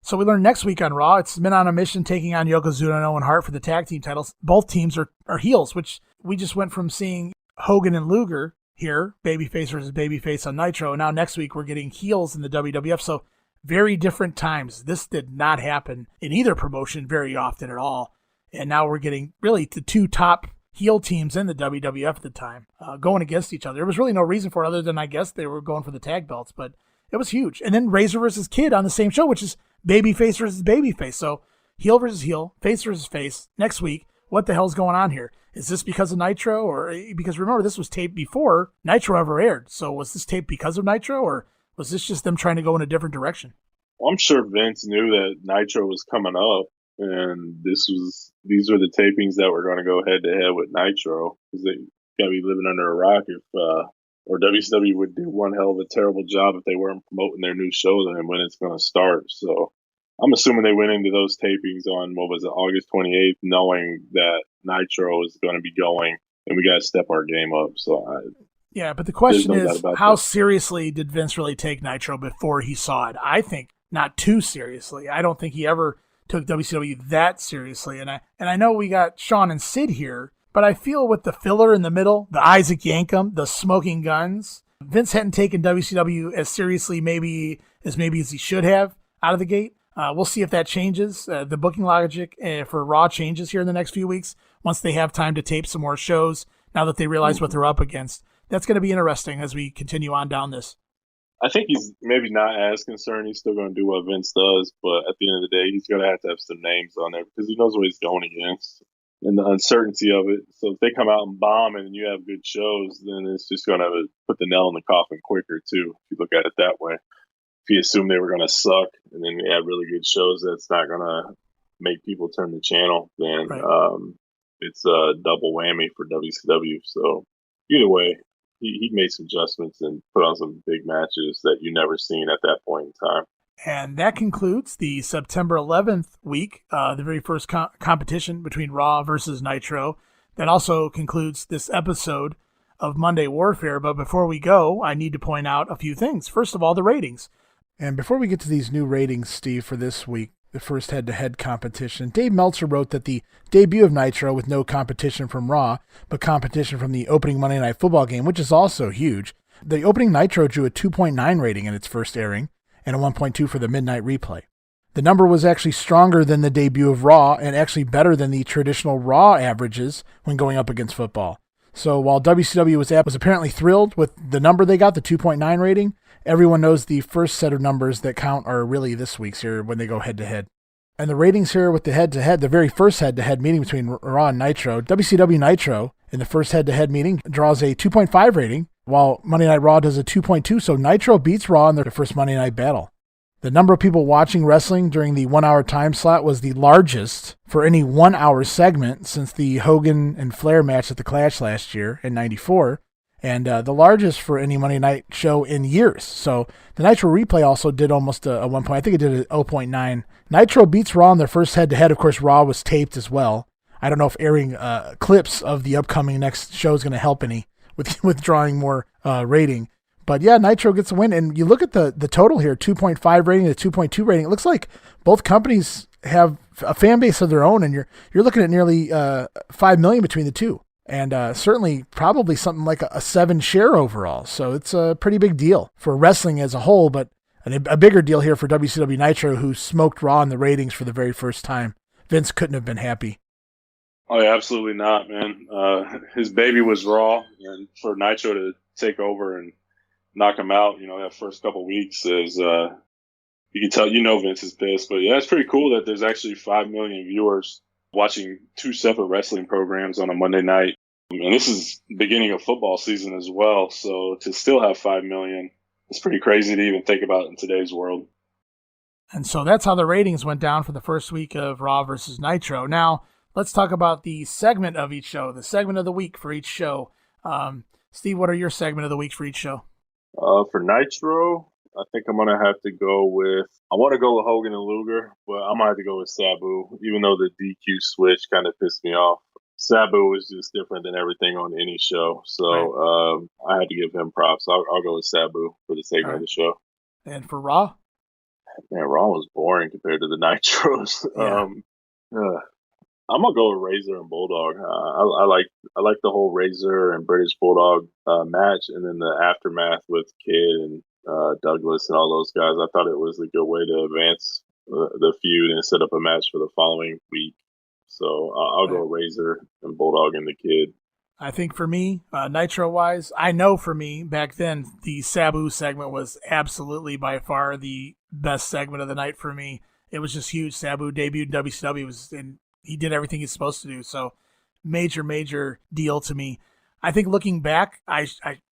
So we learn next week on Raw, it's Men on a Mission taking on Yokozuna and Owen Hart for the tag team titles. Both teams are heels, which we just went from seeing Hogan and Luger here, babyface versus babyface on Nitro, and now next week we're getting heels in the WWF. So very different times. This did not happen in either promotion very often at all. And now we're getting really the two top heel teams in the WWF at the time going against each other. There was really no reason for it other than I guess they were going for the tag belts, but it was huge. And then Razor versus Kid on the same show, which is babyface versus babyface. So heel versus heel, face versus face next week. What the hell's going on here? Is this because of Nitro? Or because remember, this was taped before Nitro ever aired. So was this taped because of Nitro, or was this just them trying to go in a different direction? Well, I'm sure Vince knew that Nitro was coming up, and these were the tapings that were going to go head to head with Nitro, because they got to be living under a rock if or WCW would do one hell of a terrible job if they weren't promoting their new show then when it's going to start. So I'm assuming they went into those tapings on, August 28th, knowing that Nitro is going to be going, and we got to step our game up. So yeah, but the question is, how seriously did Vince really take Nitro before he saw it? I think not too seriously. I don't think he ever took WCW that seriously. And I know we got Shawn and Sid here, but I feel with the filler in the middle, the Isaac Yankem, the smoking guns, Vince hadn't taken WCW as seriously maybe as he should have. out of the gate. We'll see if that changes. The booking logic for Raw changes here in the next few weeks once they have time to tape some more shows now that they realize what they're up against. That's going to be interesting as we continue on down this. I think he's maybe not as concerned. He's still going to do what Vince does, but at the end of the day, he's going to have some names on there because he knows what he's going against and the uncertainty of it. So if they come out and bomb and you have good shows, then it's just going to put the nail in the coffin quicker, too, if you look at it that way. If you assume they were going to suck and then they have really good shows that's not going to make people turn the channel, then it's a double whammy for WCW. So either way, he made some adjustments and put on some big matches that you never seen at that point in time. And that concludes the September 11th week, the very first competition between Raw versus Nitro. That also concludes this episode of Monday Warfare. But before we go, I need to point out a few things. First of all, the ratings. And before we get to these new ratings, Steve, for this week, the first head-to-head competition, Dave Meltzer wrote that the debut of Nitro with no competition from Raw, but competition from the opening Monday Night Football game, which is also huge. The opening Nitro drew a 2.9 rating in its first airing and a 1.2 for the midnight replay. The number was actually stronger than the debut of Raw and actually better than the traditional Raw averages when going up against football. So while WCW was apparently thrilled with the number they got, the 2.9 rating, everyone knows the first set of numbers that count are really this week's here when they go head-to-head. And the ratings here with the head-to-head, the very first head-to-head meeting between Raw and Nitro, WCW Nitro in the first head-to-head meeting draws a 2.5 rating, while Monday Night Raw does a 2.2, so Nitro beats Raw in their first Monday Night battle. The number of people watching wrestling during the 1 hour time slot was the largest for any 1 hour segment since the Hogan and Flair match at the Clash last year in '94, and the largest for any Monday night show in years. So the Nitro replay also did almost a 1 point. I think it did a 0.9. Nitro beats Raw in their first head-to-head. Of course, Raw was taped as well. I don't know if airing clips of the upcoming next show is going to help any with drawing more rating. But yeah, Nitro gets a win. And you look at the total here, 2.5 rating to 2.2 rating. It looks like both companies have a fan base of their own, and you're looking at nearly 5 million between the two. And certainly probably something like a 7 share overall. So it's a pretty big deal for wrestling as a whole, but a bigger deal here for WCW Nitro, who smoked Raw in the ratings for the very first time. Vince couldn't have been happy. Oh, yeah, absolutely not, man. His baby was Raw, and for Nitro to take over and knock him out, that first couple weeks is, you can tell, Vince is pissed. But yeah, it's pretty cool that there's actually 5 million viewers watching 2 separate wrestling programs on a Monday night. And this is the beginning of football season as well. So to still have 5 million, it's pretty crazy to even think about in today's world. And so that's how the ratings went down for the first week of Raw versus Nitro. Now, let's talk about the segment of each show, the segment of the week for each show. Steve, what are your segment of the week for each show? For Nitro, I think I'm going to have to go with, I want to go with Hogan and Luger, but I'm going to have to go with Sabu, even though the DQ switch kind of pissed me off. Sabu is just different than everything on any show. So I had to give him props. I'll go with Sabu for the segment of the show. And for Raw? Man, Raw was boring compared to the Nitros. Yeah. I'm gonna go with Razor and Bulldog. I like the whole Razor and British Bulldog match, and then the aftermath with Kid and Douglas and all those guys. I thought it was a good way to advance the feud and set up a match for the following week. So I'll go Razor and Bulldog and the Kid. I think for me, Nitro-wise, I know for me, back then, the Sabu segment was absolutely by far the best segment of the night for me. It was just huge. Sabu debuted in WCW, and he did everything he's supposed to do. So major deal to me. I think looking back, I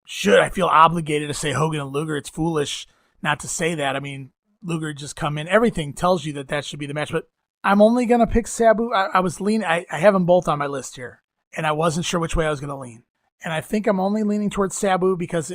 feel obligated to say Hogan and Luger. It's foolish not to say that. I mean, Luger just come in. Everything tells you that should be the match, but I'm only going to pick Sabu. I was leaning. I have them both on my list here, and I wasn't sure which way I was going to lean. And I think I'm only leaning towards Sabu because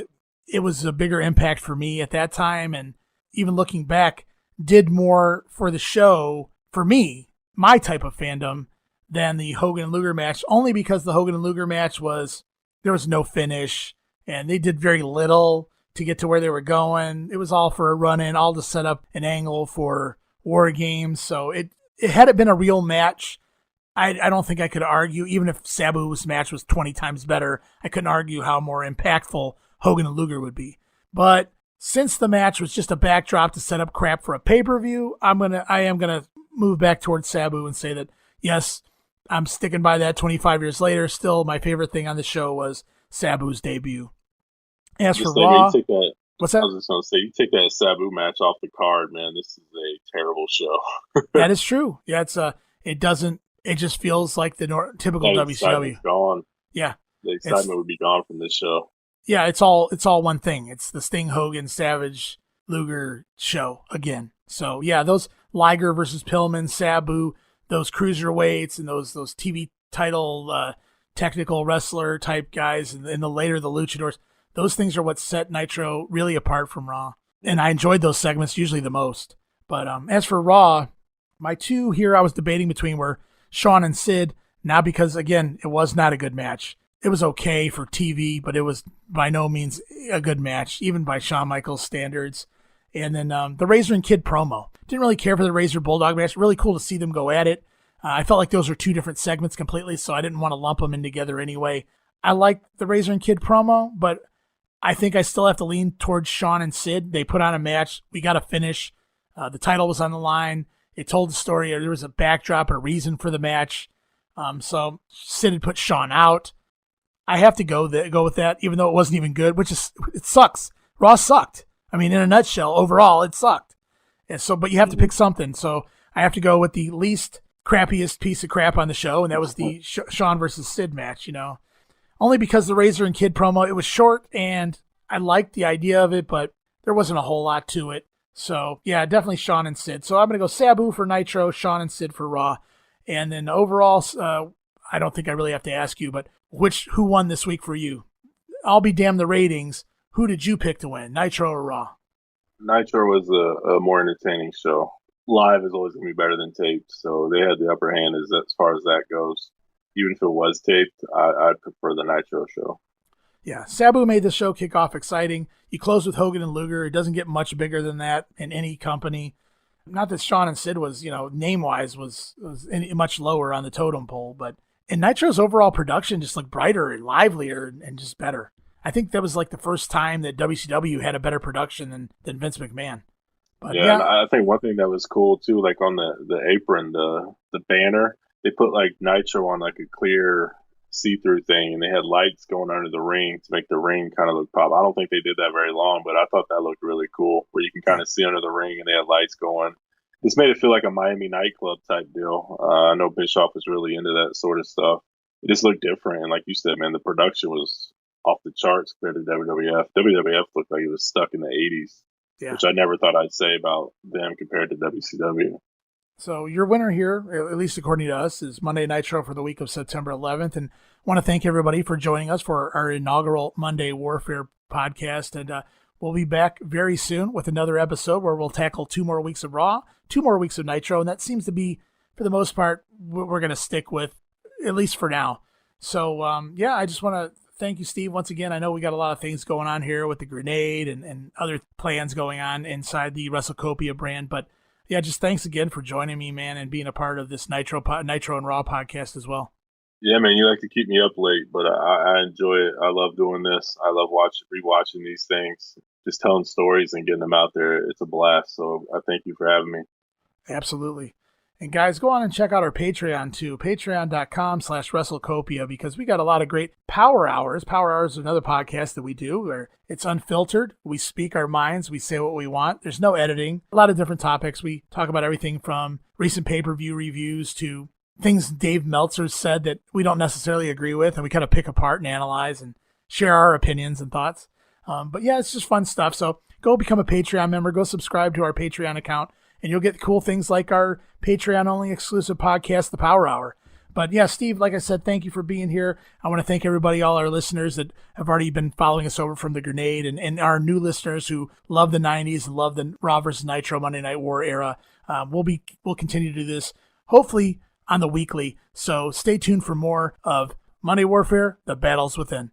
it was a bigger impact for me at that time, and even looking back, did more for the show, for me, my type of fandom, than the Hogan and Luger match, only because the Hogan and Luger match there was no finish, and they did very little to get to where they were going. It was all for a run-in, all to set up an angle for War Games. So it had it been a real match, I don't think I could argue, even if Sabu's match was 20 times better, I couldn't argue how more impactful Hogan and Luger would be. But since the match was just a backdrop to set up crap for a pay-per-view, I am gonna move back towards Sabu and say that, yes, I'm sticking by that 25 years later. Still, my favorite thing on the show was Sabu's debut. As for Raw, what's that? I was just going to say, you take that Sabu match off the card, man. This is a terrible show. That is true. Yeah, it just feels like the typical WCW. Gone. Yeah. The excitement would be gone from this show. Yeah, it's all one thing. It's the Sting, Hogan, Savage, Luger show again. So yeah, those Liger versus Pillman, Sabu, those cruiserweights and those TV title technical wrestler type guys, and the later the luchadors, those things are what set Nitro really apart from Raw. And I enjoyed those segments usually the most. But as for Raw, my two here I was debating between were Shawn and Sid. Now because, again, it was not a good match. It was okay for TV, but it was by no means a good match, even by Shawn Michaels standards. And then the Razor and Kid promo. Didn't really care for the Razor Bulldog match. Really cool to see them go at it. I felt like those were two different segments completely, so I didn't want to lump them in together anyway. I liked the Razor and Kid promo, but I think I still have to lean towards Shawn and Sid. They put on a match. We got a finish. The title was on the line. It told the story. There was a backdrop and a reason for the match. So Sid had put Shawn out. I have to go with that, even though it wasn't even good, it sucks. Raw sucked. I mean, in a nutshell, overall, it sucked. And so, but you have to pick something. So I have to go with the least crappiest piece of crap on the show, and that was the Shawn versus Sid match, Only because the Razor and Kid promo, it was short, and I liked the idea of it, but there wasn't a whole lot to it. So, yeah, definitely Shawn and Sid. So I'm going to go Sabu for Nitro, Shawn and Sid for Raw. And then overall, I don't think I really have to ask you, but who won this week for you? I'll be damned the ratings. Who did you pick to win, Nitro or Raw? Nitro was a more entertaining show. Live is always going to be better than taped, so they had the upper hand as far as that goes. Even if it was taped, I'd prefer the Nitro show. Yeah, Sabu made the show kick off exciting. You close with Hogan and Luger. It doesn't get much bigger than that in any company. Not that Shawn and Sid was, name-wise was much lower on the totem pole, but in Nitro's overall production just looked brighter and livelier and just better. I think that was like the first time that WCW had a better production than Vince McMahon. But, yeah, and I think one thing that was cool too, like on the apron, the banner, they put like Nitro on like a clear see-through thing, and they had lights going under the ring to make the ring kind of look pop. I don't think they did that very long, but I thought that looked really cool, where you can kind of see under the ring and they had lights going. This made it feel like a Miami nightclub type deal. I know Bischoff was really into that sort of stuff. It just looked different, and like you said, man, the production was off the charts compared to WWF. WWF looked like it was stuck in the 80s. Yeah. Which I never thought I'd say about them compared to WCW. So your winner here, at least according to us, is Monday Nitro for the week of September 11th. And want to thank everybody for joining us for our inaugural Monday Warfare podcast. And we'll be back very soon with another episode where we'll tackle 2 more weeks of Raw, 2 more weeks of Nitro. And that seems to be, for the most part, what we're going to stick with, at least for now. So, I just want to thank you, Steve, once again. I know we got a lot of things going on here with the grenade and other plans going on inside the WrestleCopia brand. But, yeah, just thanks again for joining me, man, and being a part of this Nitro and Raw podcast as well. Yeah, man, you like to keep me up late, but I enjoy it. I love doing this. I love rewatching these things, just telling stories and getting them out there. It's a blast. So I thank you for having me. Absolutely. And guys, go on and check out our Patreon too, patreon.com/WrestleCopia, because we got a lot of great Power Hours. Power Hours is another podcast that we do where it's unfiltered. We speak our minds. We say what we want. There's no editing. A lot of different topics. We talk about everything from recent pay-per-view reviews to things Dave Meltzer said that we don't necessarily agree with, and we kind of pick apart and analyze and share our opinions and thoughts. But yeah, it's just fun stuff. So go become a Patreon member. Go subscribe to our Patreon account, and you'll get cool things like our Patreon-only exclusive podcast, The Power Hour. But yeah, Steve, like I said, thank you for being here. I want to thank everybody, all our listeners that have already been following us over from the Grenade, and our new listeners who love the 90s and love the Raw vs. Nitro Monday Night War era. We'll continue to do this, hopefully on the weekly. So stay tuned for more of Monday Warfare, The Battles Within.